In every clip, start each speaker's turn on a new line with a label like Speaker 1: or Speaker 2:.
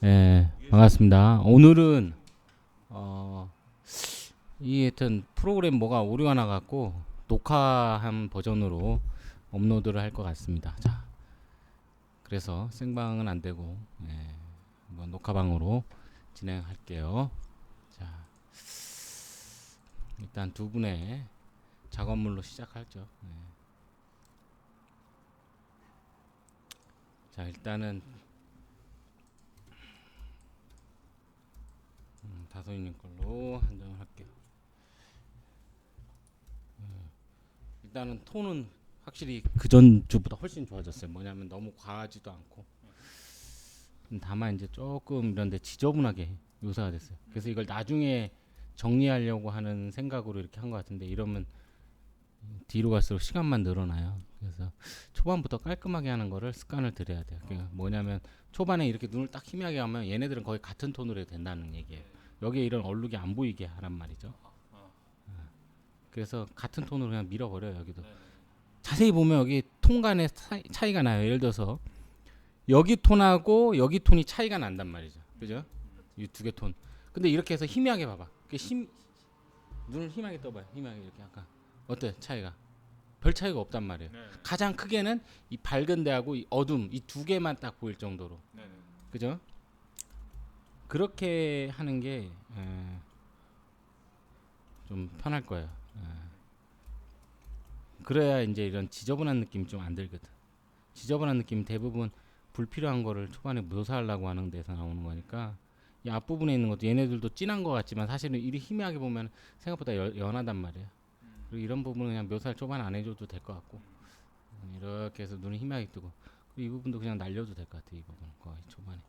Speaker 1: 예, 반갑습니다. 오늘은 이 하여튼 프로그램 뭐가 오류가 나갖고 녹화한 버전으로 업로드를 할 것 같습니다. 자, 그래서 생방은 안 되고 한번 녹화방으로 진행할게요. 자, 일단 두 분의 작업물로 시작하죠. 자, 일단은 다소이님 걸로 한정을 할게요. 일단은 톤은 확실히 그전 주보다 훨씬 좋아졌어요. 뭐냐면 너무 과하지도 않고, 다만 이제 조금 이런데 지저분하게 묘사가 됐어요. 그래서 이걸 나중에 정리하려고 하는 생각으로 이렇게 한 것 같은데, 이러면 뒤로 갈수록 시간만 늘어나요. 그래서 초반부터 깔끔하게 하는 거를 습관을 들여야 돼요. 그러니까 뭐냐면 초반에 이렇게 눈을 딱 희미하게 하면 얘네들은 거의 같은 톤으로 해도 된다는 얘기예요. 여기에 이런 얼룩이 안 보이게 하란 말이죠. 그래서 같은 톤으로 그냥 밀어버려요. 여기도 자세히 보면 여기 톤 간의 차이가 나요. 예를 들어서 여기 톤하고 여기 톤이 차이가 난단 말이죠. 그죠? 이 두 개 톤. 근데 이렇게 해서 희미하게 봐봐. 눈을 희미하게 떠봐요. 희미하게 이렇게 약간 어때 차이가? 별 차이가 없단 말이에요. 가장 크게는 이 밝은 데하고 이 어둠 이 두 개만 딱 보일 정도로. 그죠? 그렇게 하는 게 좀 편할 거예요. 그래야 이제 이런 지저분한 느낌이 좀 안 들거든. 지저분한 느낌 대부분 불필요한 거를 초반에 묘사하려고 하는 데서 나오는 거니까, 이 앞부분에 있는 것도 얘네들도 진한 것 같지만 사실은 이리 희미하게 보면 생각보다 연하단 말이에요. 그리고 이런 부분은 그냥 묘사를 초반에 안 해줘도 될 것 같고, 이렇게 해서 눈이 희미하게 뜨고, 그리고 이 부분도 그냥 날려도 될 것 같아. 이 부분 거의 초반에.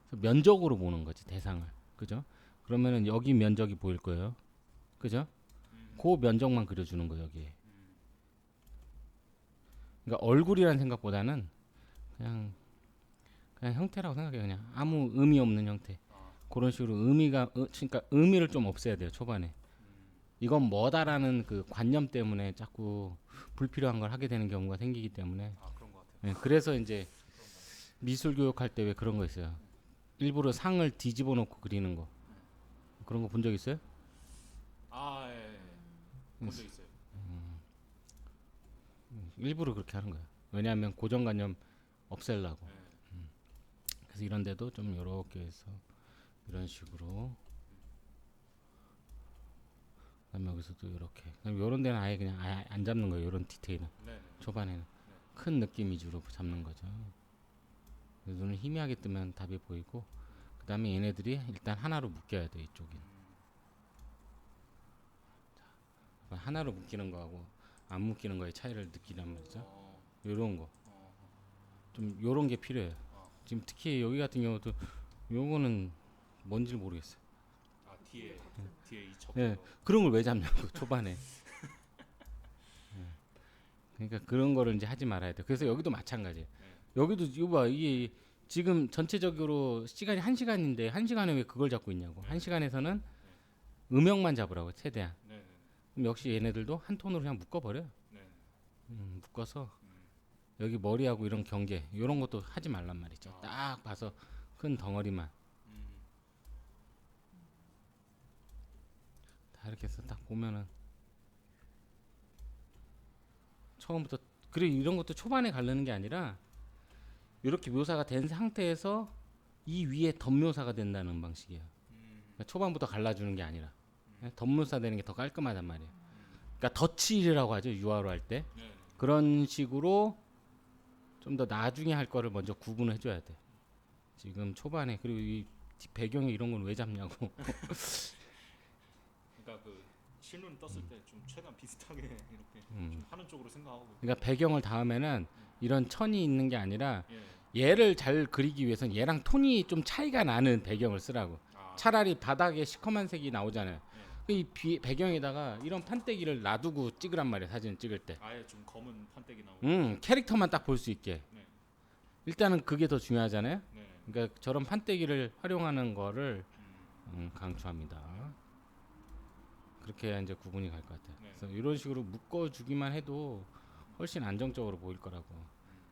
Speaker 1: 그래서 면적으로 보는 거지 대상을. 그죠? 그러면은 여기 면적이 보일 거예요. 그죠? 그 면적만 그려주는 거 여기에. 그러니까 얼굴이라는 생각보다는 그냥 형태라고 생각해요. 그냥 아무 의미 없는 형태. 그런 식으로 그러니까 의미를 좀 없애야 돼요. 초반에. 이건 뭐다라는 그 관념 때문에 자꾸 불필요한 걸 하게 되는 경우가 생기기 때문에. 그래서 이제 미술 교육할 때 왜 그런 거 있어요. 일부러 상을 뒤집어 놓고 그리는 거. 그런 거 본 적 있어요?
Speaker 2: 본적 있어요.
Speaker 1: 일부러 그렇게 하는 거예요. 왜냐하면 고정관념 없애려고. 그래서 이런 데도 좀 요렇게 해서 이런 식으로, 그다음에 여기서도 이렇게, 그다음에 요런 데는 아예 그냥 아예 안 잡는 거예요. 요런 디테일은 초반에는 큰 느낌 위주로 잡는 거죠. 눈을 희미하게 뜨면 답이 보이고, 그다음에 얘네들이 일단 하나로 묶여야 돼. 이쪽이 하나로 묶이는 거하고 안 묶이는 거의 차이를 느끼란 말이죠. 요런 거 좀 요런 게 필요해요. 지금 특히 여기 같은 경우도 요거는 뭔지 모르겠어요.
Speaker 2: 뒤에 이 척.
Speaker 1: 그런 걸 왜 잡냐고 초반에. 그러니까 그런 거를 이제 하지 말아야 돼. 그래서 여기도 마찬가지예요. 여기도 이거 봐, 이게 지금 전체적으로 시간이 1시간인데 1시간에 왜 그걸 잡고 있냐고. 1시간에서는 음영만 잡으라고 최대한. 그럼 역시 얘네들도 한 톤으로 그냥 묶어버려요. 묶어서 여기 머리하고 이런 경계 이런 것도 하지 말란 말이죠. 딱 봐서 큰 덩어리만 다 이렇게 해서 딱 보면은 처음부터. 그리고 이런 것도 초반에 가르는 게 아니라 이렇게 묘사가 된 상태에서 이 위에 덧묘사가 된다는 방식이에요. 그러니까 초반부터 갈라주는 게 아니라 덧묘사 되는 게 더 깔끔하단 말이에요. 그러니까 덧칠이라고 하죠. 유화로 할 때. 그런 식으로 좀 더 나중에 할 거를 먼저 구분을 해줘야 돼. 지금 초반에. 그리고 이 배경에 이런 건 왜 잡냐고.
Speaker 2: 그러니까 그 실눈 떴을 때 좀 최대한 비슷하게 이렇게 좀 하는 쪽으로 생각하고.
Speaker 1: 그러니까 배경을 다음에는 이런 천이 있는 게 아니라 얘를 잘 그리기 위해서는 얘랑 톤이 좀 차이가 나는 배경을 쓰라고. 차라리 바닥에 시커먼 색이 나오잖아요. 이 배경에다가 이런 판때기를 놔두고 찍으란 말이야. 사진 찍을 때.
Speaker 2: 아예 좀 검은 판때기 나오고.
Speaker 1: 캐릭터만 딱 볼 수 있게. 일단은 그게 더 중요하잖아요. 그러니까 저런 판때기를 활용하는 거를 강추합니다. 그렇게 해야 이제 구분이 갈 것 같아요. 그래서 이런 식으로 묶어주기만 해도 훨씬 안정적으로 보일 거라고.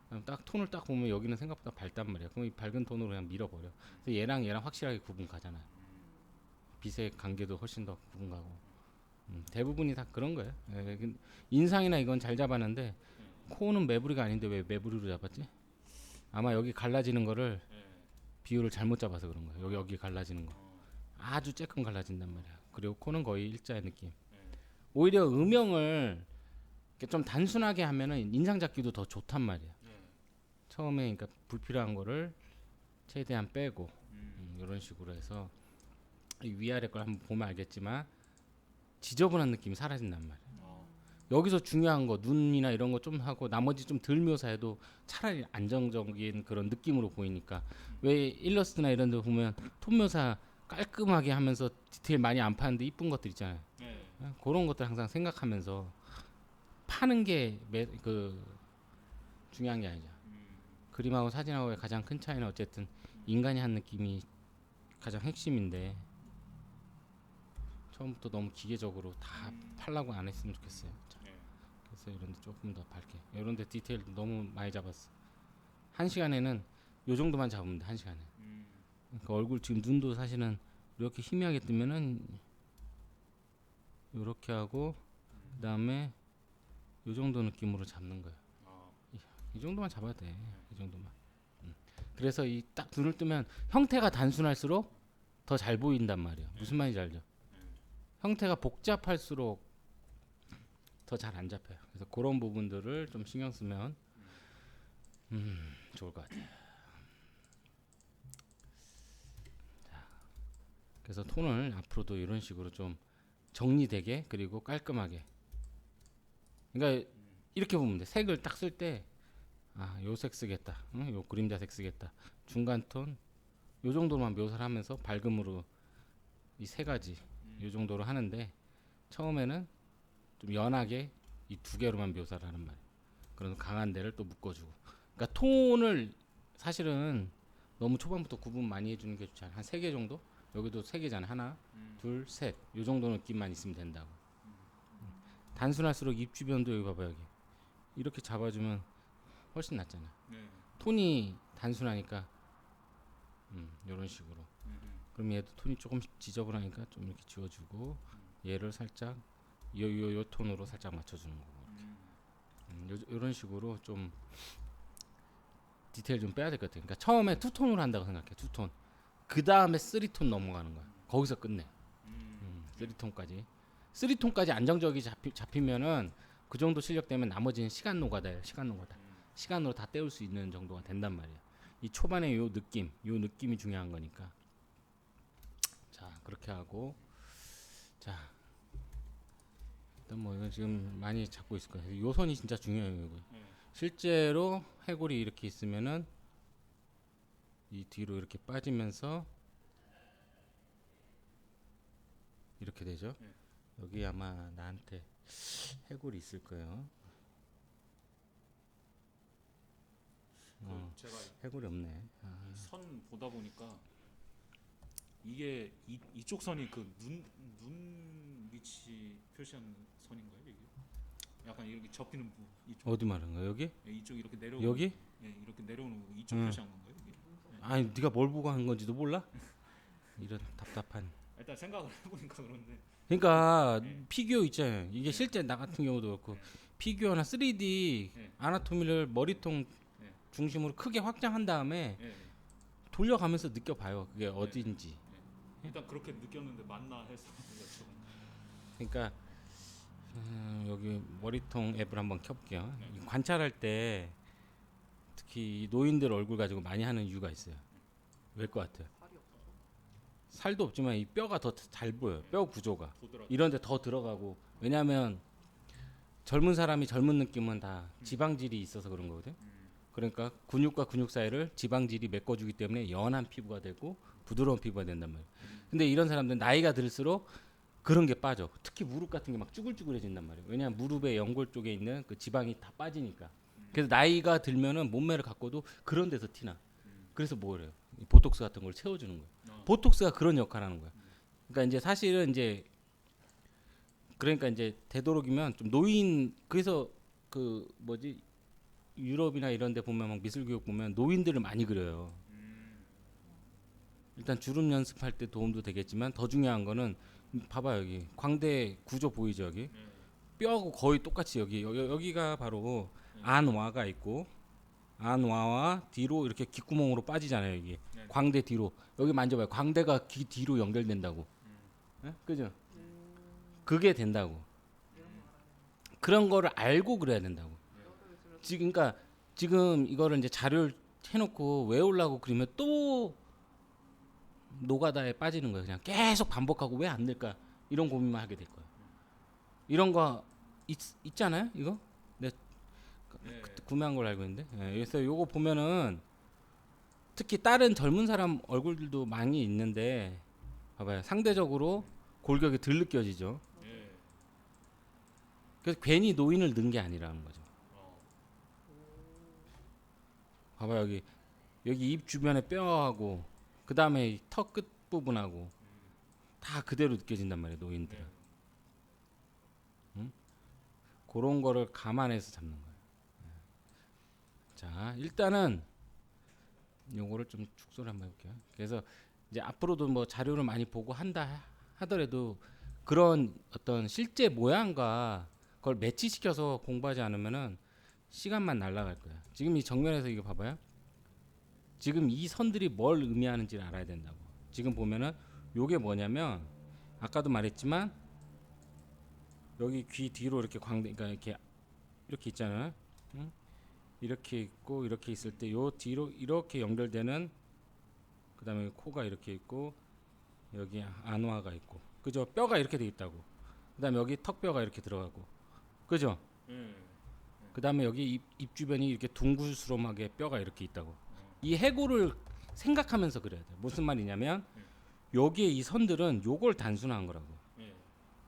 Speaker 1: 그럼 딱 톤을 딱 보면 여기는 생각보다 밝단 말이야. 그럼 이 밝은 톤으로 그냥 밀어버려. 그래서 얘랑 확실하게 구분 가잖아. 빛의 관계도 훨씬 더 구분 가고. 대부분이 다 그런 거예요. 예, 인상이나 이건 잘 잡았는데 코는 매부리가 아닌데 왜 매부리로 잡았지? 아마 여기 갈라지는 거를 비율을 잘못 잡아서 그런 거예요. 여기 갈라지는 거 아주 쬐끔 갈라진단 말이야. 그리고 코는 거의 일자의 느낌. 오히려 음영을 이렇게 좀 단순하게 하면은 인상 잡기도 더 좋단 말이야. 처음에 그러니까 불필요한 거를 최대한 빼고 이런 식으로 해서 이 위아래 걸 한번 보면 알겠지만 지저분한 느낌이 사라진단 말이야. 여기서 중요한 거 눈이나 이런 거 좀 하고 나머지 좀 덜 묘사해도 차라리 안정적인 그런 느낌으로 보이니까 왜 일러스트나 이런 데 보면 톤 묘사 깔끔하게 하면서 디테일 많이 안 파는데 이쁜 것들 있잖아요. 그런 것들 항상 생각하면서 파는 게 중요한 게 아니죠. 그림하고 사진하고의 가장 큰 차이는 어쨌든 인간이 한 느낌이 가장 핵심인데 처음부터 너무 기계적으로 다 팔라고 안 했으면 좋겠어요. 그래서 이런데 조금 더 밝게 이런데 디테일도 너무 많이 잡았어. 한 시간에는 요 정도만 잡으면 돼. 한 시간에. 그러니까 얼굴 지금 눈도 사실은 이렇게 희미하게 뜨면은 이렇게 하고 그다음에 요 정도 느낌으로 잡는 거야. 이 정도만 잡아도 돼. 이 정도만. 그래서 이 딱 눈을 뜨면 형태가 단순할수록 더 잘 보인단 말이야. 무슨 말인지 알죠? 형태가 복잡할수록 더 잘 안 잡혀요. 그래서 그런 부분들을 좀 신경 쓰면 좋을 것 같아요. 자, 그래서 톤을 앞으로도 이런 식으로 좀 정리되게 그리고 깔끔하게. 그러니까 이렇게 보면 돼. 색을 딱 쓸 때 요 색 쓰겠다. 요 그림자색 쓰겠다. 중간 톤 요 정도만 묘사를 하면서 밝음으로 이 세 가지 요 정도로 하는데 처음에는 좀 연하게 이 두 개로만 묘사를 하는 말이에요. 그런 강한 데를 또 묶어주고. 그러니까 톤을 사실은 너무 초반부터 구분 많이 해주는 게 좋지 않아. 한 3개 정도? 여기도 3개잖아. 하나, 둘, 셋. 요 정도 느낌만 있으면 된다고. 단순할수록 입 주변도 여기 봐봐 여기. 이렇게 잡아주면 훨씬 낫잖아. 톤이 단순하니까 이런 식으로. 그럼 얘도 톤이 조금 지저분하니까 좀 이렇게 지워주고 얘를 살짝 요 톤으로 살짝 맞춰주는 거고 이런 식으로 좀 디테일 좀 빼야 될 것 같아요. 그러니까 처음에 투톤으로 한다고 생각해. 투톤. 그 다음에 3톤 넘어가는 거야. 거기서 끝내. 3톤까지. 3톤까지 안정적이 잡히면은 그 정도 실력 되면 나머지는 시간 노가다예요. 시간 노가다. 시간으로 다 때울 수 있는 정도가 된단 말이야. 이 초반에 요 느낌이 중요한 거니까. 자, 그렇게 하고 자, 일단 뭐 이건 지금 많이 잡고 있을 거예요. 요 선이 진짜 중요해요. 이거. 실제로 해골이 이렇게 있으면은 이 뒤로 이렇게 빠지면서 이렇게 되죠. 여기 아마 나한테 해골이 있을 거예요.
Speaker 2: 제가
Speaker 1: 해골이 없네.
Speaker 2: 선 보다 보니까 이게 이쪽 선이 그 눈 위치 표시하는 선인가요? 이게 약간 이렇게 접히는 부 이쪽.
Speaker 1: 어디 말하는 거야? 여기?
Speaker 2: 이쪽 이렇게 내려오는
Speaker 1: 여기?
Speaker 2: 이렇게 내려오는 거 이쪽 표시한 건가요? 이게?
Speaker 1: 아니 네가 뭘 보고 한 건지도 몰라? 이런 답답한.
Speaker 2: 일단 생각을 해보니까 그런데.
Speaker 1: 그러니까 피규어 있잖아요. 이게 실제 나 같은 경우도 그렇고 피규어나 3D 아나토미를 머리통 중심으로 크게 확장한 다음에 돌려가면서 느껴봐요. 그게 어딘지.
Speaker 2: 일단 그렇게 느꼈는데 맞나 해서
Speaker 1: 그러니까 여기 머리통 앱을 한번 켜볼게요. 관찰할 때 특히 노인들 얼굴 가지고 많이 하는 이유가 있어요. 왜일 것 같아요? 살도 없지만 이 뼈가 더 잘 보여요. 뼈 구조가 이런 데 더 들어가고. 왜냐하면 젊은 사람이 젊은 느낌은 다 지방질이 있어서 그런 거거든. 그러니까 근육과 근육 사이를 지방질이 메꿔주기 때문에 연한 피부가 되고 부드러운 피부가 된단 말이에요. 근데 이런 사람들은 나이가 들수록 그런 게 빠져. 특히 무릎 같은 게 막 쭈글쭈글해진단 말이에요. 왜냐하면 무릎의 연골 쪽에 있는 그 지방이 다 빠지니까. 그래서 나이가 들면은 몸매를 갖고도 그런 데서 티나. 그래서 뭐래요? 보톡스 같은 걸 채워주는 거예요. 보톡스가 그런 역할을 하는 거야. 그러니까 이제 사실은 이제 그러니까 이제 되도록이면 좀 노인. 그래서 그 뭐지 유럽이나 이런 데 보면 막 미술 교육 보면 노인들을 많이 그려요. 일단 주름 연습할 때 도움도 되겠지만 더 중요한 거는 봐봐 여기 광대 구조 보이죠 여기
Speaker 2: 네.
Speaker 1: 뼈하고 거의 똑같이 여기가 바로 안와가 있고 안와와 뒤로 이렇게 귓구멍으로 빠지잖아요 여기
Speaker 2: 네.
Speaker 1: 광대 뒤로 여기 만져봐요 광대가 귀 뒤로 연결된다고 예? 그죠? 그게 된다고 그런 거를 알고 그래야 된다고 지금 그러니까 지금 이거를 이제 자료를 해놓고 외우려고 그리면 또 노가다에 빠지는 거예요. 그냥 계속 반복하고 왜 안 될까 이런 고민만 하게 될 거예요. 이런 거 있잖아요. 이거 내
Speaker 2: 네.
Speaker 1: 그때 구매한 걸 알고 있는데. 예, 그래서 요거 보면은 특히 다른 젊은 사람 얼굴들도 많이 있는데 봐봐요. 상대적으로 골격이 덜 느껴지죠.
Speaker 2: 네.
Speaker 1: 그래서 괜히 노인을 넣은 게 아니라는 거죠. 봐봐 여기 입 주변에 뼈하고 그 다음에 턱 끝 부분하고 다 그대로 느껴진단 말이에요 노인들은.
Speaker 2: 네.
Speaker 1: 응? 그런 거를 감안해서 잡는 거예요. 자 일단은 요거를 좀 축소를 한번 해볼게요. 그래서 이제 앞으로도 뭐 자료를 많이 보고 한다 하더라도 그런 어떤 실제 모양과 그걸 매치시켜서 공부하지 않으면은 시간만 날아갈 거야. 지금 이 정면에서 이거 봐봐요. 지금 이 선들이 뭘 의미하는지를 알아야 된다고. 지금 보면은 요게 뭐냐면 아까도 말했지만 여기 귀 뒤로 이렇게 광대 그러니까 이렇게 있잖아요. 응? 이렇게 있고 이렇게 있을 때 요 뒤로 이렇게 연결되는 그다음에 코가 이렇게 있고 여기 안화가 있고 그죠? 뼈가 이렇게 돼 있다고. 그다음에 여기 턱뼈가 이렇게 들어가고 그죠?
Speaker 2: 네.
Speaker 1: 그다음에 여기 입 주변이 이렇게 둥글스름하게 뼈가 이렇게 있다고. 이 해골을 생각하면서 그려야 돼. 무슨 말이냐면 여기에 이 선들은 요걸 단순화한 거라고.
Speaker 2: 네.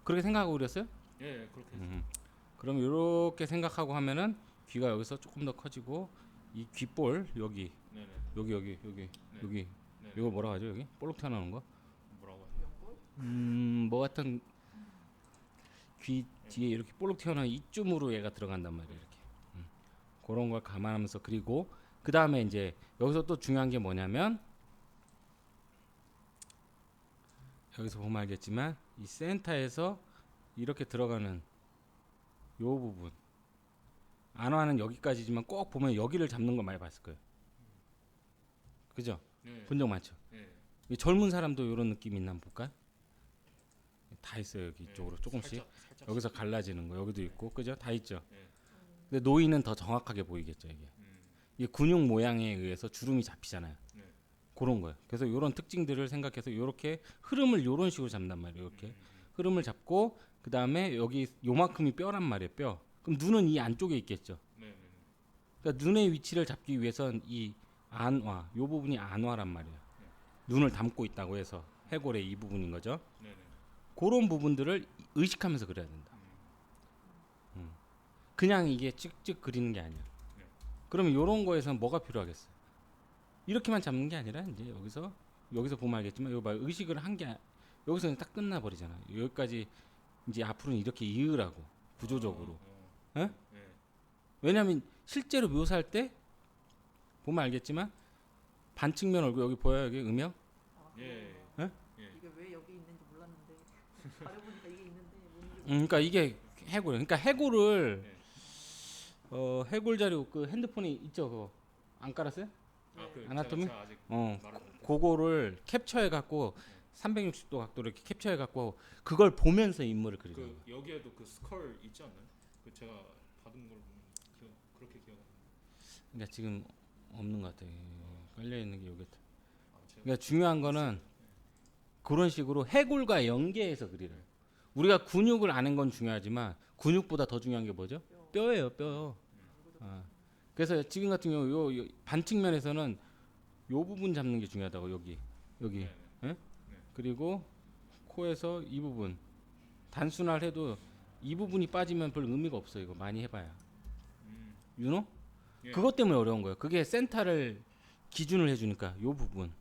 Speaker 1: 그렇게 생각하고 그렸어요?
Speaker 2: 네. 그렇게.
Speaker 1: 그럼 이렇게 생각하고 하면은 귀가 여기서 조금 더 커지고 이 귓볼 여기
Speaker 2: 네네.
Speaker 1: 여기
Speaker 2: 네.
Speaker 1: 이거 뭐라 하죠 여기 볼록 튀어나오는 거?
Speaker 2: 뭐라고 하죠?
Speaker 1: 뭐 하여튼 귀 뒤에 이렇게 볼록 튀어나온 이쯤으로 얘가 들어간단 말이에요 이렇게. 그런 걸 감안하면서 그리고 그 다음에 이제 여기서 또 중요한 게 뭐냐면 여기서 보면 알겠지만 이 센터에서 이렇게 들어가는 요 부분 안화는 여기까지지만 꼭 보면 여기를 잡는 거 많이 봤을 거예요. 그죠?
Speaker 2: 네.
Speaker 1: 본 적 많죠.
Speaker 2: 네.
Speaker 1: 이 젊은 사람도 이런 느낌 있나 한번 볼까요? 다 있어요 여기
Speaker 2: 네.
Speaker 1: 이쪽으로 조금씩
Speaker 2: 살짝
Speaker 1: 여기서 갈라지는 거 여기도 있고 그죠? 다 있죠.
Speaker 2: 네.
Speaker 1: 근데 노인은 더 정확하게 보이겠죠 이게. 이 근육 모양에 의해서 주름이 잡히잖아요.
Speaker 2: 네.
Speaker 1: 그런 거예요. 그래서 이런 특징들을 생각해서 이렇게 흐름을 이런 식으로 잡단 말이에요. 이렇게 흐름을 잡고 그 다음에 여기 요만큼이 뼈란 말이에요. 뼈. 그럼 눈은 이 안쪽에 있겠죠.
Speaker 2: 네. 네.
Speaker 1: 그러니까 눈의 위치를 잡기 위해선 이 안화, 요 부분이 안화란 말이에요. 눈을 담고 있다고 해서 해골의 이 부분인 거죠.
Speaker 2: 네. 네.
Speaker 1: 그런 부분들을 의식하면서 그려야 된다. 그냥 이게 찍찍 그리는 게 아니야.
Speaker 2: 네.
Speaker 1: 그러면 이런 거에서는 뭐가 필요하겠어요? 이렇게만 잡는 게 아니라 이제 여기서 보면 알겠지만 이거 봐 의식을 한 게 여기서는 딱 끝나 버리잖아. 여기까지 이제 앞으로는 이렇게 이으라고 구조적으로. 예?
Speaker 2: 네.
Speaker 1: 왜냐하면 실제로 묘사할 때 보면 알겠지만 반측면 얼굴 여기 보여요 여기 음영?
Speaker 2: 예.
Speaker 3: 이게 왜 여기 있는지 몰랐는데 알아보니까 이게 있는데 뭔지
Speaker 1: 그러니까 이게 해골. 그러니까 해골을
Speaker 2: 네.
Speaker 1: 해골 자료 그 핸드폰에 있죠 그거 안 깔았어요?
Speaker 2: 그
Speaker 1: 아나토미?
Speaker 2: 제가 아직 말을
Speaker 1: 그거를 캡처해 갖고 360도 각도로 이렇게 캡처해 갖고 그걸 보면서 인물을 그리죠.
Speaker 2: 그 여기에도 그 스컬 있지 않나요? 그 제가 받은 걸 보면 그렇게 기억하는.
Speaker 1: 그러니까 지금 없는 것 같아요. 깔려 있는 게 여기.
Speaker 2: 제가
Speaker 1: 그러니까 중요한 거는 그런 식으로 해골과 연계해서 그리래요. 우리가 근육을 아는 건 중요하지만 근육보다 더 중요한 게 뭐죠? 뼈예요, 뼈. 그래서 지금 같은 경우 요 반측면에서는 요 부분 잡는 게 중요하다고 여기.
Speaker 2: 네.
Speaker 1: 예? 그리고 코에서 이 부분 단순화를 해도 이 부분이 빠지면 별 의미가 없어요. 이거 많이 해봐야. 유노?
Speaker 2: 예.
Speaker 1: 그것 때문에 어려운 거예요. 그게 센터를 기준을 해주니까 요 부분.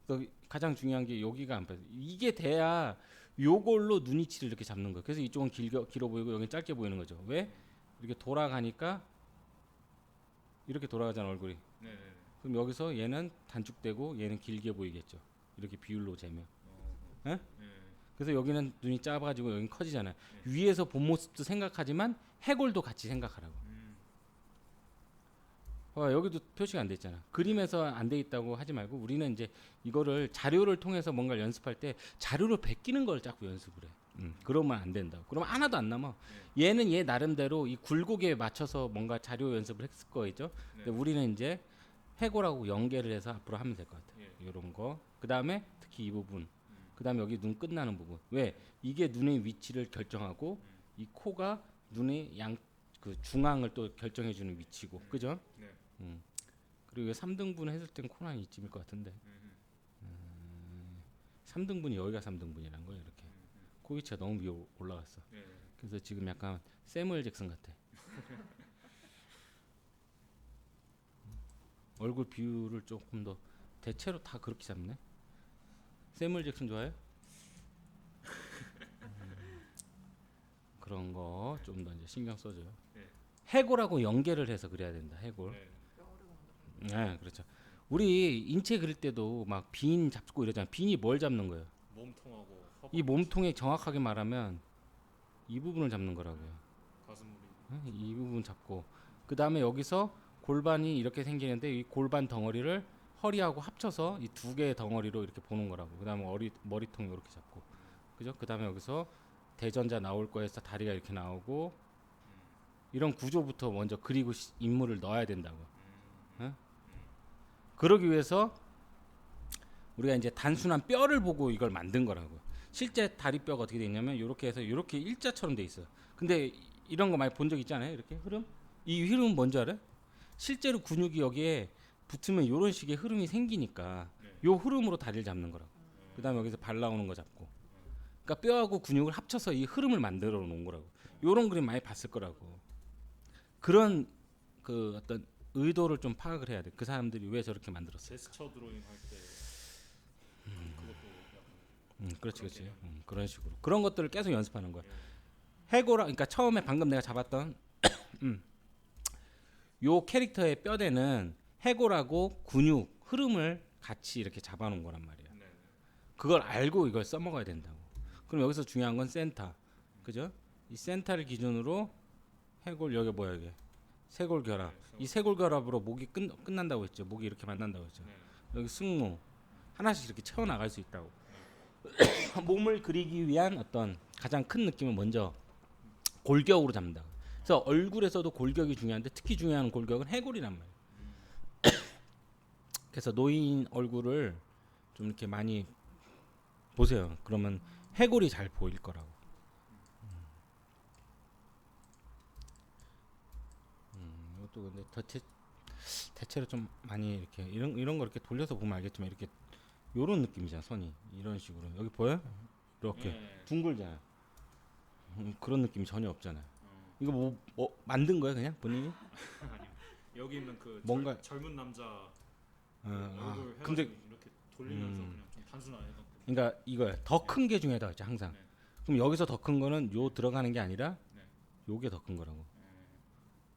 Speaker 1: 그래서 가장 중요한 게 여기가 안 빠져. 이게 돼야 요걸로 눈이치를 이렇게 잡는 거예요. 그래서 이쪽은 길어 보이고 여기는 짧게 보이는 거죠. 왜? 이렇게 돌아가니까 이렇게 돌아가잖아 얼굴이.
Speaker 2: 네.
Speaker 1: 그럼 여기서 얘는 단축되고 얘는 길게 보이겠죠. 이렇게 비율로 재면. 예?
Speaker 2: 네.
Speaker 1: 그래서 여기는 눈이 작아가지고 여기는 커지잖아요. 위에서 본 모습도 생각하지만 해골도 같이 생각하라고. 여기도 표시가 안 돼 있잖아. 그림에서 안 돼 있다고 하지 말고 우리는 이제 이거를 자료를 통해서 뭔가를 연습할 때 자료를 베끼는 걸 자꾸 연습을 해. 그러면 안 된다고. 그러면 하나도 안 남아. 얘는 얘 나름대로 이 굴곡에 맞춰서 뭔가 자료 연습을 했을 거겠죠. 근데 우리는 이제 해골하고 연계를 해서 앞으로 하면 될 것 같아요. 이런 거. 그 다음에 특히 이 부분. 그 다음에 여기 눈 끝나는 부분. 왜? 이게 눈의 위치를 결정하고 이 코가 눈의 그 중앙을 또 결정해주는 위치고, 그죠?
Speaker 2: 네.
Speaker 1: 그리고 3등분 했을 땐 코는 이쯤일 것 같은데. 3등분이 여기가 3등분이란 거예요, 이렇게. 코 위치가 너무 위에 올라갔어.
Speaker 2: 네.
Speaker 1: 그래서 지금 약간 세무엘 잭슨 같아. 얼굴 비율을 조금 더 대체로 다 그렇게 잡네. 세무엘 잭슨 좋아해요? 그런 거 좀 더 이제 신경 써줘요.
Speaker 2: 네.
Speaker 1: 해골하고 연계를 해서 그려야 된다. 해골.
Speaker 2: 네.
Speaker 3: 뼈를 만들어.
Speaker 1: 네, 그렇죠. 우리 인체 그릴 때도 막 빈 잡고 이러잖아. 빈이 뭘 잡는 거예요?
Speaker 2: 몸통하고 허벅지,
Speaker 1: 이 몸통에 정확하게 말하면 이 부분을 잡는 거라고요.
Speaker 2: 가슴물이.
Speaker 1: 이 부분 잡고 그 다음에 여기서 골반이 이렇게 생기는데 이 골반 덩어리를 허리하고 합쳐서 이 두 개의 덩어리로 이렇게 보는 거라고. 그 다음에 머리통 이렇게 잡고, 그죠? 그 다음에 여기서 대전자 나올 거에서 다리가 이렇게 나오고 이런 구조부터 먼저 그리고 인물을 넣어야 된다고. 그러기 위해서 우리가 이제 단순한 뼈를 보고 이걸 만든 거라고. 실제 다리뼈가 어떻게 돼 있냐면 이렇게 해서 이렇게 일자처럼 돼 있어요. 근데 이런 거 많이 본 적 있잖아요. 이렇게 흐름. 이 흐름은 뭔지 알아요? 실제로 근육이 여기에 붙으면 이런 식의 흐름이 생기니까 요 흐름으로 다리를 잡는 거라고. 그다음에 여기서 발 나오는 거 잡고. 그러니까 뼈하고 근육을 합쳐서 이 흐름을 만들어 놓은 거라고. 요런 그림 많이 봤을 거라고. 그런 그 어떤 의도를 좀 파악을 해야 돼. 그 사람들이 왜 저렇게 만들었어요?
Speaker 2: 제스처 드로잉 할 때 그것도 약간
Speaker 1: 그렇지, 그렇지.
Speaker 2: 개념.
Speaker 1: 그런 식으로 그런 것들을 계속 연습하는 거야. 해고라, 그러니까 처음에 방금 내가 잡았던 요 캐릭터의 뼈대는 해골하고 근육 흐름을 같이 이렇게 잡아놓은 거란 말이야.
Speaker 2: 네.
Speaker 1: 그걸 알고 이걸 써먹어야 된다고. 그럼 여기서 중요한 건 센터, 그죠? 이 센터를 기준으로 해골, 여기 뭐야 이게 세골 결합. 이 세골 결합으로 목이 끝난다고 했죠. 목이 이렇게 만난다고 했죠. 여기 승모 하나씩 이렇게 채워 나갈 수 있다고. 몸을 그리기 위한 어떤 가장 큰 느낌은 먼저 골격으로 잡는다. 그래서 얼굴에서도 골격이 중요한데 특히 중요한 골격은 해골이란 말이에요. 그래서 노인 얼굴을 좀 이렇게 많이 보세요. 그러면 해골이 잘 보일 거라고. 이것도 근데 대체로 좀 많이 이렇게 이런 거 이렇게 돌려서 보면 알겠지만 이렇게 요런 느낌이잖아. 선이 이런 식으로 여기 보여? 이렇게
Speaker 2: 네.
Speaker 1: 둥글잖아. 그런 느낌이 전혀 없잖아요. 이거 뭐 만든 거야 그냥 본인이?
Speaker 2: 여기 있는 그
Speaker 1: 뭔가-
Speaker 2: 젊은 남자
Speaker 1: 아,
Speaker 2: 얼굴 해가지고
Speaker 1: 근데
Speaker 2: 이렇게 돌리면서 그냥 좀 단순한 해가.
Speaker 1: 그러니까 이거야. 더 큰 게 중요하다 했지 항상.
Speaker 2: 네.
Speaker 1: 그럼 여기서 더 큰 거는 요 들어가는 게 아니라
Speaker 2: 네.
Speaker 1: 요게 더 큰 거라고.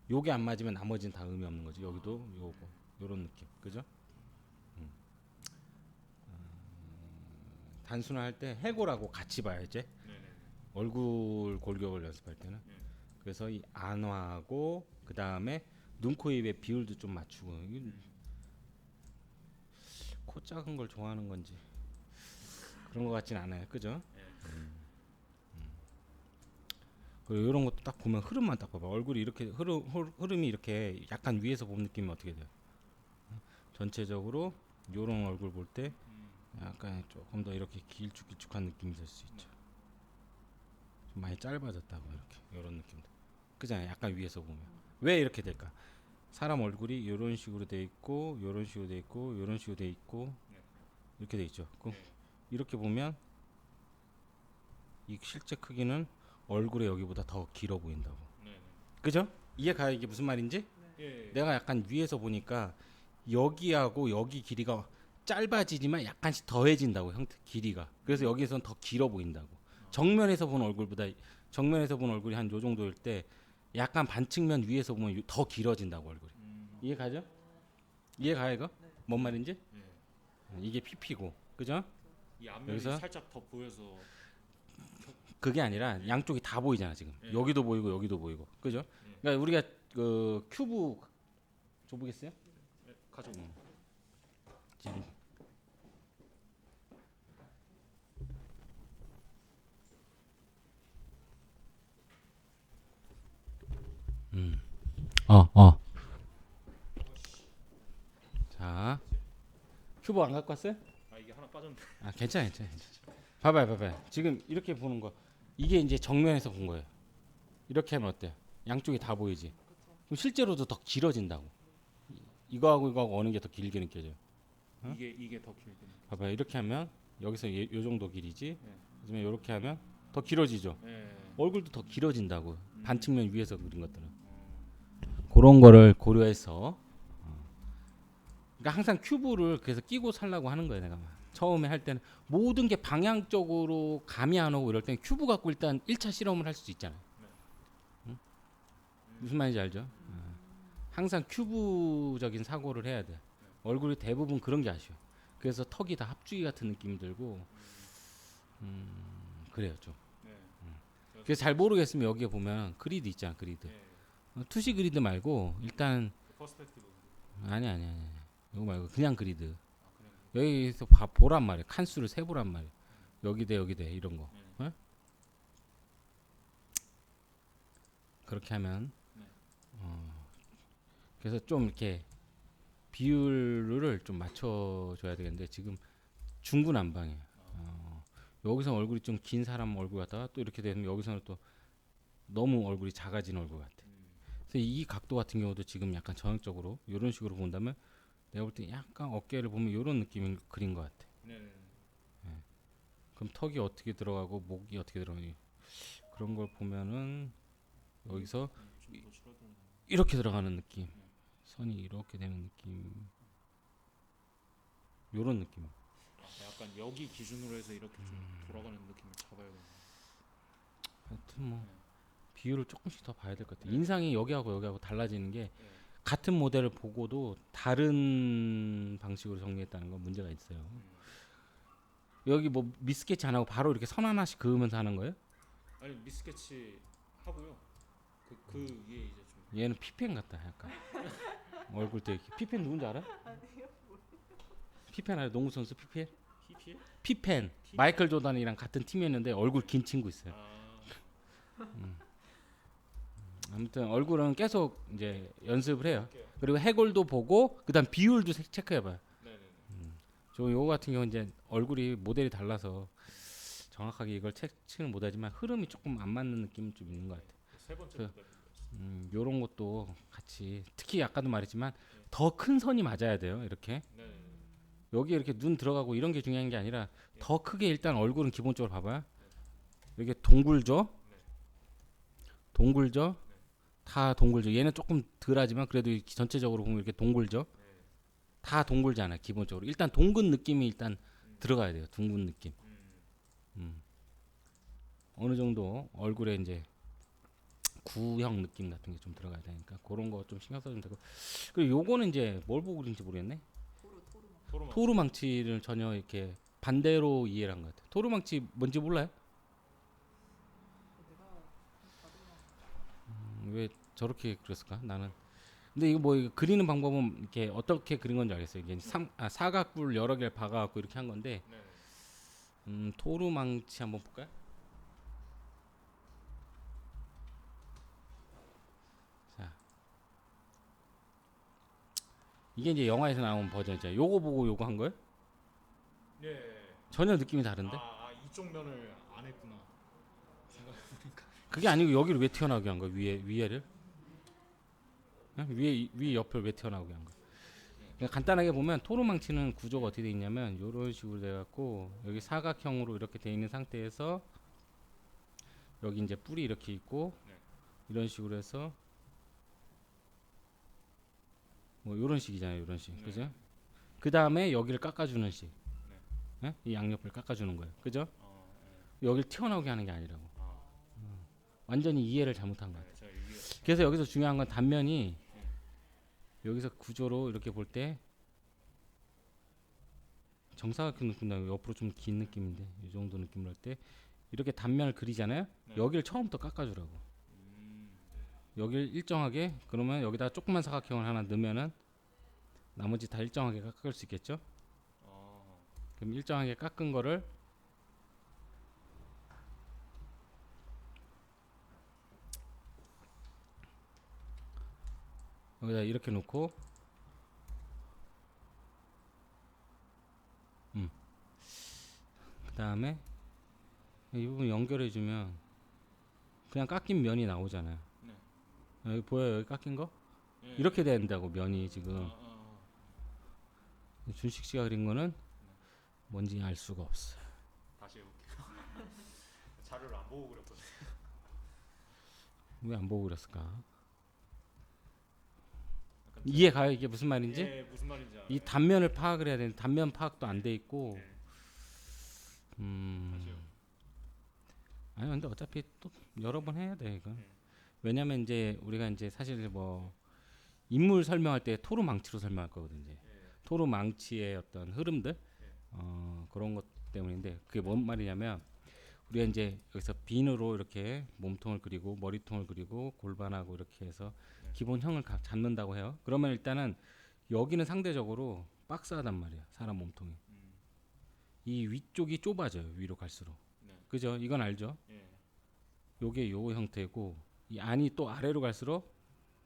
Speaker 1: 요게 안 맞으면 나머지는 다 의미 없는 거지. 여기도 요거 요런 느낌, 그죠? 단순화할 때 해골하고 같이 봐야지.
Speaker 2: 네네.
Speaker 1: 얼굴 골격을 연습할 때는. 그래서 이 안화하고 그 다음에 눈, 코, 입의 비율도 좀 맞추고. 코 작은 걸 좋아하는 건지 그런 것 같진 않아요, 그죠? 그리고 이런 것도 딱 보면 흐름만 딱 봐봐. 얼굴이 이렇게 흐름이 이렇게 약간 위에서 보는 느낌이 어떻게 돼요? 전체적으로 요런 얼굴 볼 때 약간 조금 더 이렇게 길쭉길쭉한 느낌이 있을 수 있죠. 좀 많이 짧아졌다고 이렇게 요런 느낌도. 그잖아요. 약간 위에서 보면 왜 이렇게 될까? 사람 얼굴이 이런 식으로 돼 있고, 이런 식으로 돼 있고, 이런 식으로 돼 있고, 이렇게 돼 있죠. 그럼 이렇게 보면 이 실제 크기는 얼굴의 여기보다 더 길어 보인다고.
Speaker 2: 네네.
Speaker 1: 그죠? 이해가 이게 무슨 말인지?
Speaker 2: 예.
Speaker 1: 내가 약간 위에서 보니까 여기하고 여기 길이가 짧아지지만 약간씩 더해진다고 형태 길이가. 그래서 여기서는 더 길어 보인다고. 정면에서 본 얼굴이 한 요 정도일 때 약간 반측면 위에서 보면 더 길어진다고 얼굴이. 이해 가죠? 이해 가요 이거?
Speaker 3: 네.
Speaker 1: 뭔 말인지?
Speaker 2: 네.
Speaker 1: 이게 PP고, 그죠?
Speaker 2: 이 앞면이
Speaker 1: 여기서?
Speaker 2: 살짝 더 보여서
Speaker 1: 그게 아니라 양쪽이 다 보이잖아 지금.
Speaker 2: 네.
Speaker 1: 여기도 보이고 여기도 보이고, 그죠?
Speaker 2: 네.
Speaker 1: 그러니까 우리가 그 큐브 줘보겠어요?
Speaker 2: 네, 가져.
Speaker 1: 지금. 어. 자, 큐브 안 갖고 왔어요?
Speaker 2: 아 이게 하나 빠졌네.
Speaker 1: 아, 괜찮아. 봐봐요. 지금 이렇게 보는 거, 이게 이제 정면에서 본 거예요. 이렇게 하면 어때요? 양쪽이 다 보이지.
Speaker 3: 그렇죠.
Speaker 1: 그럼 실제로도 더 길어진다고. 이거하고 어느 게 더 길게 느껴져요? 어?
Speaker 2: 이게 더 길게.
Speaker 1: 봐봐요. 이렇게 하면 여기서 요 정도 길이지.
Speaker 2: 네.
Speaker 1: 그다음에 이렇게 하면 더 길어지죠.
Speaker 2: 네.
Speaker 1: 얼굴도 더 길어진다고. 반측면 위에서 그린 것들은.
Speaker 2: 어.
Speaker 1: 그런 거를 고려해서. 그러니까 항상 큐브를 그래서 끼고 살라고 하는 거예요. 내가 처음에 할 때는 모든 게 방향적으로 감이 안 오고 이럴 때는 큐브 갖고 일단 1차 실험을 할 수 있잖아요. 응? 무슨 말인지 알죠? 항상 큐브적인 사고를 해야 돼. 얼굴이 대부분 그런 게 아쉬워. 그래서 턱이 다 합주기 같은 느낌이 들고 그래요 좀.
Speaker 2: 네.
Speaker 1: 그래서 잘 모르겠으면 여기에 보면 그리드 있잖아, 그리드.
Speaker 2: 네.
Speaker 1: 투시 그리드 말고 일단
Speaker 2: 퍼스펙티브.
Speaker 1: 아니. 이거 말고 그냥 그리드.
Speaker 2: 아 그냥.
Speaker 1: 여기서 보란 말이야. 칸수를 세 보란 말이야. 여기 돼 이런 거.
Speaker 2: 네.
Speaker 1: 어? 그렇게 하면
Speaker 2: 네.
Speaker 1: 그래서 좀 이렇게 비율을 좀 맞춰줘야 되겠는데 지금 중구난방이에요. 여기서 얼굴이 좀 긴 사람 얼굴 같다가 또 이렇게 되면 여기서는 또 너무 얼굴이 작아진 얼굴 같아. 그래서 이 각도 같은 경우도 지금 약간 전형적으로 이런 식으로 본다면 내가 볼 때 약간 어깨를 보면 이런 느낌을 그린 것 같아.
Speaker 2: 네.
Speaker 1: 그럼 턱이 어떻게 들어가고 목이 어떻게 들어가니 그런 걸 보면은 여기서
Speaker 2: 좀더 줄어드는.
Speaker 1: 이렇게 들어가는 느낌, 선이 이렇게 되는 느낌, 요런 느낌.
Speaker 2: 아, 약간 여기 기준으로 해서 이렇게 좀 돌아가는 느낌을 잡아야겠네.
Speaker 1: 하여튼 뭐
Speaker 2: 네.
Speaker 1: 비율을 조금씩 더 봐야 될 것 같아. 인상이 여기하고 달라지는 게
Speaker 2: 네.
Speaker 1: 같은 모델을 보고도 다른 방식으로 정리했다는 건 문제가 있어요. 여기 뭐 미스케치 안 하고 바로 이렇게 선 하나씩 그으면서 하는 거예요?
Speaker 2: 아니 미스케치 하고요. 그 위에 이제 좀.
Speaker 1: 얘는 피펜 같다 약간. 얼굴도 이렇게. 피펜 누군지 알아?
Speaker 3: 아니요.
Speaker 1: 피펜 알아? 농구 선수 피펜?
Speaker 2: PPL?
Speaker 1: 피펜. 마이클 조던이랑 같은 팀이었는데 얼굴 긴 친구 있어요.
Speaker 2: 아.
Speaker 1: 아무튼 얼굴은 계속 이제 연습을 해요.
Speaker 2: 할게요.
Speaker 1: 그리고 해골도 보고 그다음 비율도 체크해봐요.
Speaker 2: 네네.
Speaker 1: 저 요거 같은 경우 이제 얼굴이 모델이 달라서 정확하게 이걸 체크는 못하지만 흐름이 조금 안 맞는 느낌은 좀 있는 것 같아요.
Speaker 2: 세 번째
Speaker 1: 그-
Speaker 2: 모델.
Speaker 1: 요런 것도 같이 특히 아까도 말했지만 더 큰 선이 맞아야 돼요. 이렇게
Speaker 2: 네.
Speaker 1: 여기 이렇게 눈 들어가고 이런 게 중요한 게 아니라 더 크게 일단 얼굴은 기본적으로 봐봐요. 이게 동굴죠. 다 동굴죠. 얘는 조금 덜하지만 그래도 전체적으로 보면 이렇게 동굴죠. 다 동굴잖아 기본적으로. 일단 동근 느낌이 일단 들어가야 돼요. 둥근 느낌. 어느 정도 얼굴에 이제 구형 느낌 같은 게 좀 들어가야 되니까 그런 거 좀 신경 써주면 되고. 그리고 요거는 이제 뭘 보고 그린지 모르겠네.
Speaker 2: 토르만.
Speaker 1: 토르망치를 전혀 이렇게 반대로 이해를 한 것 같아요. 토르망치 뭔지 몰라요? 왜 저렇게 그렸을까? 나는. 근데 이거 뭐 이거 그리는 방법은 이렇게 어떻게 그린 건지 알겠어요. 이게 사각뿔 여러 개를 박아갖고 이렇게 한 건데,
Speaker 2: 네.
Speaker 1: 토르망치 한번 볼까요? 자, 이게 이제 영화에서 나온 버전이죠. 요거 보고 요거 한 거예요?
Speaker 2: 네.
Speaker 1: 전혀 느낌이 다른데?
Speaker 2: 이쪽 면을 안 했구나. 생각해보니까.
Speaker 1: 그게 아니고 여기를 왜 튀어나오게 한 거야? 위에를? 위 옆을 왜 튀어나오게 한 거야? 그러니까 간단하게 보면 토르망치는 구조가 어떻게 돼 있냐면 이런 식으로 돼 갖고 여기 사각형으로 이렇게 돼 있는 상태에서 여기 이제 뿔이 이렇게 있고
Speaker 2: 네.
Speaker 1: 이런 식으로 해서 뭐 이런 식이잖아요. 이런 식.
Speaker 2: 네.
Speaker 1: 그죠? 그 다음에 여기를 깎아주는 식. 네? 이 양옆을 깎아주는 거예요. 그죠? 여기를 튀어나오게 하는 게 아니라고. 완전히 이해를 잘못한 거야.
Speaker 2: 제가 이게
Speaker 1: 그래서 여기서 중요한 건 단면이 여기서 구조로 이렇게 볼 때 정사각형 느낌 옆으로 좀 긴 느낌인데 이 정도 느낌을 할 때 이렇게 단면을 그리잖아요.
Speaker 2: 네.
Speaker 1: 여기를 처음부터 깎아주라고. 여기를 일정하게 그러면 여기다 조그만 사각형을 하나 넣으면은 나머지 다 일정하게 깎을 수 있겠죠. 그럼 일정하게 깎은 거를 여기다 이렇게 놓고 그 다음에 이 부분 연결해 주면 그냥 깎인 면이 나오잖아요.
Speaker 2: 네.
Speaker 1: 여기 보여요? 여기 깎인 거?
Speaker 2: 예.
Speaker 1: 이렇게 된다고 면이 지금.
Speaker 2: 아.
Speaker 1: 준식 씨가 그린 거는 뭔지 알 수가 없어.
Speaker 2: 다시 해볼게요. 자료를 안 보고 그렸거든요.
Speaker 1: 왜 안 보고 그랬을까?
Speaker 2: 약간
Speaker 1: 이해 가요? 이게 무슨 말인지?
Speaker 2: 예, 무슨 말인지 알아요.
Speaker 1: 이 단면을 파악을 해야 되는데 단면 파악도 안 돼 있고.
Speaker 2: 예. 다시요.
Speaker 1: 아니 근데 어차피 또 여러 번 해야 돼 이거.
Speaker 2: 네.
Speaker 1: 왜냐면 이제 우리가 이제 사실 뭐 인물 설명할 때 토르망치로 설명할 거거든요. 이제.
Speaker 2: 예.
Speaker 1: 토르망치의 어떤 흐름들 그런 것 때문인데 그게 뭔 말이냐면 우리가 이제 여기서 빈으로 이렇게 몸통을 그리고 머리통을 그리고 골반하고 이렇게 해서
Speaker 2: 네.
Speaker 1: 기본형을 잡는다고 해요. 그러면 일단은 여기는 상대적으로 박스하단 말이야 사람 몸통이. 이 위쪽이 좁아져요 위로 갈수록.
Speaker 2: 네.
Speaker 1: 그죠? 이건 알죠?
Speaker 2: 예.
Speaker 1: 요게 요 형태고 이 안이 또 아래로 갈수록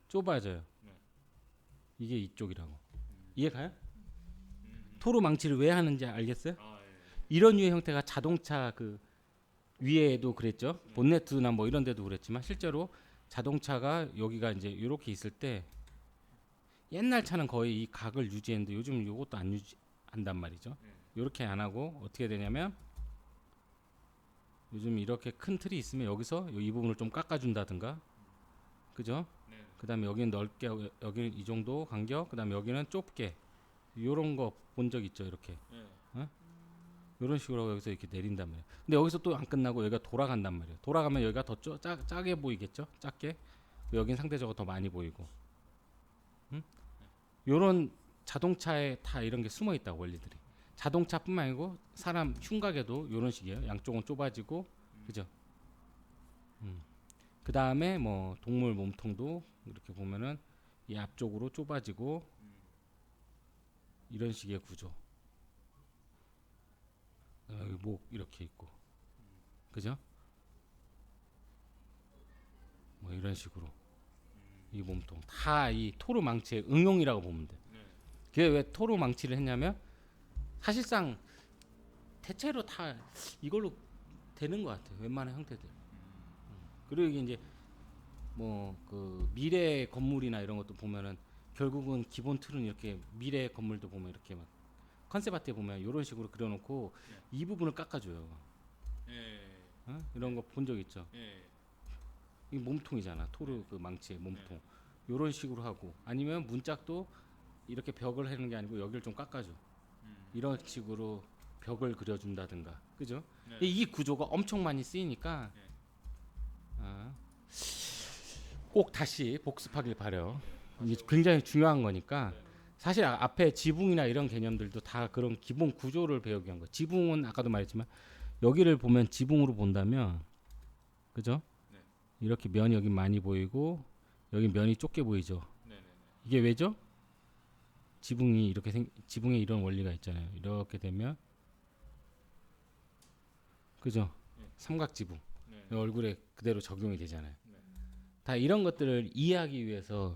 Speaker 1: 좁아져요.
Speaker 2: 네.
Speaker 1: 이게 이쪽이라고. 이해 가요? 토르 망치를 왜 하는지 알겠어요?
Speaker 2: 아, 예.
Speaker 1: 이런 유의 형태가 자동차 그 위에도 그랬죠. 본네트나 뭐 이런 데도 그랬지만 실제로 자동차가 여기가 이제 이렇게 있을 때 옛날 차는 거의 이 각을 유지했는데 요즘 요것도 안 유지한단 말이죠. 이렇게 안 하고 어떻게 되냐면 요즘 이렇게 큰 틀이 있으면 여기서 이 부분을 좀 깎아준다든가, 그죠?
Speaker 2: 네.
Speaker 1: 그다음에 여기는 넓게, 여기는 이 정도 간격, 그다음에 여기는 좁게, 요런 거 본 적 있죠, 이렇게.
Speaker 2: 예.
Speaker 1: 요런 식으로 여기서 이렇게 내린단 말이에요. 근데 여기서 또 안 끝나고 여기가 돌아간단 말이에요. 돌아가면 여기가 더 짜게 보이겠죠? 작게. 여긴 상대적으로 더 많이 보이고. 요런 자동차에 다 이런 게 숨어 있다고 원리들이. 자동차뿐만 아니고 사람 흉곽에도 요런 식이에요. 양쪽은 좁아지고, 그죠? 그 다음에 뭐 동물 몸통도 이렇게 보면은 이 앞쪽으로 좁아지고 이런 식의 구조. 여기 목 이렇게 있고, 그죠? 뭐 이런 식으로 이 몸통 다 이 토르 망치의 응용이라고 보면 돼.
Speaker 2: 네.
Speaker 1: 그게 왜 토르 망치를 했냐면 사실상 대체로 다 이걸로 되는 것 같아요. 웬만한 형태들. 그리고 이게 이제 뭐 그 미래 건물이나 이런 것도 보면은 결국은 기본 틀은 이렇게 미래 건물도 보면 이렇게 막 컨셉 아트에 보면 이런 식으로 그려놓고 이 부분을 깎아줘요.
Speaker 2: 예.
Speaker 1: 이런 거 본 적 있죠?
Speaker 2: 예.
Speaker 1: 이 몸통이잖아. 토르 그 망치의 몸통. 이런 식으로 하고 아니면 문짝도 이렇게 벽을 하는 게 아니고 여기를 좀 깎아줘. 이런 식으로 벽을 그려준다든가, 그죠?
Speaker 2: 네.
Speaker 1: 이 구조가 엄청 많이 쓰이니까
Speaker 2: 네.
Speaker 1: 꼭 다시 복습하길 바래요. 이게 굉장히 중요한 거니까. 사실 앞에 지붕이나 이런 개념들도 다 그런 기본 구조를 배우기 위한 거. 지붕은 아까도 말했지만 여기를 보면 지붕으로 본다면, 그죠?
Speaker 2: 네.
Speaker 1: 이렇게 면이 여기 많이 보이고 여기 면이 좁게 보이죠.
Speaker 2: 네네네.
Speaker 1: 이게 왜죠? 지붕이 이렇게 지붕에 이런 원리가 있잖아요. 이렇게 되면, 그죠?
Speaker 2: 네.
Speaker 1: 삼각 지붕
Speaker 2: 네.
Speaker 1: 얼굴에 그대로 적용이 되잖아요.
Speaker 2: 네.
Speaker 1: 다 이런 것들을 이해하기 위해서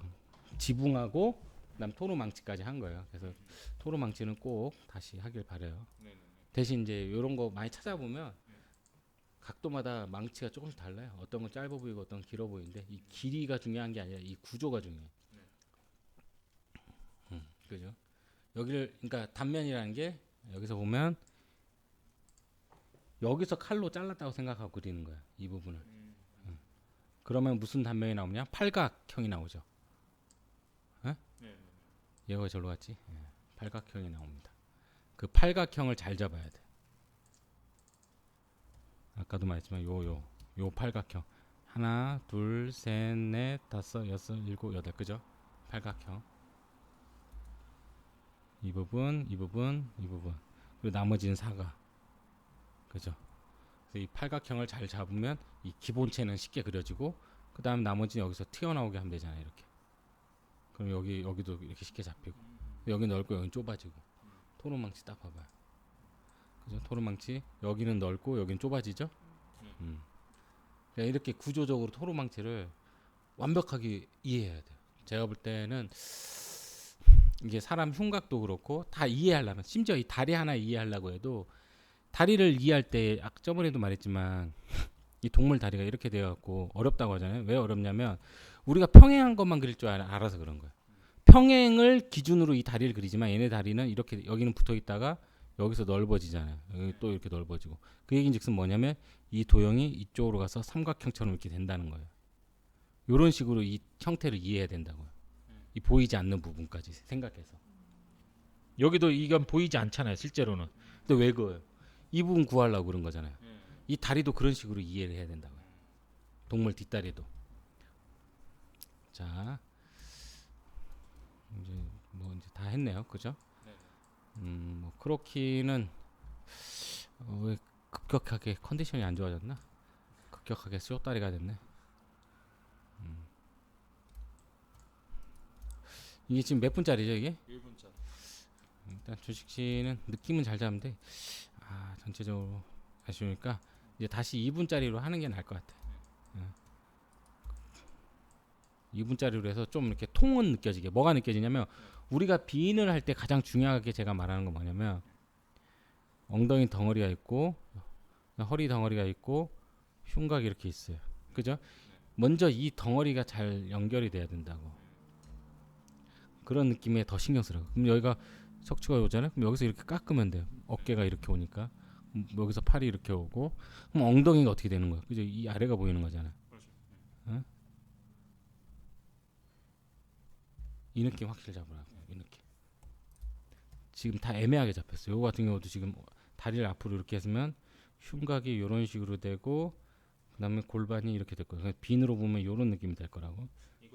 Speaker 1: 지붕하고 그다음 토르 망치까지 한 거예요. 그래서 토르 망치는 꼭 다시 하길 바래요.
Speaker 2: 네네네.
Speaker 1: 대신 이제 이런 거 많이 찾아보면 각도마다 망치가 조금씩 달라요. 어떤 건 짧아 보이고 어떤 건 길어 보이는데 이 길이가 중요한 게 아니라 이 구조가 중요해. 그죠? 여기를 그러니까 단면이라는 게 여기서 보면 여기서 칼로 잘랐다고 생각하고 그리는 거야. 이 부분을. 그러면 무슨 단면이 나오냐? 팔각형이 나오죠.
Speaker 2: 네.
Speaker 1: 얘가 왜 절로 갔지? 팔각형이 나옵니다. 그 팔각형을 잘 잡아야 돼. 아까도 말했지만 요 팔각형 하나, 둘, 셋, 넷, 다섯, 여섯, 일곱, 여덟, 그죠? 팔각형. 이 부분, 이 부분, 이 부분. 그리고 나머지는 사각. 그죠? 그래서 이 팔각형을 잘 잡으면 이 기본체는 쉽게 그려지고, 그 다음 나머지는 여기서 튀어나오게 하면 되잖아요. 이렇게. 그럼 여기도 이렇게 쉽게 잡히고, 여기 넓고 여기 좁아지고. 토론망치 딱 봐봐요. 그죠? 토론망치 여기는 넓고 여기는 좁아지죠? 그러니까 이렇게 구조적으로 토론망치를 완벽하게 이해해야 돼요. 제가 볼 때는 이게 사람 흉곽도 그렇고 다 이해하려면, 심지어 이 다리 하나 이해하려고 해도 다리를 이해할 때 저번에도 말했지만 이 동물 다리가 이렇게 되어갖고 어렵다고 하잖아요. 왜 어렵냐면 우리가 평행한 것만 그릴 줄 알아서 그런 거예요. 평행을 기준으로 이 다리를 그리지만 얘네 다리는 이렇게 여기는 붙어 있다가 여기서 넓어지잖아요. 여기 또 이렇게 넓어지고. 그 얘기인즉슨 뭐냐면 이 도형이 이쪽으로 가서 삼각형처럼 이렇게 된다는 거예요. 이런 식으로 이 형태를 이해해야 된다고요. 이 보이지 않는 부분까지 생각해서.
Speaker 4: 여기도 이건 보이지 않잖아요, 실제로는.
Speaker 1: 근데 왜 그거예요? 이 부분 구하려고 그런 거잖아요.
Speaker 2: 예.
Speaker 1: 이 다리도 그런 식으로 이해를 해야 된다고요. 동물 뒷다리도. 자, 이제 뭐 이제 다 했네요, 그죠?
Speaker 2: 네.
Speaker 1: 뭐 크로키는 왜 급격하게 컨디션이 안 좋아졌나? 급격하게 쏘다리가 됐네. 이게 지금 몇 분짜리죠, 이게?
Speaker 2: 1분짜리.
Speaker 1: 일단 주식시는 느낌은 잘 잡는데 전체적으로 아쉬우니까 이제 다시 2분짜리로 하는 게 나을 것 같아. 2분짜리로 해서 좀 이렇게 통은 느껴지게. 뭐가 느껴지냐면 우리가 비인을 할 때 가장 중요하게 제가 말하는 건 뭐냐면 엉덩이 덩어리가 있고 허리 덩어리가 있고 흉곽이 이렇게 있어요. 그죠? 먼저 이 덩어리가 잘 연결이 돼야 된다고. 그런 느낌에 더 신경 쓰라고. 그럼 여기가 척추가 오잖아요. 그럼 여기서 이렇게 깎으면 돼요. 어깨가 이렇게 오니까. 여기서 팔이 이렇게 오고. 그럼 엉덩이가 어떻게 되는 거야? 그죠? 이 아래가 보이는 거잖아요.
Speaker 2: 그렇죠.
Speaker 1: 어? 이 느낌 확실히 잡으라고. 이 느낌. 지금 다 애매하게 잡혔어요. 요거 같은 경우도 지금 다리를 앞으로 이렇게 했으면 흉곽이 이런 식으로 되고, 그다음에 골반이 이렇게 될 거예요. 빈으로 보면 이런 느낌이 될 거라고.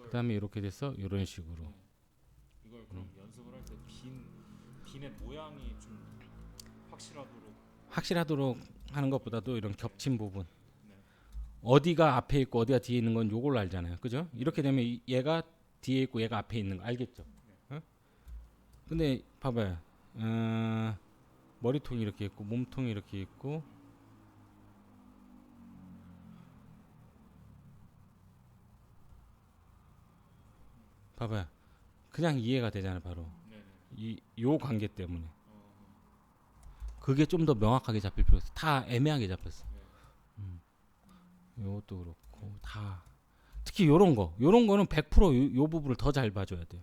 Speaker 1: 그다음에 이렇게 돼서 이런 식으로.
Speaker 2: 이걸 그럼 연습을 할 때 빈의 모양이 좀 확실하도록
Speaker 1: 하는 것보다도 이런 겹친 부분.
Speaker 2: 네.
Speaker 1: 어디가 앞에 있고 어디가 뒤에 있는 건 요걸로 알잖아요. 그죠? 이렇게 되면 얘가 뒤에 있고 얘가 앞에 있는 거 알겠죠? 어? 근데 봐봐요. 머리통이 이렇게 있고 몸통이 이렇게 있고 봐봐요. 그냥 이해가 되잖아요. 바로 요 관계 때문에. 그게 좀 더 명확하게 잡힐 필요가 있어. 다 애매하게 잡혔어. 요것도 그렇고 다. 특히 요런 거는 100% 요 부분을 더 잘 봐줘야 돼요.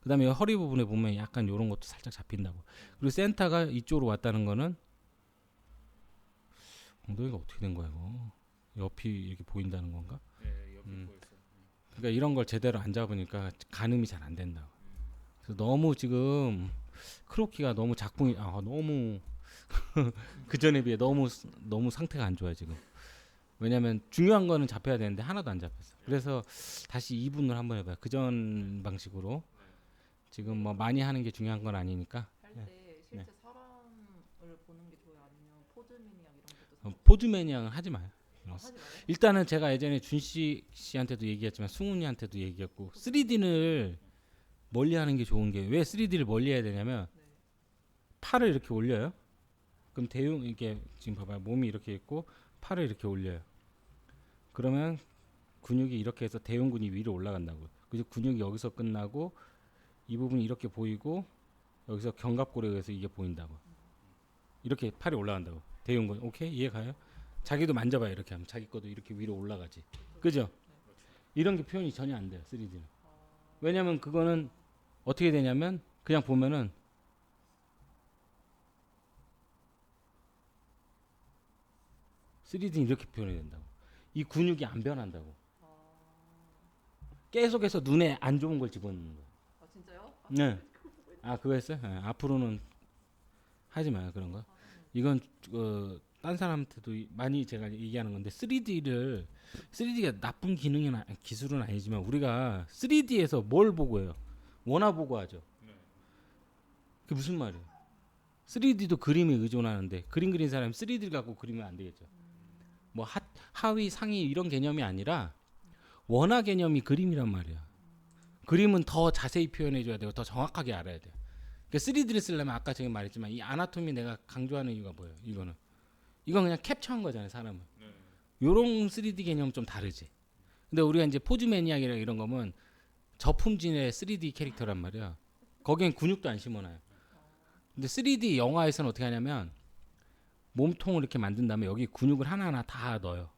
Speaker 1: 그다음에 허리 부분에 보면 약간 요런 것도 살짝 잡힌다고. 그리고 센터가 이쪽으로 왔다는 거는 엉덩이가 어떻게 된 거야 이거? 옆이 이렇게 보인다는 건가?
Speaker 2: 네, 옆에 보였어요.
Speaker 1: 그러니까 이런 걸 제대로 안 잡으니까 가늠이 잘 안 된다고. 그래서 너무 지금 크로키가 너무 작품이 너무 그 전에 비해 너무 상태가 안 좋아요 지금. 왜냐면 중요한 거는 잡혀야 되는데 하나도 안 잡혔어. 그래서 다시 2분을 한번 해봐요. 그전 방식으로. 지금 뭐 많이 하는 게 중요한 건 아니니까.
Speaker 3: 할 때 실제 사람을 보는 게 좋아요? 아니면 포즈 매니악 이런 것도
Speaker 1: 포즈 매니아는 하지 마요.
Speaker 3: 하지 마요?
Speaker 1: 일단은 제가 예전에 준씨 씨한테도 얘기했지만 승훈이한테도 얘기했고 3D를 멀리 하는 게 좋은 게, 왜 3D를 멀리 해야 되냐면
Speaker 3: 네.
Speaker 1: 팔을 이렇게 올려요. 그럼 대흉 이게 지금 봐봐요. 몸이 이렇게 있고 팔을 이렇게 올려요. 그러면 근육이 이렇게 해서 대흉근이 위로 올라간다고요. 그래서 근육이 여기서 끝나고 이 부분이 이렇게 보이고 여기서 견갑골에 서 이게 보인다고. 이렇게 팔이 올라간다고. 대흉근. 오케이? 이해 가요? 자기도 만져봐요. 이렇게 하면 자기 것도 이렇게 위로 올라가지. 그죠? 이런 게 표현이 전혀 안 돼요. 3D는. 왜냐면 그거는 어떻게 되냐면 그냥 보면은 3D는 이렇게 표현이 된다고. 이 근육이 안 변한다고. 계속해서 눈에 안 좋은 걸 집어넣는 거예요.
Speaker 3: 아 진짜요?
Speaker 1: 네. 그거 했어요? 네. 앞으로는 하지 마요 그런 거. 이건 딴 사람한테도 많이 제가 얘기하는 건데 3D가 나쁜 기술은 아니지만 우리가 3D에서 뭘 보고 해요? 원화 보고 하죠.
Speaker 2: 네.
Speaker 1: 그게 무슨 말이에요? 3D도 그림에 의존하는데 그림 그린 사람이 3D를 갖고 그리면 안 되겠죠. 뭐 하위 상위 이런 개념이 아니라 원화 개념이 그림이란 말이야. 그림은 더 자세히 표현해 줘야 되고 더 정확하게 알아야 돼요. 그러니까 3D를 쓰려면 아까 제가 말했지만 이 아나토미 내가 강조하는 이유가 뭐예요? 이건 그냥 캡처한 거잖아요, 사람은.
Speaker 2: 네.
Speaker 1: 요런 3D 개념은 좀 다르지. 근데 우리가 이제 포즈 매니악이랑 이런 거면 저품질의 3D 캐릭터란 말이야. 거기엔 근육도 안 심어놔요. 근데 3D 영화에서는 어떻게 하냐면 몸통을 이렇게 만든 다음에 여기 근육을 하나하나 다 넣어요.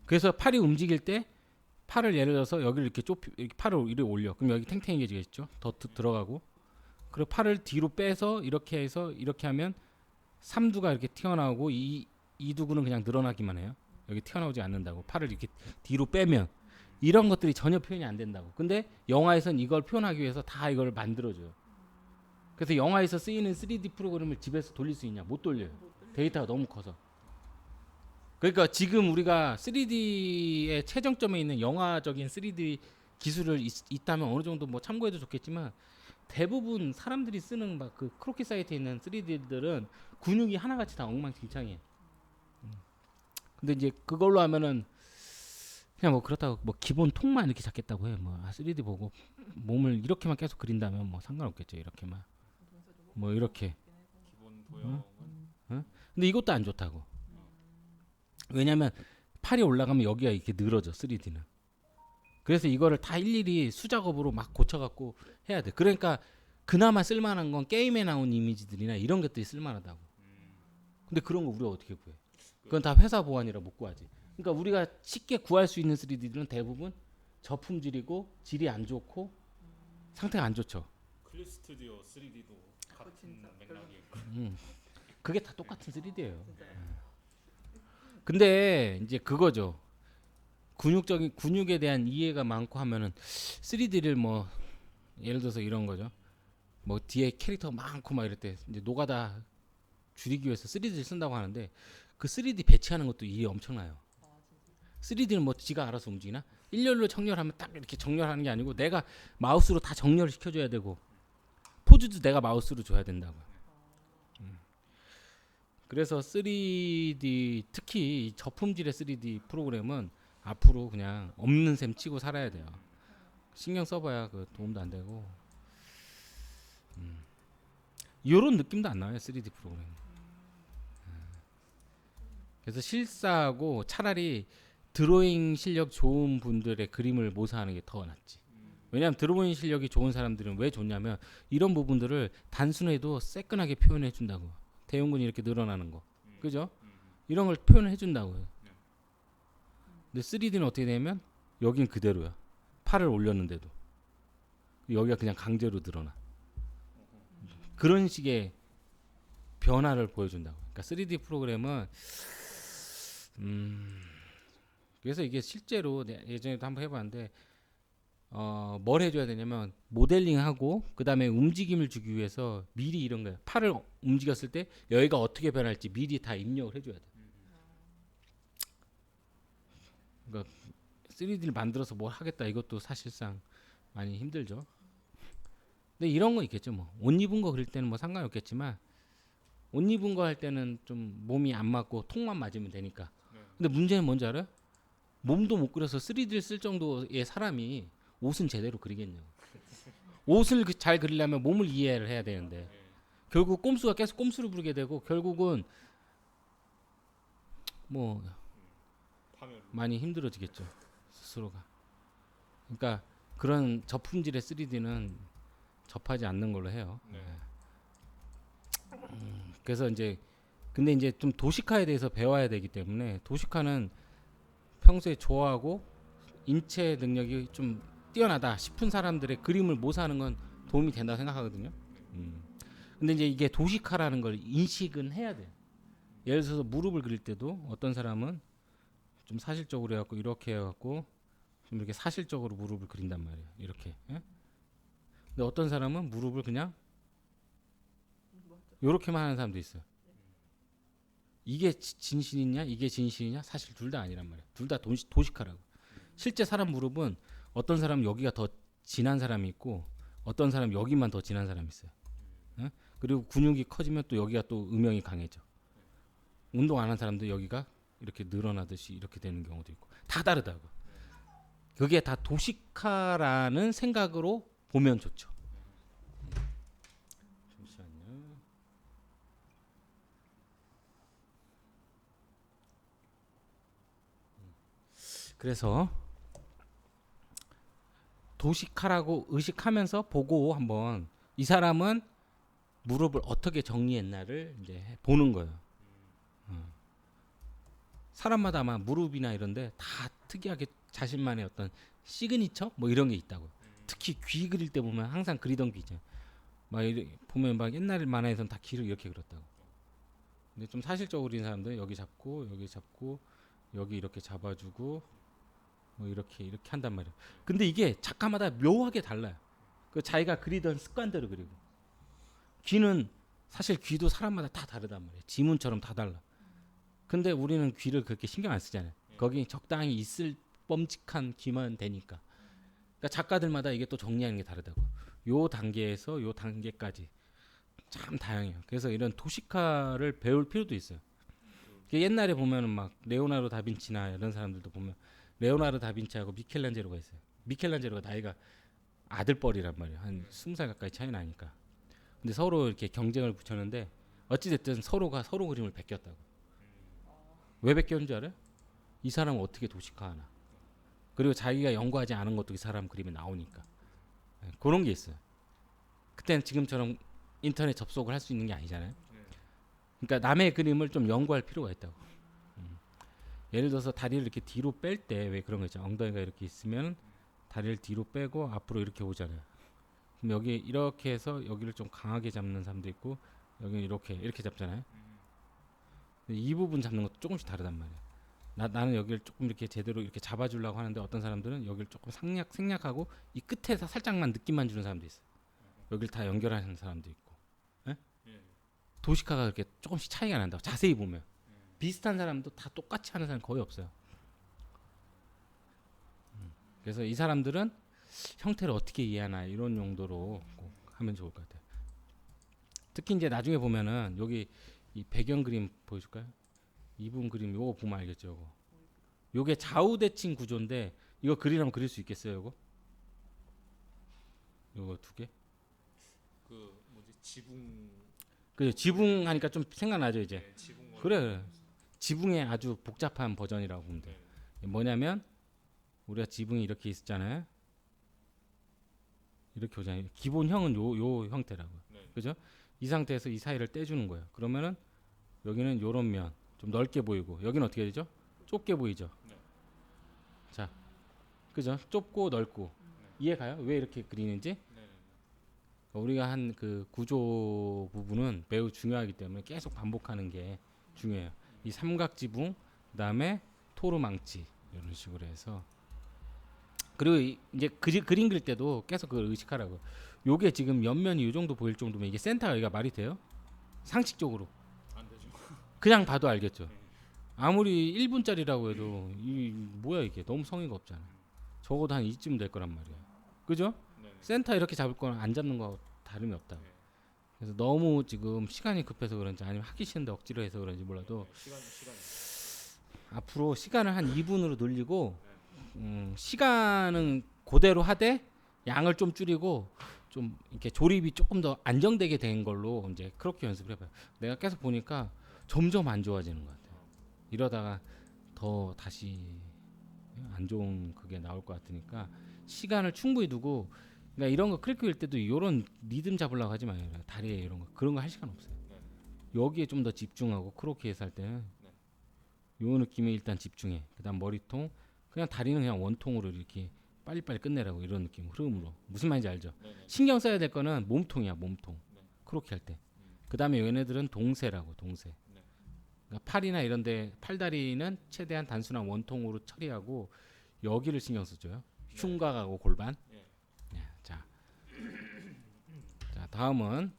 Speaker 1: 그래서 팔이 움직일 때 팔을 예를 들어서 여기를 이렇게 이렇게 팔을 이렇게 올려. 그럼 여기 탱탱해지겠죠? 더 들어가고. 그리고 팔을 뒤로 빼서 이렇게 해서 이렇게 하면 삼두가 이렇게 튀어나오고 이두구는 그냥 늘어나기만 해요. 여기 튀어나오지 않는다고. 팔을 이렇게 뒤로 빼면 이런 것들이 전혀 표현이 안 된다고. 근데 영화에선 이걸 표현하기 위해서 다 이걸 만들어줘요. 그래서 영화에서 쓰이는 3D 프로그램을 집에서 돌릴 수 있냐? 못 돌려요. 데이터가 너무 커서. 그러니까 지금 우리가 3D의 최정점에 있는 영화적인 3D 기술을 있다면 어느 정도 뭐 참고해도 좋겠지만 대부분 사람들이 쓰는 막 그 크로키 사이트에 있는 3D들은 근육이 하나같이 다 엉망진창이에요. 근데 이제 그걸로 하면은 그냥 뭐 그렇다고 뭐 기본 통만 이렇게 잡겠다고 해. 뭐 3D 보고 몸을 이렇게만 계속 그린다면 뭐 상관없겠죠. 이렇게만. 뭐 이렇게.
Speaker 2: 기본 도형은
Speaker 1: 근데 이것도 안 좋다고. 왜냐면 팔이 올라가면 여기가 이렇게 늘어져 3D는. 그래서 이거를 다 일일이 수작업으로 막 고쳐갖고 해야 돼. 그러니까 그나마 쓸만한 건 게임에 나온 이미지들이나 이런 것들이 쓸만하다고. 근데 그런 거 우리가 어떻게 구해? 그건 다 회사 보안이라 못 구하지. 그러니까 우리가 쉽게 구할 수 있는 3D들은 대부분 저품질이고 질이 안 좋고 상태가 안 좋죠.
Speaker 2: 클립 스튜디오 3D도 같은
Speaker 3: 진짜
Speaker 2: 맥락이에요.
Speaker 1: 그게 다 똑같은 3D예요.
Speaker 3: 진짜요.
Speaker 1: 근데 이제 그거죠. 근육에 대한 이해가 많고 하면은 3D를 뭐 예를 들어서 이런 거죠. 뭐 뒤에 캐릭터 많고 막 이럴 때 이제 노가다 줄이기 위해서 3D를 쓴다고 하는데 그 3D 배치하는 것도 일이 엄청나요. 3D는 뭐 지가 알아서 움직이나? 일렬로 정렬하면 딱 이렇게 정렬하는 게 아니고 내가 마우스로 다 정렬을 시켜줘야 되고 포즈도 내가 마우스로 줘야 된다고. 그래서 3D 특히 저품질의 3D 프로그램은 앞으로 그냥 없는 셈 치고 살아야 돼요. 신경 써봐야 그 도움도 안 되고. 이런 느낌도 안 나와요 3D 프로그램. 그래서 실사하고 차라리 드로잉 실력 좋은 분들의 그림을 모사하는 게 더 낫지. 왜냐하면 드로잉 실력이 좋은 사람들은 왜 좋냐면 이런 부분들을 단순해도 새끈하게 표현해 준다고. 대흉근이 이렇게 늘어나는 거, 그죠? 이런 걸 표현해 준다고요. 근데 3D는 어떻게 되냐면 여긴 그대로야. 팔을 올렸는데도 여기가 그냥 강제로 늘어나. 그런 식의 변화를 보여준다고. 그러니까 3D 프로그램은 그래서 이게 실제로 예전에도 한번 해봤는데 뭘 해줘야 되냐면 모델링하고 그 다음에 움직임을 주기 위해서 미리 이런 거예요. 팔을 움직였을 때 여기가 어떻게 변할지 미리 다 입력을 해줘야 돼. 그러니까 3D를 만들어서 뭘 하겠다 이것도 사실상 많이 힘들죠. 근데 이런 거 있겠죠. 뭐 옷 입은 거 그릴 때는 뭐 상관이 없겠지만 옷 입은 거 할 때는 좀 몸이 안 맞고 통만 맞으면 되니까. 근데 문제는 뭔지 알아요? 몸도 못 그려서 3D를 쓸 정도의 사람이 옷은 제대로 그리겠냐고. 옷을 잘 그리려면 몸을 이해를 해야 되는데 결국 꼼수가 계속 꼼수를 부리게 되고 결국은 뭐 많이 힘들어지겠죠 스스로가. 그러니까 그런 저품질의 3D는 접하지 않는 걸로 해요. 그래서 이제 근데 이제 좀 도식화에 대해서 배워야 되기 때문에 도식화는 평소에 좋아하고 인체 능력이 좀 뛰어나다 싶은 사람들의 그림을 모사하는 건 도움이 된다고 생각하거든요. 근데 이제 이게 도식화라는 걸 인식은 해야 돼요. 예를 들어서 무릎을 그릴 때도 어떤 사람은 좀 사실적으로 해갖고 이렇게 해갖고 좀 이렇게 사실적으로 무릎을 그린단 말이에요. 이렇게. 예? 근데 어떤 사람은 무릎을 그냥 이렇게만 하는 사람도 있어요. 이게 진실이냐 이게 진실이냐 사실 둘 다 아니란 말이야. 둘 다 도식화라고. 실제 사람 무릎은 어떤 사람은 여기가 더 진한 사람이 있고 어떤 사람 여기만 더 진한 사람이 있어요. 어? 그리고 근육이 커지면 또 여기가 또 음영이 강해져. 운동 안 한 사람도 여기가 이렇게 늘어나듯이 이렇게 되는 경우도 있고 다 다르다고. 그게 다 도식화라는 생각으로 보면 좋죠. 잠시만요. 그래서 도식화라고 의식하면서 보고 한번 이 사람은 무릎을 어떻게 정리했나를 이제 보는 거예요. 사람마다 아마 무릎이나 이런데 다 특이하게 자신만의 어떤 시그니처 뭐 이런 게 있다고. 특히 귀 그릴 때 보면 항상 그리던 귀죠. 막 보면 막 옛날 만화에서는 다 귀를 이렇게 그렸다고. 근데 좀 사실적으로 그린 사람들 여기 잡고 여기 이렇게 잡아주고 뭐 이렇게 한단 말이에요. 근데 이게 작가마다 묘하게 달라요. 그 자기가 그리던 습관대로 그리고 귀는 사실 귀도 사람마다 다 다르단 말이에요. 지문처럼 다 달라. 근데 우리는 귀를 그렇게 신경 안 쓰잖아요. 거기 적당히 있을 뻔직한 귀만 되니까. 그러니까 작가들마다 이게 또 정리하는 게 다르다고. 요 단계에서 요 단계까지 참 다양해요. 그래서 이런 도식화를 배울 필요도 있어요. 옛날에 보면은 막 레오나르도 다빈치나 이런 사람들도 보면 레오나르도 다빈치하고 미켈란젤로가 있어요. 미켈란젤로가 나이가 아들뻘이란 말이에요. 한 20살 가까이 차이 나니까. 근데 서로 이렇게 경쟁을 붙였는데 어찌 됐든 서로가 서로 그림을 베꼈다고. 왜 베꼈는 줄 알아요? 이 사람은 어떻게 도식화하나. 그리고 자기가 연구하지 않은 것도 이 사람 그림에 나오니까. 그런 게 있어요. 그때는 지금처럼 인터넷 접속을 할 수 있는 게 아니잖아요. 그러니까 남의 그림을 좀 연구할 필요가 있다고. 예를 들어서 다리를 이렇게 뒤로 뺄 때 왜 그런 거 있죠. 엉덩이가 이렇게 있으면 다리를 뒤로 빼고 앞으로 이렇게 오잖아요. 그럼 여기 이렇게 해서 여기를 좀 강하게 잡는 사람도 있고 여기는 이렇게 잡잖아요. 이 부분 잡는 것도 조금씩 다르단 말이에요. 나는 여기를 조금 이렇게 제대로 이렇게 잡아주려고 하는데 어떤 사람들은 여기를 조금 생략하고 이 끝에서 살짝만 느낌만 주는 사람도 있어요. 여기를 다 연결하는 사람도 있고. 예? 도식화가 그렇게 조금씩 차이가 난다고. 자세히 보면 비슷한 사람도 다 똑같이 하는 사람 거의 없어요. 그래서 이 사람들은 형태를 어떻게 이해하나 이런 용도로 꼭 하면 좋을 것 같아요. 특히 이제 나중에 보면은 여기 이 배경 그림 보여줄까요? 이분 그림 요거 보면 알겠죠. 요게 좌우대칭 구조인데 이거 그리려면 그릴 수 있겠어요? 요거 두 개?
Speaker 2: 그 뭐지 지붕.
Speaker 1: 그 지붕 하니까 좀 생각나죠 이제.
Speaker 2: 네, 지붕.
Speaker 1: 그래. 지붕의 아주 복잡한 버전이라고 보면 돼요. 뭐냐면 우리가 지붕이 이렇게 있었잖아요. 이렇게 오잖아요. 기본형은 요 형태라고.
Speaker 2: 네.
Speaker 1: 그죠? 이 상태에서 이 사이를 떼주는 거예요. 그러면은 여기는 요런 면 좀 넓게 보이고 여기는 어떻게 되죠? 좁게 보이죠.
Speaker 2: 네.
Speaker 1: 자, 그죠? 좁고 넓고 이해가요? 왜 이렇게 그리는지? 우리가 한 그 구조 부분은 매우 중요하기 때문에 계속 반복하는 게 중요해요. 이 삼각지붕, 그다음에 토르망치 이런 식으로 해서 그리고 이제 그림 그릴 때도 계속 그걸 의식하라고. 요게 지금 옆면이 이 정도 보일 정도면 이게 센터가 여기가 말이 돼요? 상식적으로
Speaker 2: 안 되죠.
Speaker 1: 그냥 봐도 알겠죠. 아무리 1분짜리라고 해도 이 뭐야 이게 너무 성의가 없잖아. 적어도 한 이쯤 될 거란 말이야. 그죠? 센터 이렇게 잡을 거랑 안 잡는 거 다름이 없다. 그래서 너무 지금 시간이 급해서 그런지 아니면 하기 싫은데 억지로 해서 그런지 몰라도
Speaker 2: 시간.
Speaker 1: 앞으로 시간을 한 2분으로 늘리고 시간은 그대로 하되 양을 좀 줄이고 좀 이렇게 조립이 조금 더 안정되게 된 걸로 이제 그렇게 연습을 해봐요. 내가 계속 보니까 점점 안 좋아지는 것 같아요. 이러다가 더 다시 안 좋은 그게 나올 것 같으니까 시간을 충분히 두고 그러니까 이런 거 클릭 그릴 때도 이런 리듬 잡으려고 하지 마요. 다리에 이런 거 그런 거 할 시간 없어요. 여기에 좀 더 집중하고 크로키에서 할 때는 요 느낌에 일단 집중해. 그다음 머리통 그냥 다리는 그냥 원통으로 이렇게 빨리빨리 끝내라고 이런 느낌 흐름으로 무슨 말인지 알죠? 신경 써야 될 거는 몸통이야 몸통 크로키 할 때. 그다음에 얘네들은 동세라고 동세. 그러니까 팔이나 이런데 팔다리는 최대한 단순한 원통으로 처리하고 여기를 신경 써줘요. 흉곽하고 골반. 자 다음은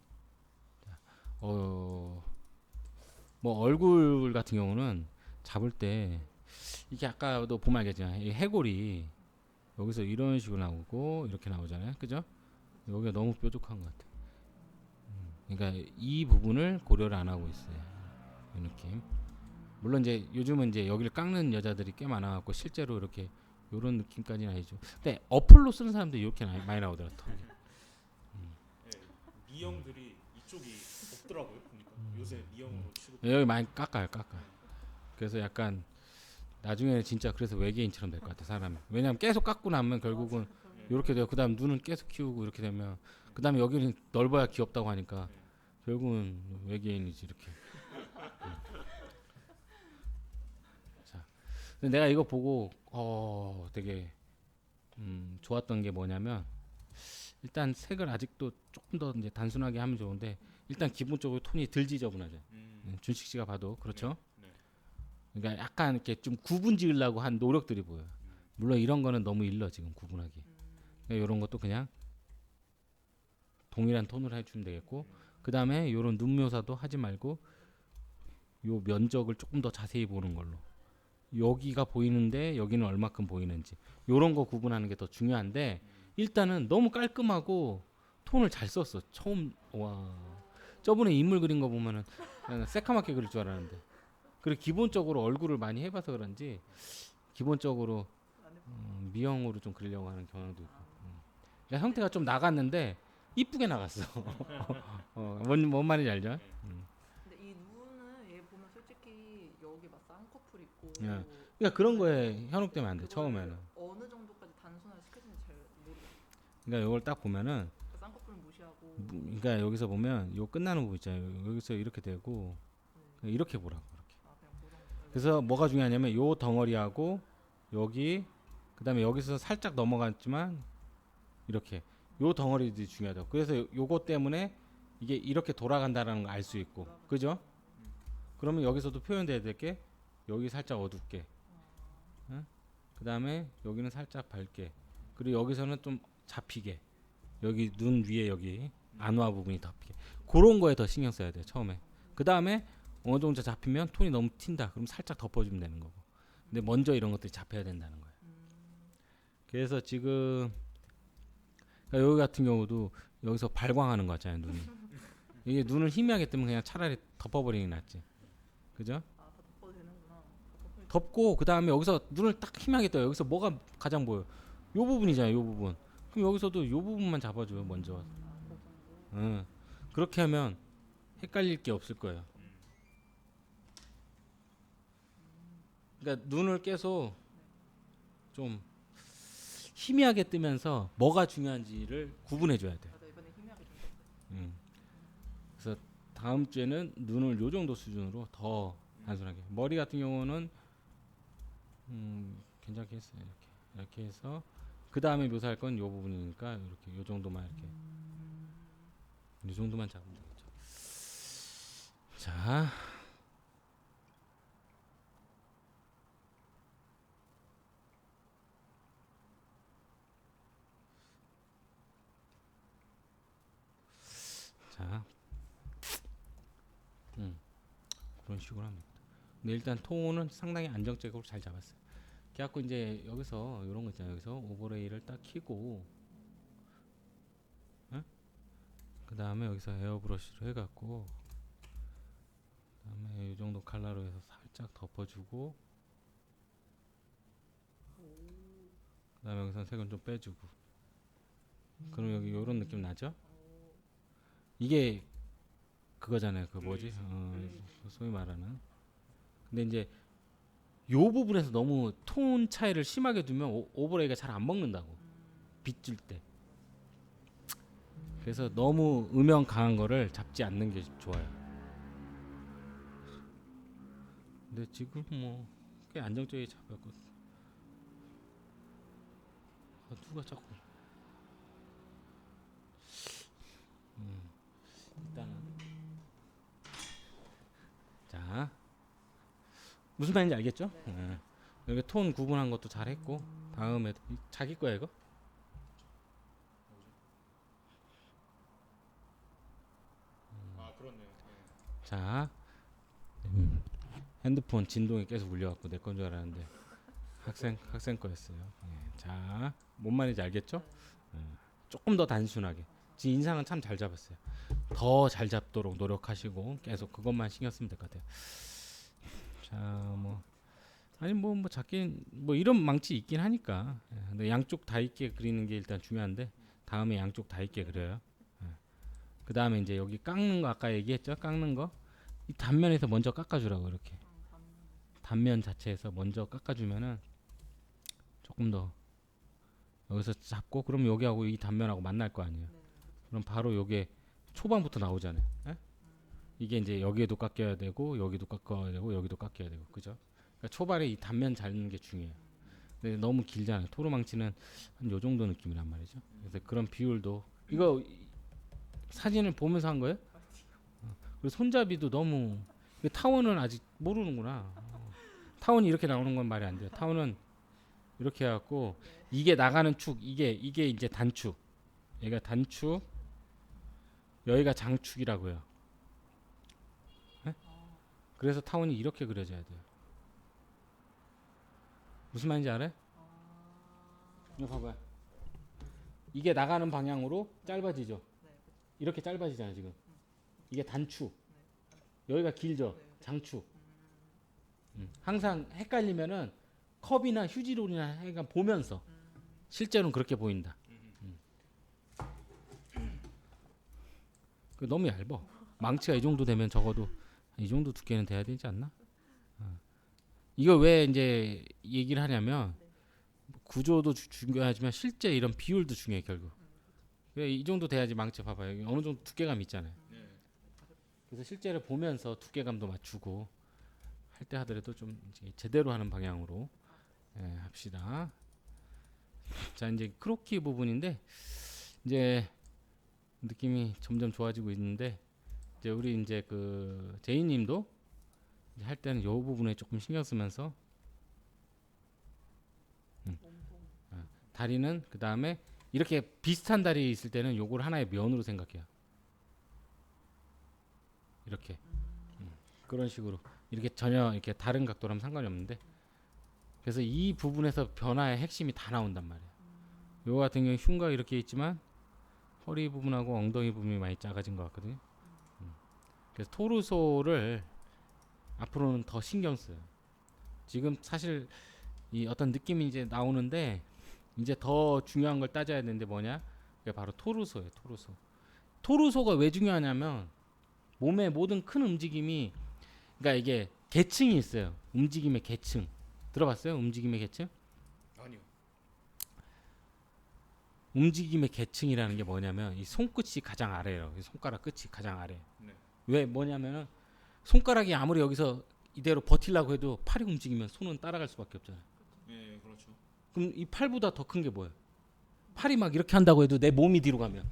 Speaker 1: 뭐 얼굴 같은 경우는 잡을 때 이게 아까도 보면 알겠지만 이 해골이 여기서 이런 식으로 나오고 이렇게 나오잖아요, 그죠? 여기가 너무 뾰족한 것 같아. 그러니까 이 부분을 고려를 안 하고 있어요. 이 느낌. 물론 이제 요즘은 이제 여기를 깎는 여자들이 꽤 많아갖고 실제로 이렇게 요런 느낌까지는 아니죠. 근데 어플로 쓰는 사람들이 이렇게 많이 나오더라. 턱이.
Speaker 2: 예, 미형들이 이쪽이 없더라고요. 보니까 요새 미형으로 취급.
Speaker 1: 여기 많이 깎아요. 그래서 약간 나중에는 진짜 그래서 외계인처럼 될 것 같아 사람이. 왜냐면 계속 깎고 나면 결국은 이렇게 돼요. 그다음 눈은 계속 키우고 이렇게 되면 그다음에 여기는 넓어야 귀엽다고 하니까 결국은 외계인이지 이렇게. 자, 근데 내가 이거 보고 되게 좋았던 게 뭐냐면 일단 색을 아직도 조금 더 이제 단순하게 하면 좋은데 일단 기본적으로 톤이 덜 지저분하죠. 준식 씨가 봐도 그렇죠.
Speaker 2: 네.
Speaker 1: 그러니까 약간 이렇게 좀 구분 지으려고 한 노력들이 보여요. 물론 이런 거는 너무 일러 지금 구분하기. 그러니까 이런 것도 그냥 동일한 톤으로 해주면 되겠고 그 다음에 이런 눈 묘사도 하지 말고 요 면적을 조금 더 자세히 보는 걸로 여기가 보이는데 여기는 얼마큼 보이는지 요런 거 구분하는 게 더 중요한데 일단은 너무 깔끔하고 톤을 잘 썼어. 처음 와 저번에 인물 그린 거 보면은 그냥 새카맣게 그릴 줄 알았는데 그리고 기본적으로 얼굴을 많이 해봐서 그런지 기본적으로 미형으로 좀 그리려고 하는 경향도 있고 그러니까 형태가 좀 나갔는데 이쁘게 나갔어. 뭔 말인지 알죠?
Speaker 3: 근데 이 눈은 얘 보면 솔직히 여기 막 쌍꺼풀 있고
Speaker 1: 예. 그러니까 그런 거에 현혹되면 안 돼.
Speaker 3: 그거를
Speaker 1: 처음에는.
Speaker 3: 어느 정도까지 단순화를 시켜주는지 잘 모르겠어.
Speaker 1: 그러니까 이걸 딱 보면은
Speaker 3: 그러니까 쌍꺼풀은 무시하고
Speaker 1: 그러니까 여기서 보면 요 끝나는 부분 있잖아요. 여기서 이렇게 되고 이렇게 보라고 이렇게.
Speaker 3: 그냥 그 정도.
Speaker 1: 그래서 뭐가 중요하냐면 요 덩어리하고 여기 그다음에 여기서 살짝 넘어갔지만 이렇게 요 덩어리들이 중요하다고. 그래서 요거 때문에 이게 이렇게 돌아간다라는 걸 알 수 있고, 그죠? 그러면 여기서도 표현돼야 될 게 여기 살짝 어둡게, 응? 그다음에 여기는 살짝 밝게, 그리고 여기서는 좀 잡히게, 여기 눈 위에 여기 안와 부분이 잡히게. 그런 거에 더 신경 써야 돼 처음에. 그다음에 어느 정도 잡히면 톤이 너무 튄다. 그럼 살짝 덮어주면 되는 거고. 근데 먼저 이런 것들이 잡혀야 된다는 거예요. 그래서 지금 그러니까 여기 같은 경우도 여기서 발광하는 거 같잖아요 눈이. 이게 눈을 희미하게 뜨면 그냥 차라리 덮어버리는 게 낫지. 그죠?
Speaker 3: 다 덮어도 되는구나. 덮어도
Speaker 1: 덮고 그 다음에 여기서 눈을 딱 희미하게 떠요. 여기서 뭐가 가장 보여? 요 부분이잖아요. 요 부분. 그럼 여기서도 요 부분만 잡아줘요 먼저.
Speaker 3: 그 정도.
Speaker 1: 응. 그렇게 하면 헷갈릴 게 없을 거예요. 그러니까 눈을 계속 좀 희미하게 뜨면서 뭐가 중요한지를 구분해줘야 돼.
Speaker 3: 맞아 이번에 희미하게 좀 떴어요.
Speaker 1: 그래서 다음 주에는 눈을 요 정도 수준으로 더 단순하게. 머리 같은 경우는 괜찮게 했어요. 이렇게 해서 그 다음에 묘사할 건 요 부분이니까 이렇게 요 정도만 이렇게 요 정도만 잡으면 되겠죠. 자. 자, 그런 식으로 하면 됩니다. 근데 일단 톤은 상당히 안정적으로 잘 잡았어요. 그래갖고 이제 여기서 이런 거 있잖아요. 여기서 오버레이를 딱 키고, 그 다음에 여기서 에어브러쉬로 해갖고, 그 다음에 이 정도 컬러로 해서 살짝 덮어주고, 그 다음에 여기서 색은 좀 빼주고, 그럼 여기 이런 느낌 나죠? 이게 그거잖아요. 그 뭐지? 소위 말하는. 근데 이제 요 부분에서 너무 톤 차이를 심하게 두면 오버레이가 잘 안 먹는다고. 빗줄 때. 그래서 너무 음영 강한 거를 잡지 않는 게 좋아요. 근데 지금 뭐 꽤 안정적이게 잡았고. 누가 자꾸 일단은 자 무슨 말인지 알겠죠? 네. 여기 톤 구분한 것도 잘했고 다음에 자기 거야 이거?
Speaker 2: 아 그렇네요. 네.
Speaker 1: 자 핸드폰 진동이 계속 울려갖고 내 건 줄 알았는데 학생 거였어요. 예. 자, 뭔 말인지 알겠죠? 예. 조금 더 단순하게. 지 인상은 참 잘 잡았어요. 더 잘 잡도록 노력하시고 계속 그것만 신경 쓰면 될 것 같아요. 자, 뭐 아니 뭐 작긴 뭐 이런 망치 있긴 하니까. 예. 근데 양쪽 다 있게 그리는 게 일단 중요한데 다음에 양쪽 다 있게 그려요. 예. 그 다음에 이제 여기 깎는 거 아까 얘기했죠? 깎는 거. 이 단면에서 먼저 깎아주라고 이렇게. 단면 자체에서 먼저 깎아주면은 조금 더 여기서 잡고 그럼 여기하고 이 단면하고 만날 거 아니에요. 그럼 바로 요게 초반부터 나오잖아요. 예? 이게 이제 여기에도 깎여야 되고 여기도 깎아야 되고 여기도 깎여야 되고 그죠? 그러니까 초반에 이 단면 잡는 게 중요해요. 근데 너무 길잖아요. 토르망치는 한 요 정도 느낌이란 말이죠. 그래서 그런 비율도 이거 사진을 보면서 한 거예요? 그리고 손잡이도 너무 타원은 아직 모르는구나. 타원이 이렇게 나오는 건 말이 안 돼요. 타원은 이렇게 해갖고 이게 나가는 축 이게 이제 단축 얘가 단축 여기가 장축이라고요. 네? 그래서 타원이 이렇게 그려져야 돼요. 무슨 말인지 알아요? 이거 봐봐요. 이게 나가는 방향으로 짧아지죠. 이렇게 짧아지잖아요 지금. 이게 단축 여기가 길죠. 장축. 항상 헷갈리면은 컵이나 휴지롤이나 해가 보면서 실제로는 그렇게 보인다. 그 너무 얇아. 망치가 이 정도 되면 적어도 이 정도 두께는 돼야 되지 않나? 이거 왜 이제 얘기를 하냐면 구조도 중요하지만 실제 이런 비율도 중요해 결국. 이 정도 돼야지 망치 봐봐요. 여기 어느 정도 두께감 있잖아요. 그래서 실제로 보면서 두께감도 맞추고 할 때 하더라도 좀 이제 제대로 하는 방향으로 합시다. 자 이제 크로키 부분인데 이제 느낌이 점점 좋아지고 있는데 이제 우리 이제 그 제이님도 할 때는 요 부분에 조금 신경 쓰면서 다리는 그 다음에 이렇게 비슷한 다리 있을 때는 요걸 하나의 면으로 생각해요. 이렇게 그런 식으로 이렇게 전혀 이렇게 다른 각도라면 상관이 없는데 그래서 이 부분에서 변화의 핵심이 다 나온단 말이에요. 요 같은 경우 흉곽 이렇게 있지만 허리 부분하고 엉덩이 부분이 많이 작아진 것 같거든요. 그래서 토르소를 앞으로는 더 신경 써요. 지금 사실 이 어떤 느낌이 이제 나오는데 이제 더 중요한 걸 따져야 되는데 뭐냐? 그게 바로 토르소예요. 토르소. 토르소가 왜 중요하냐면 몸의 모든 큰 움직임이 그러니까 이게 계층이 있어요. 움직임의 계층. 들어봤어요? 움직임의 계층?
Speaker 2: 아니요.
Speaker 1: 움직임의 계층이라는 게 뭐냐면 이 손끝이 가장 아래예요. 이 손가락 끝이 가장 아래.
Speaker 2: 네.
Speaker 1: 왜 뭐냐면은 손가락이 아무리 여기서 이대로 버틸라고 해도 팔이 움직이면 손은 따라갈 수밖에 없잖아요.
Speaker 2: 예, 그렇죠.
Speaker 1: 그럼 이 팔보다 더 큰 게 뭐예요? 팔이 막 이렇게 한다고 해도 내 몸이 뒤로 가면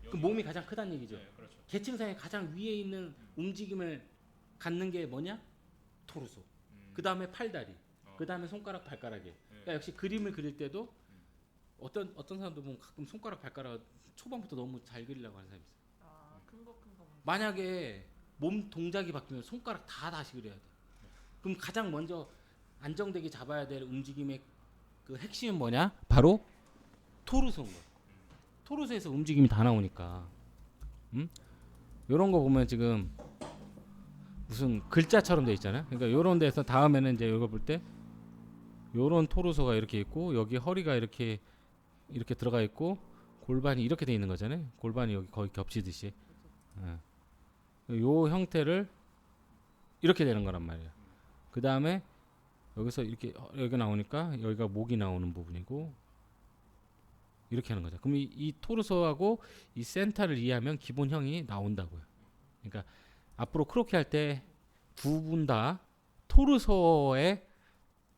Speaker 1: 그 몸이 가장 크다는 얘기죠.
Speaker 2: 네, 그렇죠.
Speaker 1: 계층상의 가장 위에 있는 움직임을 갖는 게 뭐냐? 토르소. 그 다음에 팔다리. 그 다음에 손가락, 발가락이에요. 그러니까 역시 그림을 그릴 때도 어떤 사람도 보면 가끔 손가락, 발가락 초반부터 너무 잘 그리려고 하는 사람이 있어요.
Speaker 3: 큰 거 먼저.
Speaker 1: 만약에 몸 동작이 바뀌면 손가락 다 다시 그려야 돼. 그럼 가장 먼저 안정되게 잡아야 될 움직임의 그 핵심은 뭐냐? 바로 토르소인 거야. 토르소에서 움직임이 다 나오니까. 요런 거 보면 지금 무슨 글자처럼 돼 있잖아요. 그러니까 요런 데서 다음에는 이제 이거 볼 때 요런 토르소가 이렇게 있고 여기 허리가 이렇게 들어가 있고 골반이 이렇게 돼 있는 거잖아요. 골반이 여기 거의 겹치듯이. 요 형태를 이렇게 되는 거란 말이에요. 그 다음에 여기서 이렇게 여기가 나오니까 여기가 목이 나오는 부분이고 이렇게 하는 거죠. 그럼 이 토르소하고 이 센터를 이해하면 기본형이 나온다고요. 그러니까 앞으로 크로키 할 때 두 분 다 토르소에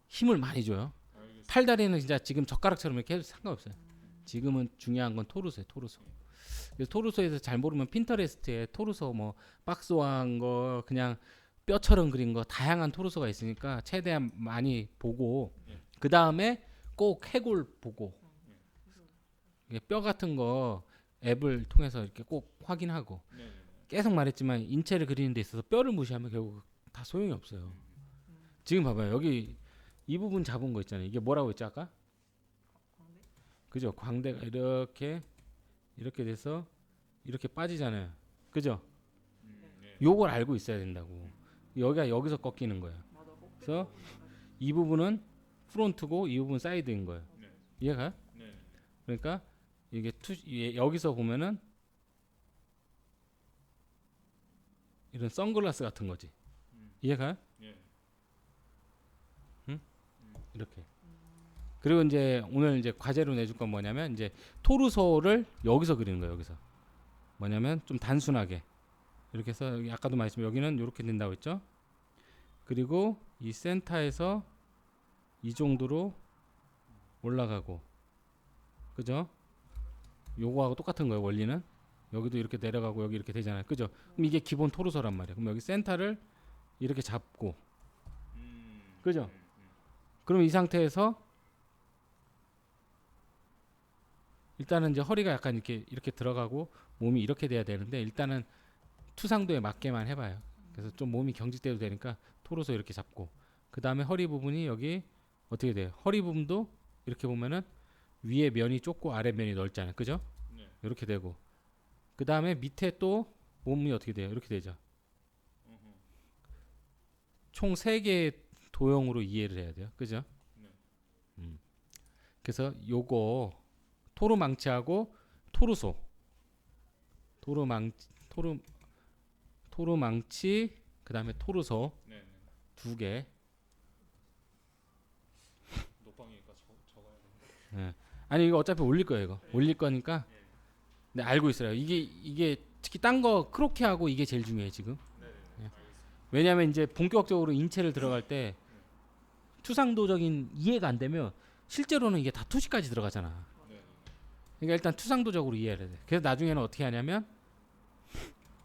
Speaker 1: 힘을 많이 줘요.
Speaker 2: 알겠습니다.
Speaker 1: 팔다리는 진짜 지금 젓가락처럼 이렇게 해도 상관없어요. 지금은 중요한 건 토르소예요. 토르소. 그래서 토르소에서 잘 모르면 핀터레스트에 토르소 뭐 박스화한 거 그냥 뼈처럼 그린 거 다양한 토르소가 있으니까 최대한 많이 보고 그 다음에 꼭 해골 보고 이게 뼈 같은 거 앱을 통해서 이렇게 꼭 확인하고
Speaker 2: 네.
Speaker 1: 계속 말했지만 인체를 그리는 데 있어서 뼈를 무시하면 결국 다 소용이 없어요. 지금 봐봐요. 여기 이 부분 잡은 거 있잖아요. 이게 뭐라고 했지 아까?
Speaker 3: 광대?
Speaker 1: 그죠? 광대가 이렇게 돼서 이렇게 빠지잖아요. 그죠?
Speaker 2: 네.
Speaker 1: 요걸 알고 있어야 된다고. 여기가 여기서 꺾이는 거예요.
Speaker 3: 맞아. 꼭
Speaker 1: 그래서
Speaker 3: 빼고
Speaker 1: 이 부분은 프론트고 이 부분 사이드인 거예요.
Speaker 2: 네.
Speaker 1: 이해가요?
Speaker 2: 네.
Speaker 1: 그러니까 이게 여기서 보면은 이런 선글라스 같은 거지. 이해가요?
Speaker 2: 예.
Speaker 1: 이렇게. 그리고 이제 오늘 이제 과제로 내줄 건 뭐냐면 이제 토르소를 여기서 그리는 거예요. 여기서 뭐냐면 좀 단순하게 이렇게 해서 여기 아까도 말했지만 여기는 이렇게 된다고 했죠. 그리고 이 센터에서 이 정도로 올라가고, 그죠? 요거하고 똑같은 거예요. 원리는 여기도 이렇게 내려가고 여기 이렇게 되잖아요. 그죠? 그럼 이게 기본 토르소란 말이에요. 그럼 여기 센터를 이렇게 잡고, 그죠? 그럼 이 상태에서 일단은 이제 허리가 약간 이렇게 들어가고 몸이 이렇게 돼야 되는데 일단은 투상도에 맞게만 해봐요. 그래서 좀 몸이 경직돼도 되니까 토르소 이렇게 잡고, 그 다음에 허리 부분이 여기 어떻게 돼요? 허리 부분도 이렇게 보면은 위에 면이 좁고 아래 면이 넓잖아요. 그죠?
Speaker 2: 네.
Speaker 1: 이렇게 되고, 그 다음에 밑에 또 몸이 어떻게 돼요? 이렇게 되죠. 총 3개의 도형으로 이해를 해야 돼요. 그죠?
Speaker 2: 네.
Speaker 1: 그래서 요거 토르망치하고 토르소, 토르망치, 그 다음에 토르소
Speaker 2: 네. 네.
Speaker 1: 2개.
Speaker 2: 녹방이니까 적어야 되는데.
Speaker 1: 아니 이거 어차피 올릴 거예요. 이거 올릴 거니까. 네, 알고 있어요. 이게 특히 딴 거 크로키하고 이게 제일 중요해 지금.
Speaker 2: 네.
Speaker 1: 예. 왜냐하면 이제 본격적으로 인체를 들어갈 때 투상도적인 이해가 안 되면 실제로는 이게 다 투시까지 들어가잖아.
Speaker 2: 네.
Speaker 1: 그러니까 일단 투상도적으로 이해해야 돼. 그래서 나중에는 어떻게 하냐면